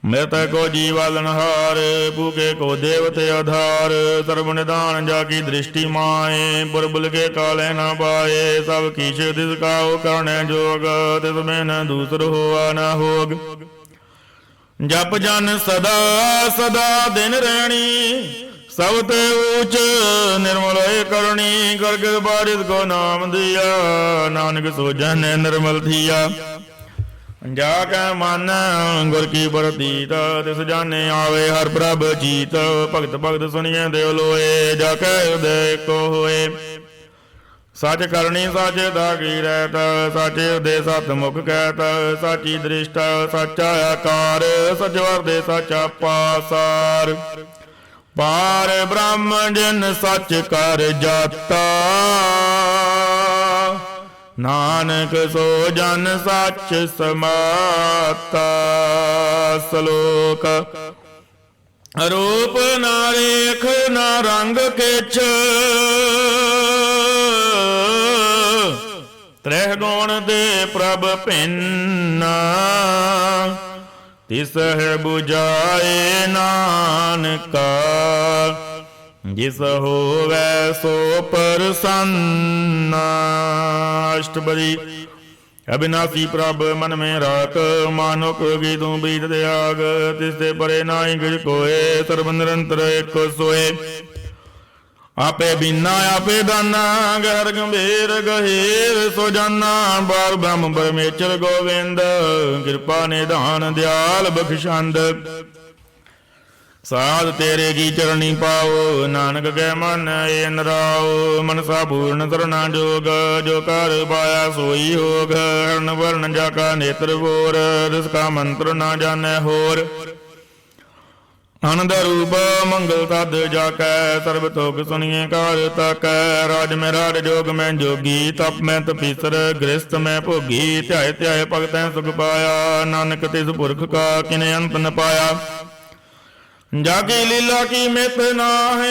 मृत को जीवालनहार, भूखे को देवते आधार। सर्व निदान जाकी दृष्टि माए, बुलबुल के काले न पाए। सब कीछ तिसका करने जोग, तिसमें न दूसर हुआ न होग। जप जन सदा सदा दिन रहनी, सब ते ऊंच निर्मल करनी। कर कृपा को नाम दिया, नानक सो जन निर्मल थिया। जाके मन गुर की प्रतीत, तिस जाने आवे हर प्रभ जीत। भगत भगत सुनिए देव लोए, जाके हृदय को होए। सच करनी सच दागी रहत, साचे हृदय सत मुख कहत। साची दृष्ट सचा आकार, सच वर्दे सचा पासार। पार ब्रह्म जिन सच कर जाता, नानक सो जन सच समाता। श्लोक रूप न रेख न रंग किछ, त्रह गुण दे प्रभ भिन्न। तिस है बुझाए नानका, जिस होवै सो प्रसन्न। अष्टपदी। अविनाशी प्रभ मन में राख, मानुक की तू बीत त्याग। तिससे परे नाई किछ कोय, सर्व निरंतर एक सोए। आपे बिना आपे दाना, गहर गंभीर गहीर सो जाना। बार ब्रह्म परमेश्वर गोविंद, कृपा निधान दयाल बख्शंद। साध तेरे की चरणी पाओ, नानक के मन ए नराओ। मनसा पूर्ण सरना जोग, जो कर पाया सोई होग। हरण वर्ण जाका नेत्र बोर, जिसका मंत्र न जाने होर। आनंद रूप मंगल तद जाकै, सर्व तोख सुनिए कार तक। राज में राज, जोग में जोगी, तप में तपीसर, गृहस्थ में भोगी। ध्याय ध्याय भगतैं सुख पाया, नानक तिस पुरख का किने अंत न पाया। जाकी लीला की मित नाहे,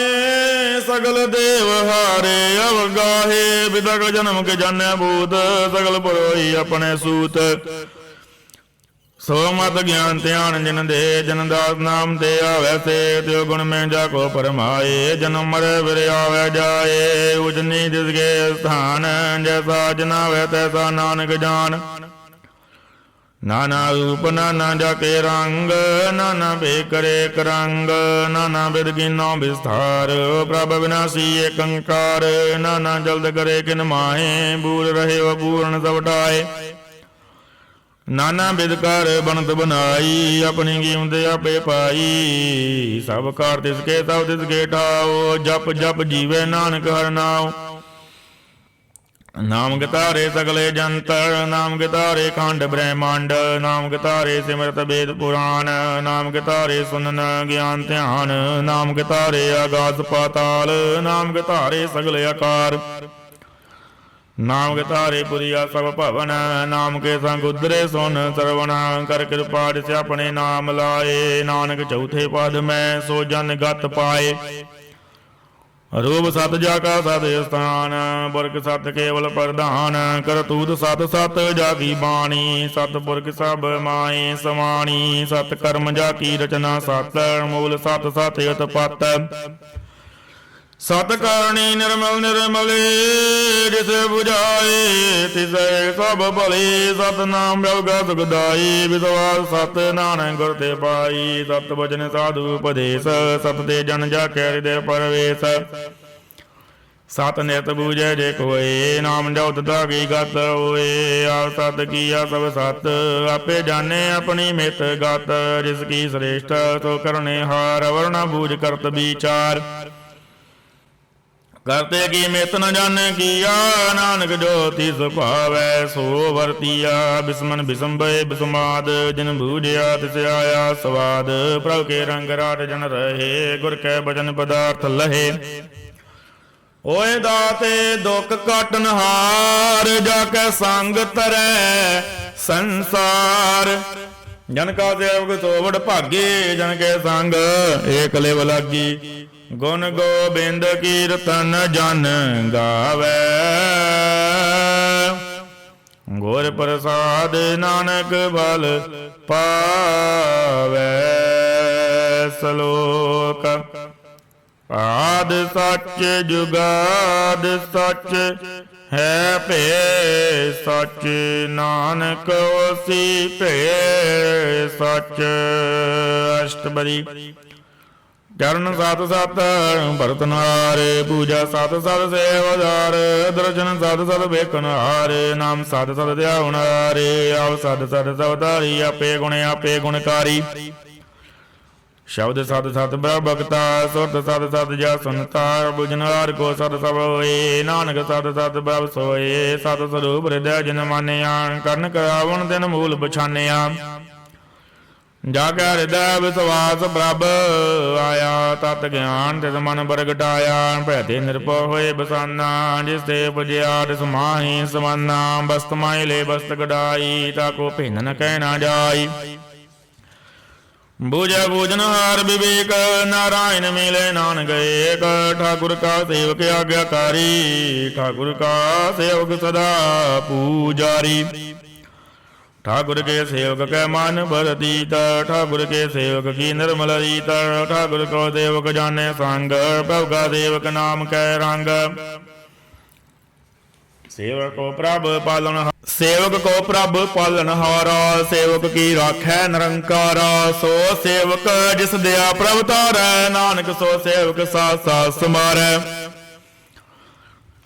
सगल देव हारे अवगाहे। विदग जन्म के जाने भूत, सगल पुरोही अपने सूत। सो मत ज्ञान ध्यान जिन दे, जन दास नाम दे आवे से। त्यो गुण में जाको परमाए, जन्म मरे फिर आवे जाए। उजनी जिसके स्थान, जैसा जनावे तैसा नानक जान। नाना रूप नाना जाके रंग, नाना बेकरे करंग। नाना विद गिनो विस्तार, प्रभ विनाशी एक अंकार। नाना जल्द करे किन माहे, बूर रहे व पूर्ण सब ढाए। नाना विद कर बनत बनाई, अपनी कीमत आपे पाई। सब कार तिसके सब तिसके ठाओ, जप जप जीवे नानक हर नाम। नाम के तारे सगले जंतर, नाम के तारे खंड ब्रह्मांड। नाम के तारे सिमरत वेद पुराण, नाम के तारे सुनन ज्ञान ध्यान। नाम के तारे आकाश पाताल, नाम के तारे सगले आकार। नाम के तारे पुरिया सब भवन, नाम के संग उदरे सुन श्रवण। कर कृपा से अपने नाम लाए, नानक चौथे पद में सो जन गत पाए। रूप सत जाका सत स्थान, पुरख सत केवल प्रधान। करतूत सत सत जाकी बाणी, सत पुरख सब माए समाणी। सत कर्म जाकी रचना सत, मूल सत सत उत्पत। सत करणी निर्मल निर्मले, जिसे बुझाए तिसे सब भले। सतनाम प्रभु सुखदाई, विश्वास सत नानक गुर ते पाई। सत वचन साधु उपदेश, सत ते जन जाके हृदय परवेश। सत नित बूझे जे कोय, नाम जपत ताकी गत होए। आप सत किया सब सत, आपे जाने अपनी मित गत। जिसकी श्रेष्ठ तो करने हार, वरना बूझ करत विचार। करते की मित न जाने किया, नानक जो तिस भावै सो वर्तिया। बिस्मन बिसंबे बिसमाद, जिन बूझिया तिस आया स्वाद। प्रभु के रंग राट जन रहे, गुर के बचन पदार्थ लहे। ओए दाते दुख काटन हार, जाके संग तरै संसार। जन का सेवक सोवड़ भागे, जन के संग एक लेव लागी। गुण गोबिंद कीर्तन जन गावे, ਗੁਰ ਪ੍ਰਸਾਦ ਨਾਨਕ ਬਲ ਪਾਵੈ। ਸ਼ਲੋਕ। ਆਦਿ ਸੱਚ ਜੁਗਾਦ ਸੱਚ ਹੈ ਭੇ ਸੱਚ, ਨਾਨਕ ਹੋਸੀ ਭੇ ਸੱਚ। ਅਸ਼ਟਪਦੀ। ਚਰਨ ਸਤ ਸਤ ਭਰਤ ਨਾਰ, ਪੂਜਾ ਸਤ ਸਤ ਸੇਵਦਾਰ, ਦਰਸ਼ਨ ਸਤ ਸਤ ਵੇਖਣ ਹਾਰ, ਨਾਮ ਸਤ ਸਤ ਧਿਆਵਣ ਹਾਰੇ, ਆਪ ਸਤ ਸਤ ਸਵਧਾਰੀ, ਆਪੇ ਗੁਣਕਾਰੀ। ਸ਼ਬਦ ਸਤ ਸਤ ਬ੍ਰਹਮਗਤਾ, ਸੁਰਤ ਸਤ ਸਤ ਜਾ ਸੁਨਤਾ, ਬੁਝਨਹਾਰ ਕੋ ਸਤ ਸਭ ਹੋਏ, ਨਾਨਕ ਸਤ ਸਤ ਬ੍ਰਹਮ ਸੋਏ। ਸਤ ਸਰੂਪ ਹਿਰਦੈ ਜਿਨ ਮਾਨਿਆ, ਕਰਨ ਕਰਾਵਣ ਦਿਨ ਮੂਲ ਪਛਾਨਿਆ। ਜਾ ਕੇ ਹਿਰਦੈ ਵਿਸਵਾਸ ਪ੍ਰਭ ਆਇਆ, ਤਤ ਗਿਆਨ ਤਿਸ ਮਨ ਪ੍ਰਗਟਾਇਆ। ਭੈ ਤੇ ਨਿਰਭਉ ਹੋਏ ਬਸਾਨਾ, ਜਿਸ ਤੇ ਪੁਜਿਆ ਤਿਸ ਮਾਹੀ ਸਮਾਨਾ। ਬਸਤ ਮਾਈ ਲੈ ਬਸਤ ਕਢਾਈ, ਤਾਕੋ ਭਿੰਨ ਨ ਕਹਿ ਨਾ ਜਾਈ। ਬੂਝੈ ਬੂਝਨਹਾਰ ਵਿਵੇਕ, ਨਾਰਾਇਣ ਮਿਲੇ ਨਾਨਕ ਏਕ। ਠਾਕੁਰ ਕਾ ਸੇਵਕ ਆਗਿਆਕਾਰੀ, ਠਾਕੁਰ ਕਾ ਸੇਵਕ ਸਦਾ ਪੂਜਾਰੀ। ठाकुर के सेवक कै मन बरतीत, ठाकुर के सेवक की निर्मल रीत। ठाकुर को सेवक जाने संग, प्रभु का सेवक नाम कै रंग। सेवक को प्रभु पालन, सेवक को प्रभु पालनहारा, सेवक की राखै निरंकारा। सो सेवक जिस दया प्रभु तारै, नानक सो सेवक साथ साथ समारै।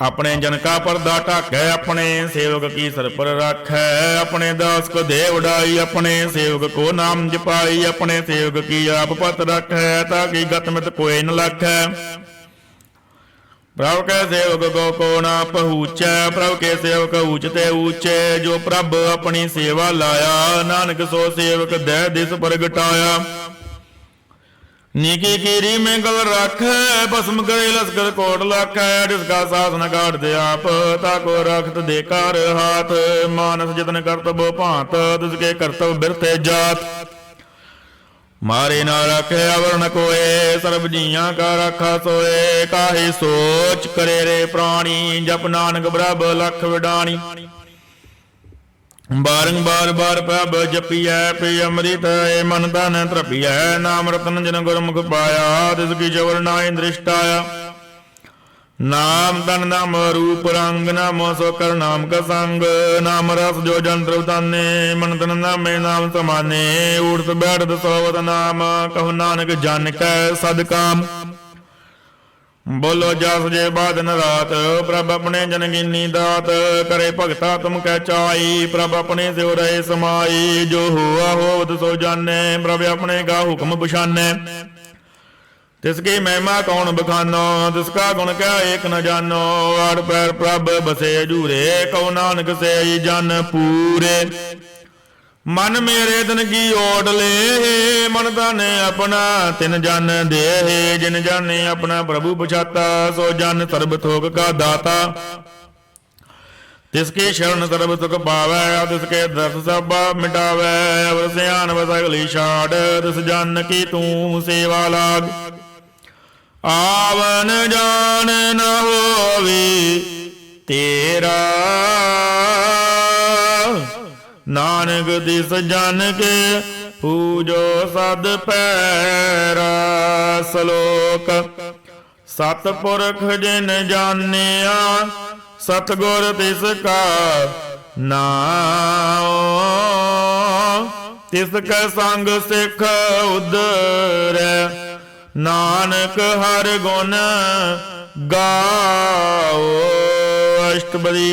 अपने जन का पर्दा ढाकै, अपने सेवक की सर पर राखै। अपने दास को दे उड़ाई, अपने सेवक को नाम जपाई। अपने सेवक की आप पत रखै, ताकि गतमित कोई न लखै। प्रभु के सेवक को ना पहुँचै, प्रभु के सेवक ऊंचते ऊंचे। जो प्रभु अपनी सेवा लाया, नानक सो सेवक दह दिस प्रगटाया। नीकी कीरी में गल रख, भस्म करे लश्कर कोट लख। जिसका सासन काटते आप, ताको रखत दे कर हाथ। मानस जतन करतब भांत, तिसके करतब बिरथे जात। मारे ना रखे आवरण कोए, सर्ब जियां का रखा सोए। काहे सोच करे रे प्राणी, जप नानक प्रभ लख विडाणी। बारंबार बार प्रभ जपिया, पिय अमृत मन धन तृपिया। नाम रतन जन गुरमुख पाया, तिसकी जवर नाय दृष्टाया। नाम तन नाम रूप रंग, नामो सो कर नाम का संग। नाम रस जो जंत्र उताने, मन तन नामे नाम समाने। उठत बैठत सोवत नाम, कहु नानक जन कै सद काम। बोलो जस जे बादन रात, प्रभ अपने जन गिनी दात। करे भगता तुम कह चाई, प्रभ अपने से रहे समाई। जो हुआ होवत सो जाने, प्रभ अपने का हुक्म पछाने। तिसकी महिमा कौन बखानो, तिसका गुण क्या एक न जानो। आड़ पैर प्रभ बसे जूरे, कहो नानक से जन पूरे। मन मेरे दिन की ओट ले, मन धन अपना तिन जन दे। जिन जाने अपना प्रभु पछाता, सो जन सर्ब थोक का दाता। तिसके शरण सर्ब सुख पावै, तिसके दर्श सब मिटावै। अवर सियान बसगली छाड़, तिस जन की तू सेवा लाग। आवन जान न होवी तेरा, नानक दिस जन के पूजो सद पैरा। श्लोक। सतपुरख जिन जानिया, सतगुर तिसका नाम। तिसका संग सिख उदरै, नानक हर गुण गाओ। अष्टपदी।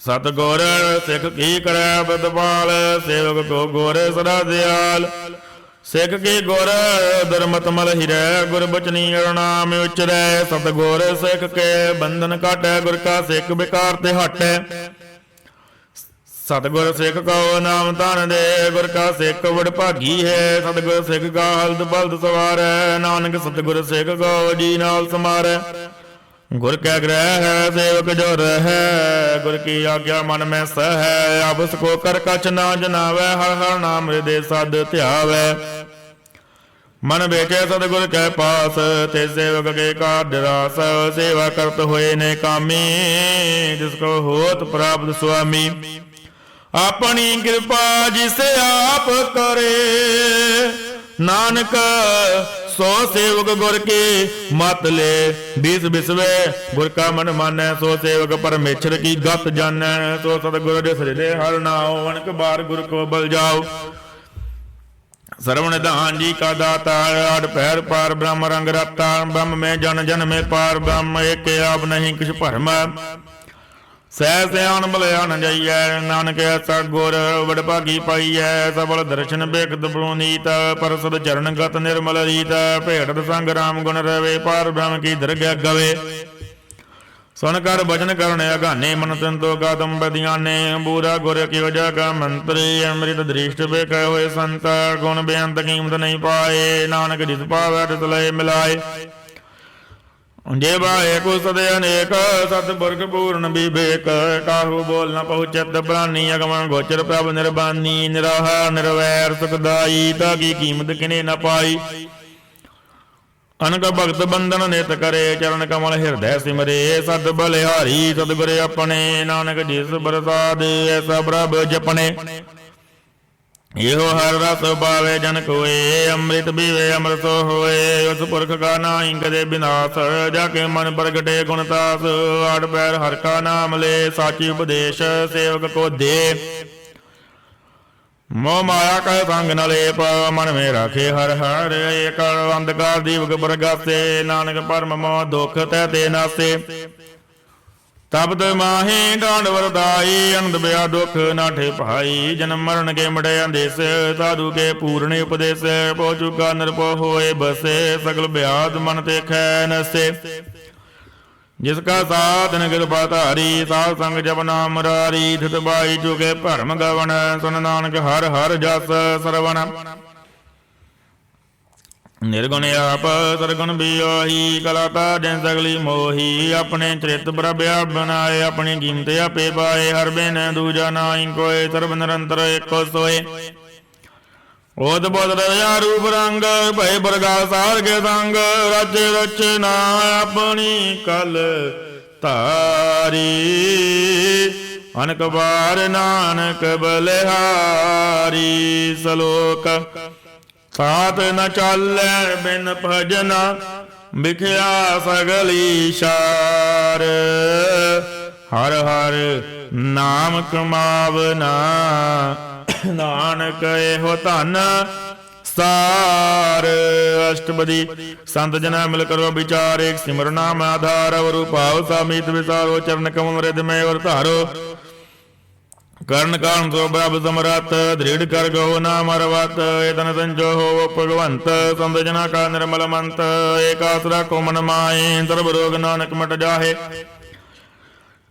सतगुर सिख की करै बदपाल, सेवक को गोर सदा दयाल। सिख की गोर धर्मत मल हिरै, गुर बचनी नाम उचरै। सतगुर सिख के बंधन काटै, गुर का सिख बेकार ते हटै। सतगुर सिख को नाम धन दे, गुर का सिख बड़ भागी है। सतगुर सिख का हल्द बल्द सवारै, नानक सतगुर सिख को जी नाल समारै। गुर कै ग्रह है सेवक जो रह, गुर की आज्ञा मन में सह। अब उसको कर कछ ना जनावै, हर हर नाम हृदय सद ध्यावै। मन बेचे सतगुर कै पास, ते सेवक के कार्य रास। सेवा करत हुए ने कामी, जिसको होत प्राप्त स्वामी। अपनी कृपा जिसे आप करे, नानक सो सेवक गुर के मत ले। बीस बिसवे गुर का मन मानै, सो सेवक परमेश्वर की गत जानै। सो सतगुर जिस हृदय हर नाओ, अनक बार गुर को बल जाओ। सरवण दान जी का दाता, आठ पैर पार ब्रह्म रंग रता। ब्रह्म में जन जन में पार ब्रह्म, एक आप नहीं किछ भरम। सह सयान बलयान जाइए, नानक ऐसा गुर वडभागी पाइए। सबल दर्शन बेखत प्रोनीत, परसद चरण गत निर्मल रीत। भेटत संग राम गुण रवे, पार ब्रह्म की दरगह गवे। सुन कर भजन करने अगाने, मन तंतो गादम बदियाने। बूरा गुर की वजह का मंत्री, अमृत दृष्ट बेक हुए संत। गुण बेअंत कीमत नहीं पाए, नानक जिस पावै तिस लय मिलाए। जे बाए कुसद अनेक, सतपुरख पूर्ण विवेक। काहू बोल न पहुँचत प्राणी, अगमन गोचर प्रभ निर्बानी। निराहा निर्वैर सुखदाई, ताकी कीमत किने न पाई। अनक भगत बंधन नित करे, चरण कमल हृदय सिमरे। सत बलिहारी सतगुर अपने, नानक जिस प्रसाद ऐसा प्रभ जपने। यो हर रस पावे जन कोय, अमृत पीवे अमृत होए। उस पुरख का नाहीं कदे विनाश, जाके मन प्रगटे गुणतास। आठ पैर हर का नाम ले, साची उपदेश सेवक को दे। मोह माया कह संग न लेप, मन में राखे हर हर। एक अंधकार दीपक प्रगासे, नानक परम मोह दुख तैते नासे। तपत माही डांड वरदाई, आनंद बया दुख नाठे भाई। जन्म मरण के मटे अंदेश, साधु के पूर्ण उपदेश। पो चुका निरपो होए बसे, सकल ब्याद मन ते खै नसे। जिसका साथ न कृपा धारी, साध संग जप नाम मुरारी। थित बाई चुके भरम गवन, सुन नानक हर हर जस सरवण। निर्गुण आप सरगुण बियोही, कलाता जिन सगली मोही। अपने चरित प्रभ आप बनाए, अपनी कीमत आपे पाए। हर बिन दूजा नाई कोय, सर्व निरंतर एको सोए। ओत बोध रया रूप रंग, भय प्रगास सार के संग। रच रचना अपनी कल तारी, अनक बार नानक बलिहारी। सलोक साथ न चालै बिन भजना, बिखया सगली शार। हर हर नाम कमावना, नानक एहो धन सार। अष्टपदी संत जना मिल करो विचार, एक सिमर नाम आधार। और भाव सामीत विसारो, चरण कमल रिद में और धारो। कर्ण कारण सो प्रभ समरथ, दृढ़ कर गो नाम अरवत। एतन संजो हो भगवंत, संत जना का निर्मल मंत। एक आसरा को मन माए, सर्व रोग नानक मट जाहे।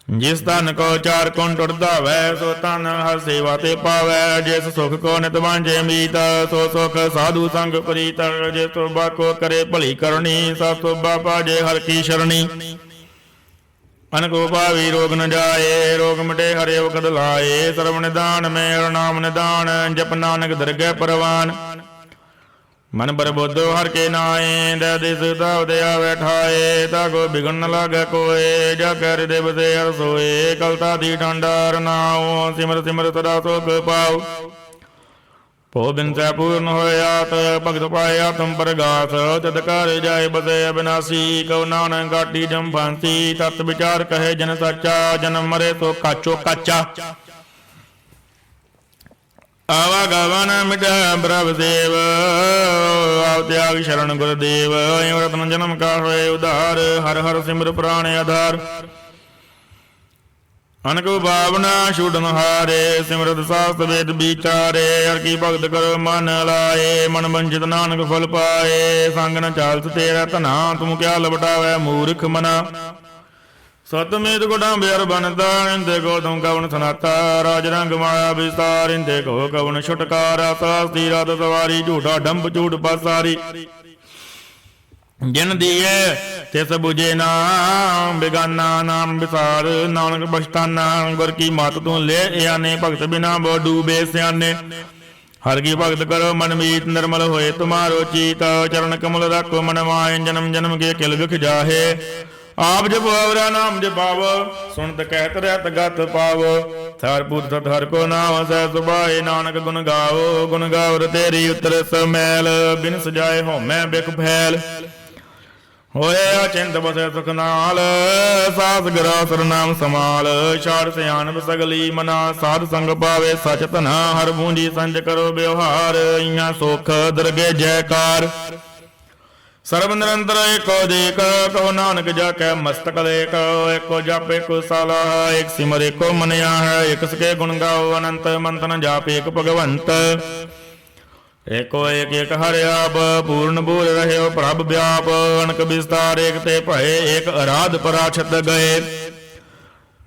जिस तन को चार कुण टुटदा वै, सो तन हर सेवा ते पावै। जिस सुख को नित वांझे मीत, सो सुख साधु संग प्रीत। जिस तोबा को करे भली करनी, सा तोबा पाजे हर की शरणी। अनको पावी रोग न जाए, रोग मिटे हरे वखत लाए। सर्व निदान में हर नाम निदान, जप नानक दरगह परवान। मन पर बुद्धो हर के नाए, दिस दया बैठाए। ताको बिगन न लागे कोय, जाके हृदय बसे हर सोए। कलता दी ठंडार नाओ, सिमर सिमर सदा सुख पाओ। पो बिन से पूर्ण होयात, भगत पाए आत्म परगास। तद कर जाए बसे अविनाशी, कव नानक काटी जम फांसी। तत् विचार कहे जन सच्चा, जन्म मरे तो काचो काचा। आवागवन मिटा प्रभ देव, आव त्याग शरण गुरुदेव। रत्न जन्म का हुए उधार, हर हर सिमर प्राण आधार। अनक भावना छूटन हारे, सिमरत शास्त्र वेद विचारे। हर की भगत करो मन लाए, मन वंचित नानक फल पाए। संग न चालत तेरा धना, तुम क्या लपटावे मूर्ख मना। सतमेत गुड़ा बेर बनता, इंदे को तुम कवन सनाता। राज रंग माया विस्तार, इंदे को कवन छुटकारा। सास्ती रात सवारी, झूठा डंब झूठ पासारी। जिन दिए तिस बुझे नाम, बेगाना नाम विसार। नानक बछताना गुर की मात तू ले आने, भगत बिना बो डूबे स्याने। हर की भगत करो मन मीत निर्मल होए तुम्हारो चीत चरण कमल रखो मन माए जन्म जन्म के किल विख जाहे आप जप अवरा नाम जपाव सुनत कहत रहत गत पाव थर पुर सत हर को नाम सह सुभाए नानक गुण गाओ गुण गावर तेरी उतर समैल बिन सजाए हो मैं बिख फैल होए अचिंत बसे सुख नाल सास गरासर नाम समाल शार सियानप सगली मना साध संग पावे सच तना हर बूंदी संज करो व्यवहार इया सुख दरगे जयकार सर्व निरंतर एको देख कहो नानक जाकै मस्तक लेक एको जप एको साला एक सिमर एको मनिया है एक सके गुण गाओ अनंत मंथन जाप एक भगवंत एको एक एक हर आप पूर्ण बूर रहे प्रभ व्याप अनक विस्तार एक ते भय एक आराध पराछत गए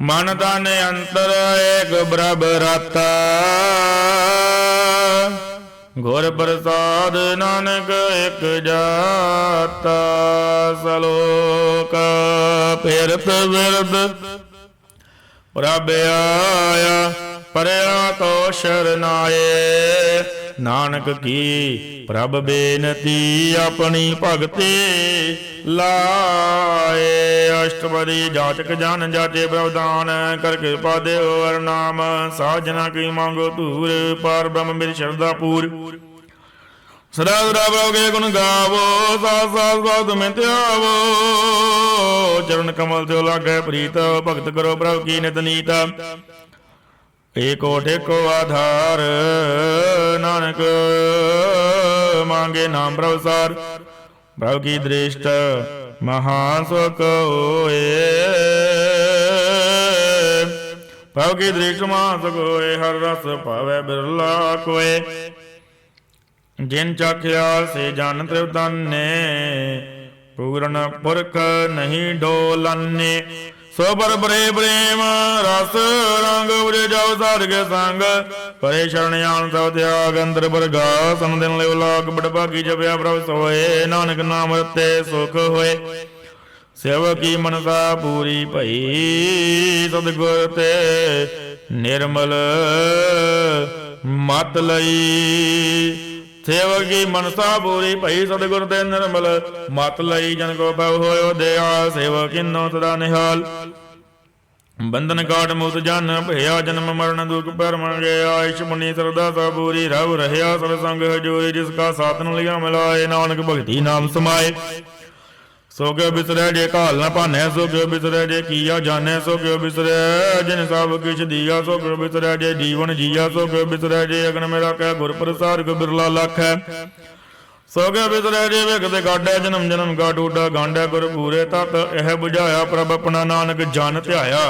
मन तन अंतर एक ब्रब राता घोर प्रसाद नानक एक जाता सलोक फिरत विरद प्रभ आया परया तो शरनाए नानक की प्रभ बेनती अपनी भगति लाए अष्टपदी जाचक जान जाचे प्रवदान कर कृपा देव वर नाम साजना की मांगो तूर पार ब्रह्म मेरी श्रद्धा पूर सदा सदा प्रभु के गुण गावो साथ साथ साध में त्यावो चरण कमल त्यो लागे प्रीत भगत करो प्रभु की नित नीता एको ठेको आधार नानक मांगे नाम प्रभुसार प्रभु की दृष्ट महासुख होए प्रभु की दृष्ट महासुख होए हर रस पावे बिरला कोय जिन चाख्या से जान त्रिवताने पूर्ण पुरख नहीं डोलने सो पर बरे प्रेम रस रंग उरे जाओ साध के संग परे शरण आन सब त्याग अंतर पर गा सन दिन ले लाग बड़ भागी जपया प्रभु सोए नानक नाम रते सुख होए सेवकी मनसा पूरी भई सतगुर ते निर्मल मत लई सेवक की मनसा पूरी भई सतगुर ते निर्मल मत लई जन को भव होयो दया सेवक इनो सदा निहाल बंधन काट मुक्त जन भया जन्म मरण दुख परम गया आयुष मुनि श्रद्धा सा पूरी रव रहया सब संग हजूरी जिसका साधन लिया मिलाए नानक भक्ति नाम समाए सो क्यों बिसरे जे काल न पाने सो क्यों बिसरे जे किया जाने सो क्यों बिसरे जिन सब किछ दिया सो क्यों बिसरे जे जीवन जिया सो क्यों बिसरे जे अग्न में रखा गुर प्रसाद को बिरला लख है सो क्यों बिसरे जे विकते गाडे जन्म जन्म का टूटा गांडे गुर पूरे तत यह बुझाया प्रभ अपना नानक जन ध्याया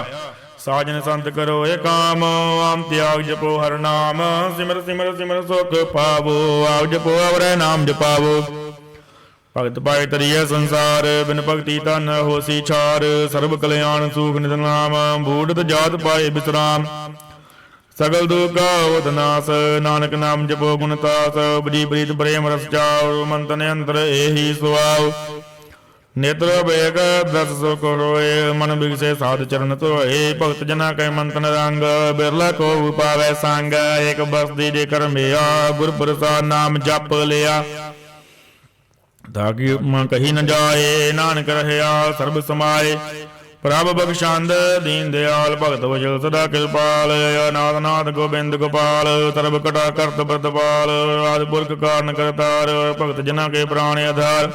साजन संत करो ये काम आम त्याग जपो हर नाम सिमर सिमर सिमर सुख पावो आप जपो अवरे नाम जपावो भगत पाए तरिय संसार बिन भक्ति तन होसी छार सर्व कल्याण सुख निध नाम बूढ़ जात पाए विश्राम सगल दुख होत नास नानक नाम जपो गुण तास बड़ी प्रीत प्रेम रस जाओ मंतन अंतर एही सुआव नेत्र बेग दस सुख रोए मन बिगसे साध चरण सोए भगत जना कै मंतन रंग बिरला को पावे संग एक बसदी जे कर मेया गुर प्रसाद नाम जप लिया ताकि कही न जाए नानक रहया सर्ब समाए प्रभ बख्शांद दीन दयाल भगत वजल सदा कृपाल अनाथ नाथ गोबिंद गोपाल सर्व कटा करत प्रतिपाल आदि पुरख कारण करतार भगत जना के प्राण आधार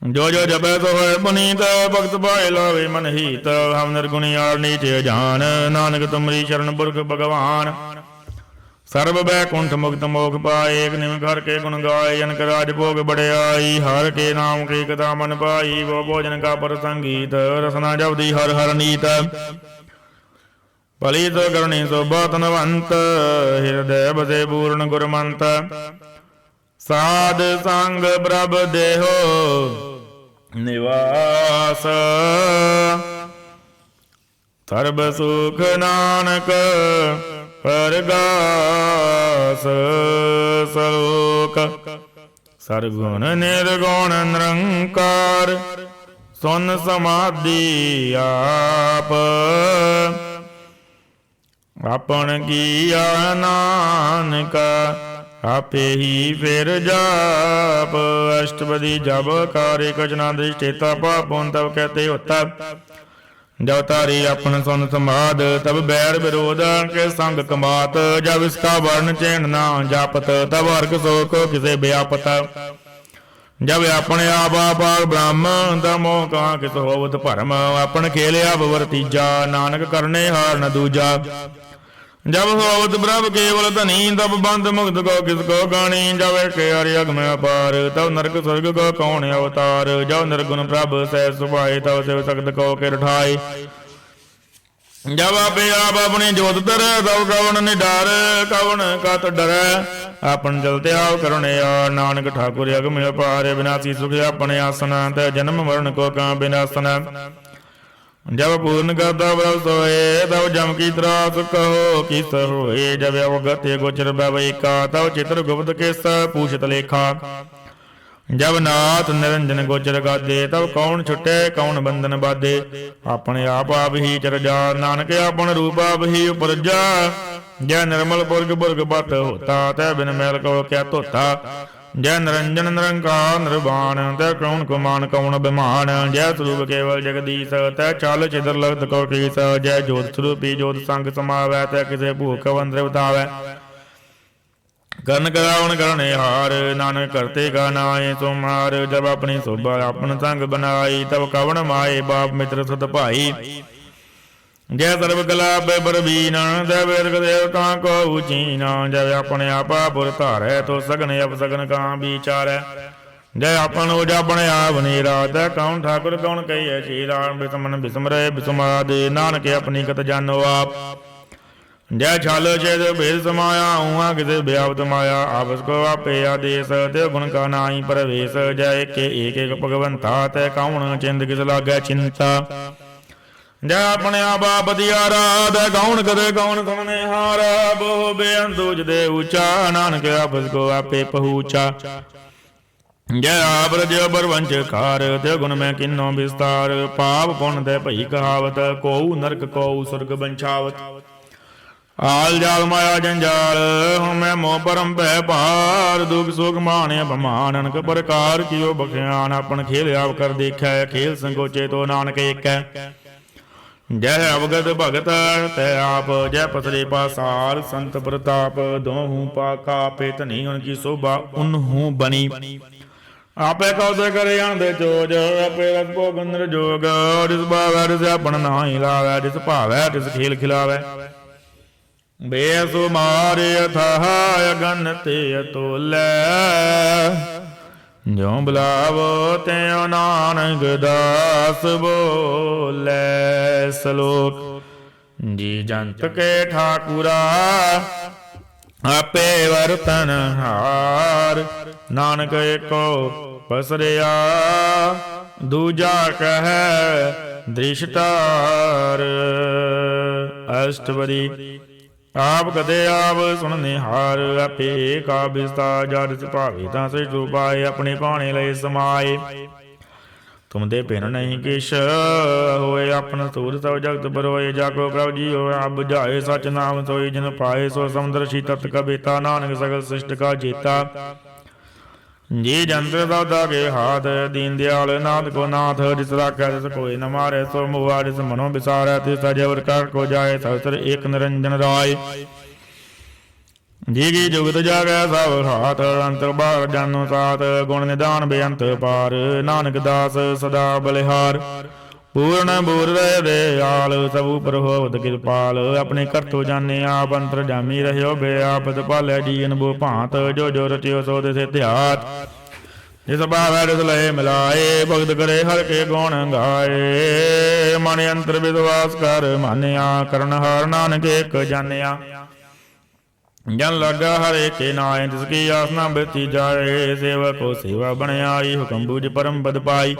जो जो जपै सो है पुनीत भगत पाए लावे मन हित हम निर्गुण यार नीच जान नानक तुमरी शरण पुरख भगवान सर्व बैकुंठ मुक्त मोख पाए एक निम घर के गुण गाए जनक राज भोग बड़े आई हर के नाम की कथा मन पाई वो भोजन का पर संगीत रसना जपदी हर हर नीत पलित करणी शोभतनवंत हृदय बसे पूर्ण गुरमंत साध संग प्रभ देहो निवास सर्व सुख नानक परगास सलोक सरगुण निर्गुण निरंकार सुन समाधि आप ਆਪਣ ਕੀਆ ਨਾਨਕ ਆਪੇ ਹੀ ਫਿਰ ਜਾਪ। ਅਸ਼ਟਪਦੀ ਜਬ ਕਾਰੇ ਕਚਨਾ ਦ੍ਰਿਸ਼ਟੇਤਾ ਪਾਪੁਨ ਤਬ ਕਹਤੇ ਹੋਤਾ। जब तारी अपन सुन समाद तब बैर विरोध के संग कमात। जब इसका वर्ण चैन ना जापत तब अर्क शोक किसे व्यापत। जब अपने आप आपाग ब्रह्म तमो कहाँ किस होवत भरम। अपन खेलिया बवर तीजा नानक करने हार न दूजा। जब होवत ब्रह्म केवल धनी तब बंद मुक्त को किसको गानी। जब के अरियग में अपार तब नरक स्वर्ग को कौन अवतार। जब निर्गुण प्रभ सह सुभाए तब शिव सख्त को किर ठाए। जब आपे आप अपनी जोत धर तब कवन निडार कवन कत डर। अपन जलते आप करुणे नानक ठाकुर यग में अपार। विनाशी सुख अपने आसन तय जन्म मरण को कहाँ विनाशन। जब पूर्ण करता प्रभ सोए तब जम की त्रास कहो किस होए। जब अवगत गोचर का तब चित्र गुप्त किस पूछत लेखा। जब नाथ निरंजन गोचर गादे तब कौन छुटे कौन बंधन बाधे। अपने आप ही चर जा नानक अपन रूप आप ही उपरजा। जय निर्मल पुरग पुरग बत होता तय बिन मैल को क्या धोता। जय निरंजन निरंकार निर्वाण तय कौन कुमान कौन अभिमान। जय स्वरूप केवल जगदीश तय चाल छिदर लगत को कीस। जय जोत स्वरूपी जोत संग समावै तय किसे भूख वंद्र बतावै। करण करावन करने हार नानक करते का नाए सुमार। जब अपनी शोभा अपन संग बनाई तब कवन माए बाप मित्र सत भाई। जय सर्व कला बरबीन जय वेद देवता को उचीना। जय अपने आपा पुर धारै तो सगन अपसगन का विचारै। जय अपन अपने आप नीरा तय कौन ठाकुर कौन कहिए शीरा। बिसमन बिसमरे बिसमाद नानक अपनी कत जानो आप। जय छल छेद भेद समाया ऊहा किसे व्यापत माया। आपस को आपे आदेश ते गुण का नाई प्रवेश। जय के एक भगवंता तय कौन चिंत किस लागै चिंता। जय अपने आप बदियारा तय कौन करे कौन सुनने हारा। बोह बेअंतुज दे ऊंचा नानक आपस को आपे पहुँचा। जय आप रज बरवंच कार ते गुण में किन्नो विस्तार। पाप पुण्य ते भई कहावत कोऊ नरक कोऊ सुर्ग बंछावत। आल जाल माया जंजाल मैं मोह परम भय पार। दुख सुख माने अपमान अनक प्रकार कियो बख्यान। अपन खेल आप कर देखै खेल संकोचे तो नानक एक है। जय अवगत भगत तै आप जय पसरे पासार। संत प्रताप दोहूं पाका पे धनी उनकी शोभा उन्हूं बनी। आपे कौशे करे अणदे चोज आपे रस भोगंद्र जोग। जिस भावै तिस अपन नाई लावै जिस भावै तिस खेल खिलावै। बेसुमार अथाह अगन ते अतुलै। जो बुलावो त्यों नानक दास बोले। श्लोक जी जंत के ठाकुरा आपे वर्तन हार। नानक एको पसरिया दूजा कह दृष्टार। अष्टपदी आप कदे आप सुनने हार। आपे का विस्तार जद भावे तां सृष्ट उपाय। अपने भाने लय समाए तुम दे भिन नहीं किश होए। अपन सूर सब जगत बरोए। जाको प्रभ जी होए आप बुझाए सच नाम सोई। जिन पाए सो समुद्र तत् कबीता। नानक सकल सृष्ट का जेता। जी जंत्र दादा के हाथ दीन दयाल नाथ को नाथ। जिस राखै तिस कोई न मारे सो मुआ। जिस मनो बिसारै तिस अजवर कर को जाए। सहस्र एक निरंजन राय। जी की जुगत जागै सब हाथ। अंतर बार जानो साथ गुण निदान बेअंत पार। नानक दास सदा बलिहार। पूर्ण बूर रहे दयाल सब उपर होवत कृपाल। अपने करतो जाने आप अंतर जामी रहो बे आपत पालै जीन बो भांत। जो जो रचियो सो तिसे ध्यात। जिस भावै तिस लय मिलाए भगत करे हर के गुण गाए। मन अंतर विश्वास कर मानिया करन हार नानक एक जानिया। जन लगा हरे के नाय जिसकी आसना बेती जाए। सेवक को सेवा बन आई हुक्म बूझ परम पद पाई।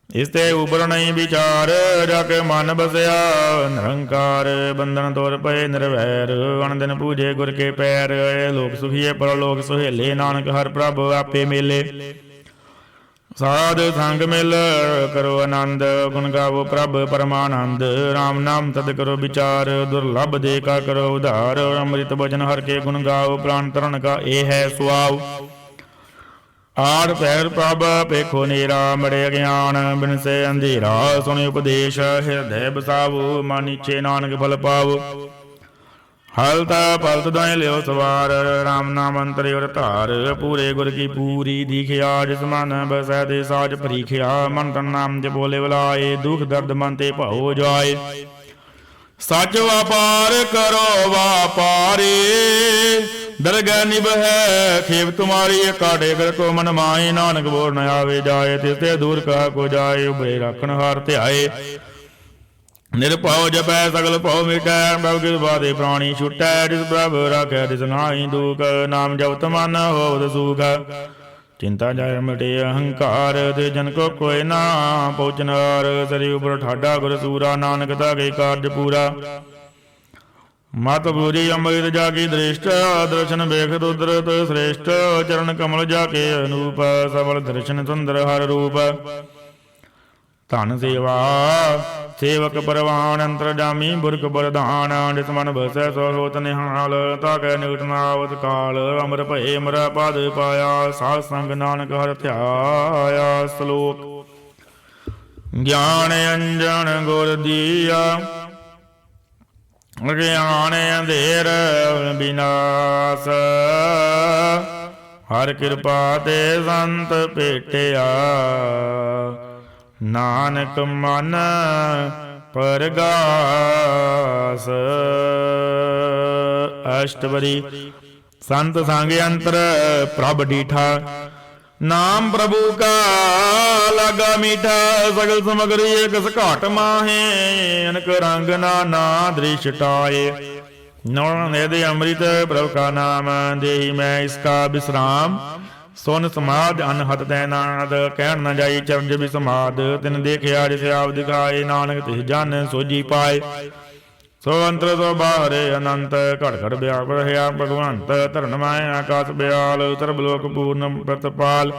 इसते ऊपर नहीं विचार जाके मन बसया निरंकार। बंधन तोर पे निर्वैर अन दिन पूजे गुर के पैर। लोक सुखिए परलोक सुहेले नानक हर प्रभ आपे मेले। ਸਾਧ ਸੰਗ ਮਿਲ ਕਰੋ ਆਨੰਦ, ਗੁਣ ਗਾਵੋ ਪ੍ਰਭ ਪਰਮਾਨੰਦ। ਰਾਮ ਨਾਮ ਤਦ ਕਰੋ ਵਿਚਾਰ, ਦੁਰਲਭ ਦੇ ਕਾ ਕਰੋ ਉਧਾਰ। ਅੰਮ੍ਰਿਤ ਬਚਨ ਹਰ ਕੇ ਗੁਣ ਗਾਓ, ਪ੍ਰਾਨ ਤਰਨ ਕਾ ਇਹ ਹੈ ਸੁਆਵ। ਆਠ ਪਹਿਰ ਪ੍ਰਭ ਪੇਖੋ ਨੀਰਾ, ਬੜੇ ਅਗਿਆਨ ਬਿਨਸੇ ਅੰਧੇਰਾ। ਸੁਣੇ ਉਪਦੇਸ਼ ਹਿਰਦੈ ਬਸਾਵੋ, ਮਨ ਇੱਛੇ ਨਾਨਕ ਫਲ ਪਾਵੋ। ਹਲਤ ਪਲਤ ਦਾਇ ਲਿਓ ਸਵਾਰ, ਰਾਮ ਨਾਮ ਅੰਤਰਿ ਔਰ ਧਾਰ। ਪੂਰੇ ਗੁਰ ਕੀ ਪੂਰੀ ਦੀਖਿਆ, ਜਿਸ ਮਨ ਬਸੈ ਤੇ ਸਾਜ ਪਰੀਖਿਆ। ਮਨ ਤਨ ਨਾਮ ਜ ਬੋਲੇ ਬੁਲਾਏ, ਦੁਖ ਦਰਦ ਮਨ ਤੇ ਭਾਉ ਜਾਏ। ਸੱਚ ਵਾਪਾਰ ਕਰੋ ਵਾਪਾਰੀ, ਦਰਗਹਿ ਨਿਭੈ ਖੇਬ ਤੁਮਾਰੀ। ਕਾਢੇ ਕਰ ਕੋ ਮਨ ਮਾਏ, ਨਾਨਕ ਬੋਲ ਨ ਆਵੇ ਜਾਏ। ਤਿਸ ਤੇ ਦੂਰ ਕਾ ਕੋ ਜਾਏ, ਉਬਰੇ ਰਾਖਣ ਹਾਰ ਧਿਆਏ। ਨਿਰਭਉ ਜਪੈ ਸਗਲ ਭਉ ਮਿਟੈ, ਪ੍ਰਭ ਕਿਰਪਾ ਦੇ ਪ੍ਰਾਣੀ ਛੁਟੈ। ਜਿਸ ਪ੍ਰਭ ਰਾਖੈ ਤਿਸ ਨਾਹੀ ਦੁਖ, ਨਾਮ ਜਪਤ ਮਨ ਹੋਵਤ ਸੁਖ। ਚਿੰਤਾ ਜਾਇ ਮਿਟੇ ਅਹੰਕਾਰ, ਤੇ ਜਨ ਕੋ ਕੋਇ ਨਾ ਪਹੁੰਚਨਾਰ। ਸਰੀ ਉਪਰ ਠਾਡਾ ਗੁਰ ਸੂਰਾ, ਨਾਨਕ ਤਾ ਗਈ ਕਾਰਜ ਪੂਰਾ। ਮਤ ਬੂਰੀ ਅੰਮ੍ਰਿਤ ਜਾ ਕੀ ਦ੍ਰਿਸ਼ਟ, ਦਰਸ਼ਨ ਵੇਖ ਦੁਦਰਤ ਸ੍ਰੇਸ਼ਟ। ਚਰਨ ਕਮਲ ਜਾ ਕੇ ਅਨੂਪ, ਸਬਲ ਦਰਸ਼ਨ ਸੁੰਦਰ ਹਰ ਰੂਪ। ਧਨ ਸੇਵਾ ਸੇਵਕ ਪਰਵਾਨ, ਅੰਤਰ ਜਾਮੀ ਬੁਰਕ ਬਰਧਾਨ। ਜਿਸ ਮਨ ਬਸੈ ਸੋ ਹੋਤ ਨਿਹਾਲ, ਤਾ ਕੈ ਨਿਕਟ ਨ ਆਵਤ ਕਾਲ। ਅਮਰ ਭਏ ਅਮਰ ਪਦ ਪਾਇਆ, ਸਾਧ ਸੰਗ ਨਾਨਕ ਹਰਿ ਧਿਆਇਆ। ਸ਼ਲੋਕ। ਗਿਆਨ ਅੰਜਨ ਗੁਰ ਦੀਆ, ਗਿਆਨ ਅੰਧੇਰ ਬਿਨਾਸ਼। ਹਰ ਕਿਰਪਾ ਤੇ ਸੰਤ ਭੇਟਿਆ, ਨਾਨਕ ਮਨ ਪਰਗਾਸ। ਅਸ਼ਟਵਰੀ। ਸੰਤ ਸੰਗ ਅੰਤਰ ਪ੍ਰਭ ਡੀਠਾ, ਨਾਮ ਪ੍ਰਭੂ ਕਾ ਲਾਗਾ ਮੀਠਾ। ਸਗਲ ਸਮਗਰੀ ਇਕ ਘਾਟ ਮਾਹੇ, ਅਨਕ ਰੰਗ ਨਾਨਾ ਦ੍ਰਿਸ਼ ਟਾਏ। ਨੌ ਨਿਧ ਅੰਮ੍ਰਿਤ ਪ੍ਰਭ ਕਾ ਨਾਮ, ਦੇਹੀ ਮੈਂ ਇਸਕਾ ਵਿਸਰਾਮ। ਸੁਨ ਸਮਾਧ ਅਨਹਤ ਤੈ ਨਾਦ, ਕਹਿਣ ਨ ਜਾਈ ਚਰਜ ਵੀ ਸਮਾਧ। ਤਿਨ ਦੇਖਿਆ ਜਿਸ ਆਪ ਦਿਖਾਏ, ਨਾਨਕ ਤਿਸ ਜਨ ਸੋਜੀ ਪਾਏ। ਸੋ ਅੰਤਰ ਸੋ ਬਾਹਰ ਅਨੰਤ, ਘੜ ਘੜ ਵਿਆਪ ਰਹਿਆ ਭਗਵੰਤ। ਧਰਨ ਮਾਇ ਆਕਾਸ ਬਿਆਲ, ਸਰਬ ਲੋਕ ਪੂਰਨ ਪ੍ਰਤਪਾਲ।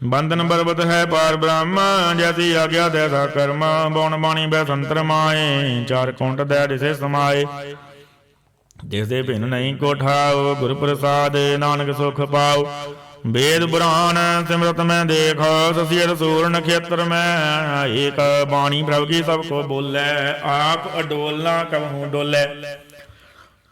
ਬੰਧਨ ਬਰਬਤ ਹੈ ਪਾਰ ਬ੍ਰਹਮ, ਜੈਸੀ ਆਗਿਆ ਤੈਸਾ ਕਰਮ। ਬਉਣ ਬਾਣੀ ਬੈ ਸੰਤਰ ਮਾਏ, ਚਾਰ ਕੁੰਟ ਦੈ ਦਿਸੇ ਸਮਾਏ। ਜਿਸਦੇ ਭਿੰਨ ਨਹੀਂ ਕੋਠਾਉ, ਗੁਰ ਪ੍ਰਸਾਦ ਨਾਨਕ ਸੁਖ ਪਾਉ। ਵੇਦ ਪੁਰਾਨ ਸਿਮਰਤ ਮੈਂ ਦੇਖ, ਸਸੀ ਰਸੂਲ ਨਖੇਤਰ ਮੈਂ। ਏਕ ਬਾਣੀ ਪ੍ਰਭ ਕੀ ਸਭ ਕੋ ਬੋਲੇ, ਆਪ ਅਡੋਲ ਨਾ ਕਬਹੂ ਡੋਲੇ।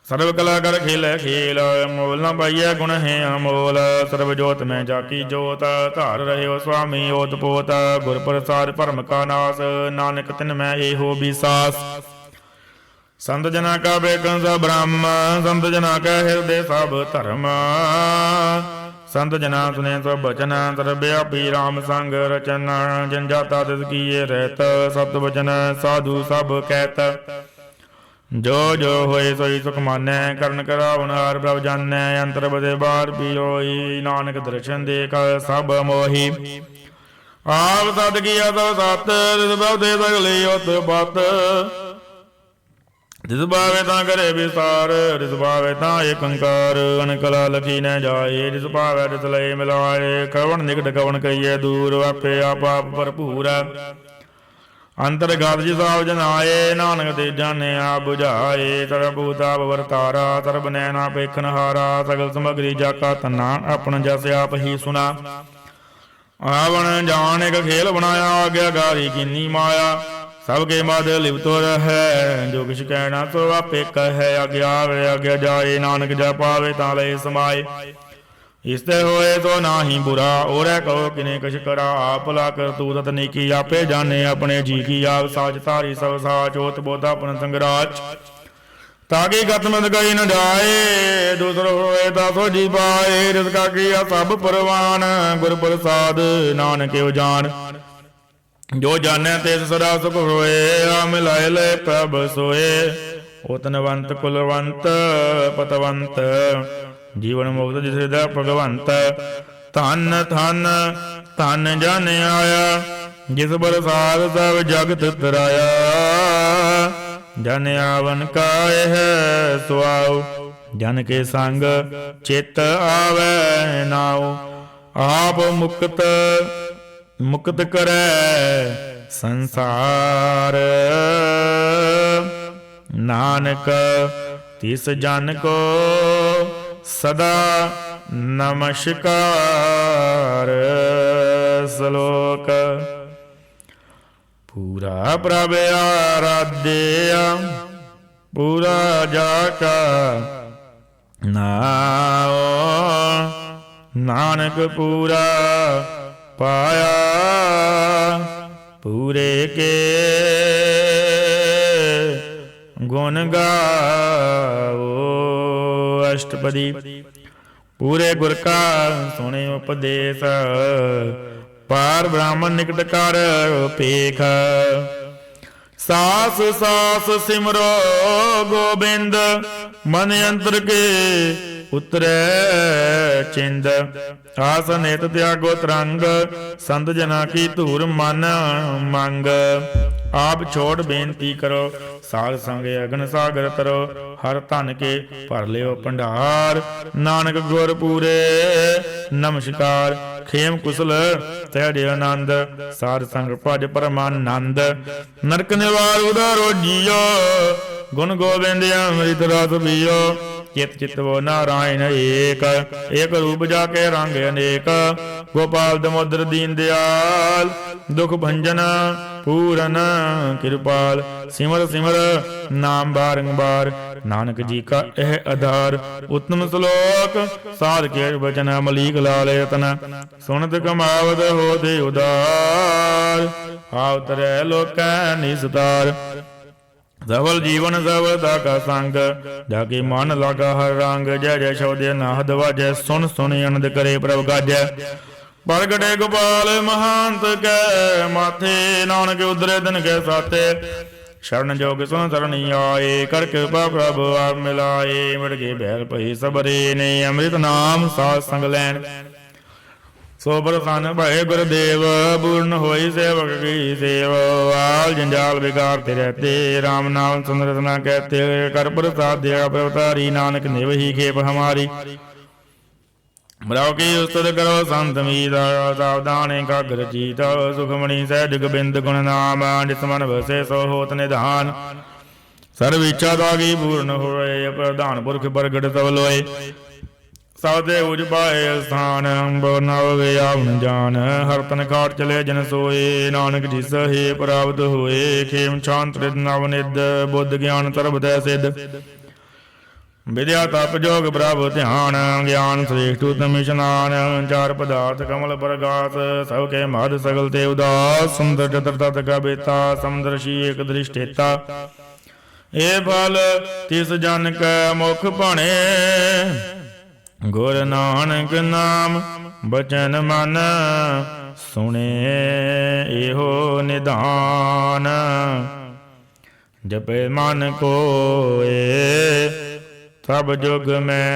ਸਰਬ ਕਲਾ ਕਰ ਖੇਲੇ ਖੇਲ, ਮੋਲ ਨਾ ਪਾਈਐ ਗੁਣ ਹੈ ਅਮੋਲ। ਸਰਬ ਜੋਤ ਮੈਂ ਜਾਕੀ ਜੋਤ, ਧਾਰ ਰਹਿਓ ਸੁਆਮੀ ਓਤ ਪੋਤ। ਗੁਰ ਪ੍ਰਸਾਦ ਭਰਮ ਕਾ ਨਾਸ, ਨਾਨਕ ਤਿਨ ਮੈਂ ਇਹੋ ਵਿਸਾਸ। ਸੰਤ ਜਨਾ ਕਾ ਬੇਕੰ ਸਭ ਬ੍ਰਹਮ, ਸੰਤ ਜਨਾ ਕਾ ਹਿਰਦੇ ਸਭ ਧਰਮ। ਸੰਤ ਜਨਾ ਸੁਨੇ ਸਭ ਬਚਨ, ਤਰਬਿਆਪੀ ਰਾਮ ਸੰਗ ਰਚਨ। ਜਨ ਜਾਤਾ ਤਿਸ ਕੀਏ ਰਹਿਤ, ਸਬਦ ਬਚਨ ਸਾਧੂ ਸਭ ਕਹਿਤ। ਜੋ ਜੋ ਹੋਏ ਸੋਈ ਸੁਖ ਮਾਨੈ, ਕਰਨ ਕਰਾਉਣ ਹਾਰ ਪ੍ਰਭ ਜਾਨੈ। ਅੰਤਰ ਬਦੇ ਬਾਹਰ ਵੀ ਹੋਈ, ਨਾਨਕ ਦਰਸ਼ਨ ਦੇਖ ਸਭ ਮੋਹੀ। ਆਪ ਸਤ ਕੀਆ ਸਭ ਸਤ, ਤਿਸ ਬਹੁਤੇ ਸਗਲੀ ਉਤ ਬਤ। ਜਿਸ ਭਾਵੇ ਤਾਂ ਕਰੇ ਵਿਸਾਰ, ਜਿਸ ਭਾਵੇ ਤਾਂ ਏਕੰਕਾਰ। ਅਨਕਲਾ ਲਖੀ ਨ ਜਾਏ, ਜਿਸ ਭਾਵੇ ਤਿਸ ਲਏ ਮਿਲਾਏ। ਕਵਣ ਨਿਕਟ ਕਵਣ ਕਹੀਏ ਦੂਰ, ਆਪੇ ਆਪ ਆਪ ਭਰਪੂਰ। ਅੰਤਰਗਤ ਜਿਸ ਆਪ ਜਨਾਏ, ਨਾਨਕ ਤੇ ਜਾਣਿਆ ਬੁਝਾਏ। ਸਰਬ ਭੂਤ ਆਪ ਵਰਤਾਰਾ, ਸਰਬ ਨੈਣਾ ਪੇਖਨ ਹਾਰਾ। ਸਗਲ ਸਮਗਰੀ ਜਾ ਕਾ ਤਨਾ, ਆਪਣ ਜਸ ਆਪ ਹੀ ਸੁਨਾ। ਆਵਣ ਜਾਣ ਇਕ ਖੇਲ ਬਣਾਇਆ, ਆਗਿਆਕਾਰੀ ਕੀਨੀ ਮਾਇਆ। ਸਭ ਕੇ ਮਦ ਲਿਵਤੋ ਰਹੈ, ਜੋ ਕਿਛ ਕਹਿਣਾ ਸੋ ਆਪੇ ਕਹੈ। ਆਗਿਆ ਆਵੇ ਆਗਿਆ ਜਾਏ, ਨਾਨਕ ਜਾ ਪਾਵੇ ਤਾਂ ਲਏ ਸਮਾਏ। ਇਸ ਤੇ ਹੋਏ ਤੋ ਨਾਹੀ ਬੁਰਾ, ਔਰੈ ਕਹੋ ਕਿਨੇ ਕਛ ਕਰਾ। ਆਪ ਲਾ ਕਰ ਤੂਤ ਨੀਕੀ, ਆਪੇ ਜਾਣੇ ਆਪਣੇ ਜੀ ਕੀ। ਆਪ ਸਾਚ ਧਾਰੀ ਸਭ ਸਾਚ, ਹੋਤ ਬੋਧ ਆਪਨ ਸੰਗਰਾਚ। ਤਾਕੀ ਗਤਮਤ ਗਈ ਨ ਜਾਏ, ਦੂਸਰ ਹੋਏ ਤਾਂ ਸੋਜੀ ਪਾਏ। ਰਿਸ ਕਾ ਕੀਆ ਸਭ ਪਰਵਾਨ, ਗੁਰ ਪ੍ਰਸਾਦ ਨਾਨਕਿਓ ਜਾਨ। ਜੋ ਜਾਣੈ ਤੇ ਸਦਾ ਸੁਖ ਹੋਏ, ਆ ਮਿਲਾਏ ਲੈ ਪ੍ਰਭ ਸੋਏ। ਉਤਨਵੰਤ ਕੁਲਵੰਤ ਪਤਵੰਤ, ਜੀਵਨ ਮੁਕਤ ਜਿਸ ਹਿਰਦੈ ਭਗਵੰਤ। ਧਨ ਧਨ ਧਨ ਜਨ ਆਇਆ, ਜਿਸ ਪ੍ਰਸਾਦ ਸਭ ਜਗਤ ਤਰਾਇਆ। ਜਨ ਆਵਨ ਕਾ ਇਹ ਸੁਆਉ, ਜਨ ਕੇ ਸੰਗ ਚਿਤ ਆਵੈ ਨਾਉ। ਆਪ ਮੁਕਤ मुक्त करे संसार। नानक तिस जन को सदा नमस्कार। श्लोक पूरा प्रभ आराध्य पूरा जाका नाओ। नानक पूरा पाया पूरे के गुण गाओ। अष्टपदी पूरे गुर का सुने उपदेश पार ब्राह्मण निकट कर पेख। सास सास सिमरो गोबिंद मन अंतर के उतरे चिंद। आस नेत त्यागो तरंग संत जना की धूर मन मंग। आप छोड़ बेनती करो साध संग अगन सागर तरो। हर धन के भर लियो भंडार नानक गुर पूरे नमस्कार। खेम कुशल तैडे आनंद साध संग भज परमानंद। नरक निवार उदारो जियो गुण गोबिंद अमृत रस पियो। चित चित वो नारायण एक एक रूप जाके रंग अनेक। गोपाल दमोदर दीन दयाल दुख भंजन पूरन कृपाल। सिमर सिमर नाम बारंबार नानक जी का यह आधार। उत्तम श्लोक साध के वचन मलीक लाल यतन। सुनत कमावत होते उदार आवतरे लोक निस्तार। धवल जीवन धवलता का संग जाके मन लागा हर रंग। जय जय शब्द नाहद वाजै सुन सुन आनंद करे प्रभ गाजै। प्रगटे गोपाल महांत के माथे नानक उधरे दिन के साथे। शरण जोग सुन सरणी आए कर कृपा प्रभु आप मिलाए। मिट के बैल पही सबरे ने अमृत नाम साध संग लैन। सो प्रसन्न भय गुरुदेव पूर्ण होई सेवक की सेव। आल जंजाल बिगाड़ते रहते राम नाम सुंदरतना कहते। कर प्रसाद दिया प्रवतारी नानक ने वही खेप हमारी। ब्रव की उस्तुत करो संत मीता सावधान एकाग्र चीता। सुखमणि सहज गोबिंद गुण नाम जिस मन बसे सो होत निधान। सर्व इच्छा दागी पूर्ण होए प्रधान पुरख प्रगट सब लोए। साधे उज पाए स्थान नव व्यावन जान। हर तन खाट चले जन सोए नानक जिस हे प्राप्त होए। खेम शांत नव निध बुद्ध ज्ञान सर्व तै सिद्ध। विद्या तप जोग प्रभ ध्यान ज्ञान श्रेष्ठ उत्तम स्नान। चार पदार्थ कमल प्रगास सब के मद सगल ते उदास। सुंदर चतुर तत् का बेता समदर्शी एक दृष्टेता। ए फल तिस जन कै मुख भने गुर नानक नाम बचन मन सुने एहो निधान। जपे मन कोए सब जुग में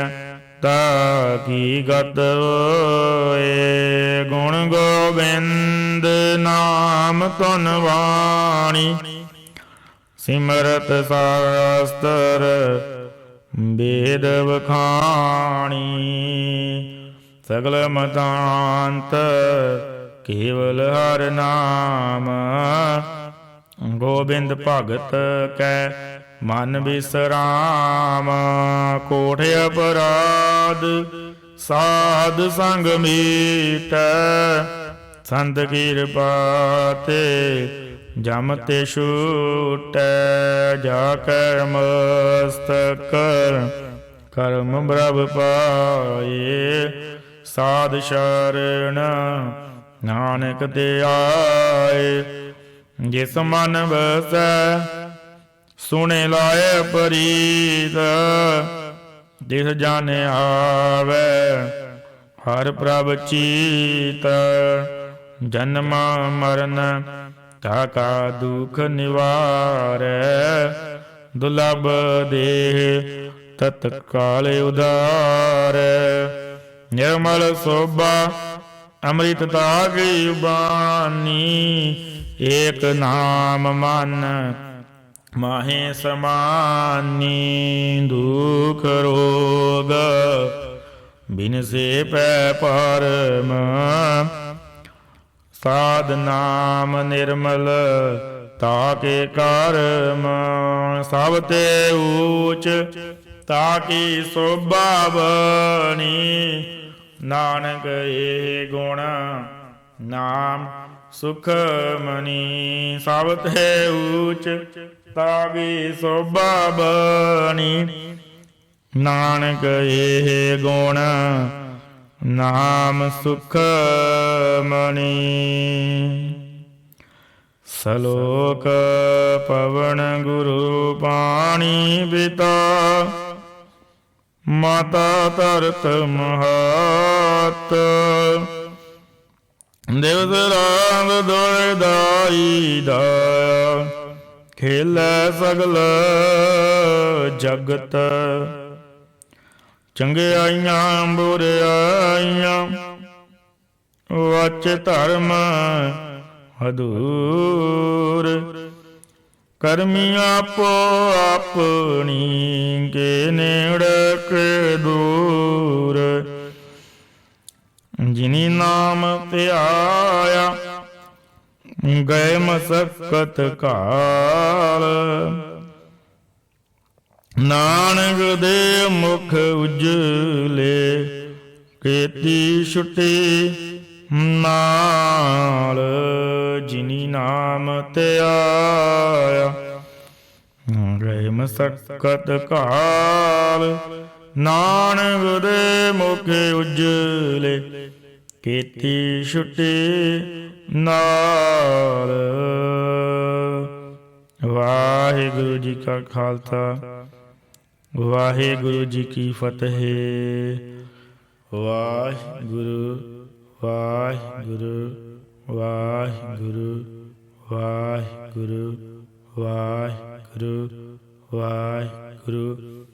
ताकी गत होए। गुण गोबिंद नाम तुन वाणी सिमरत शास्त्र वेद वखाणी। सगल मतांत केवल हर नाम। गोबिंद भगत कै मन विश्राम। कोठ अपराध साध संग मीट। संत कृपा ते जम ते छूट। जाकर मस्तक कर्म ब्रभ पाए। साध शरण नानक ते आए। जिस मन बसै सुने लाए परीत। जिस जाने आवे हर प्रभ चीत। जन्म मरण ताका दुख निवारै। दुर्लभ देह तत्काल उदार। निर्मल शोभा अमृत तागी बानी। एक नाम मन माहे समानी। दुख रोग बिन से पै परम ਸਾਧ ਨਾਮ ਨਿਰਮਲ ਤਾਕੇ ਕਰਮ, ਸਭ ਤੇ ਊਚ ਤਾਕੀ ਸੋਭਾ ਬਣੀ। ਨਾਨਕ ਇਹ ਗੁਣ ਨਾਮ ਸੁਖ ਮਨੀ, ਸਭ ਤੇ ਊਚ ਤਾਕੀ ਸੋਭਾ ਬਣੀ। ਨਾਨਕ ਇਹ ਗੁਣ ਨਾਮ ਸੁਖ ਮਨੀ। ਸਲੋਕ ਪਵਨ ਗੁਰੂ ਪਾਣੀ ਪਿਤਾ, ਮਾਤਾ ਧਰਤ ਮਹਤ। ਦਿਵਸ ਰਾਤ ਦੁਇਦਾਈ ਦਾ, ਖੇਲੈ ਸਗਲ ਜਗਤ। ਚੰਗਿਆਈਆਂ ਬੁਰਿਆਈਆਂ ਵਚ ਧਰਮ ਹਦੂਰ। ਕਰਮੀ ਆਪੋ ਆਪਣੀ, ਕੇ ਨੇੜੇ ਕੇ ਦੂਰ। ਜਿਨੀ ਨਾਮ ਧਿਆਇਆ ਗਏ ਮਸਕਤ ਕਾਲ। ਨਾਨਕ ਦੇ ਮੁਖ ਉਜਲੇ, ਕੀਤੀ ਛੁਟੀ ਨਾਲ। ਜਿਨੀ ਨਾਮ ਧਿਆਇਆ ਗਏ ਮਸਕਤ ਕਾਲ। ਨਾਨਕ ਦੇ ਮੁਖ ਉਜਲੇ, ਕੀਤੀ ਛੁਟੀ ਨਾਲ। ਵਾਹਿਗੁਰੂ ਜੀ ਕਾ ਖਾਲਸਾ, ਵਾਹਿਗੁਰੂ ਜੀ ਕੀ ਫਤਿਹ। ਵਾਹਿਗੁਰੂ ਵਾਹਿਗੁਰੂ ਵਾਹਿਗੁਰੂ ਵਾਹਿਗੁਰੂ ਵਾਹਿਗੁਰੂ ਵਾਹਿਗੁਰੂ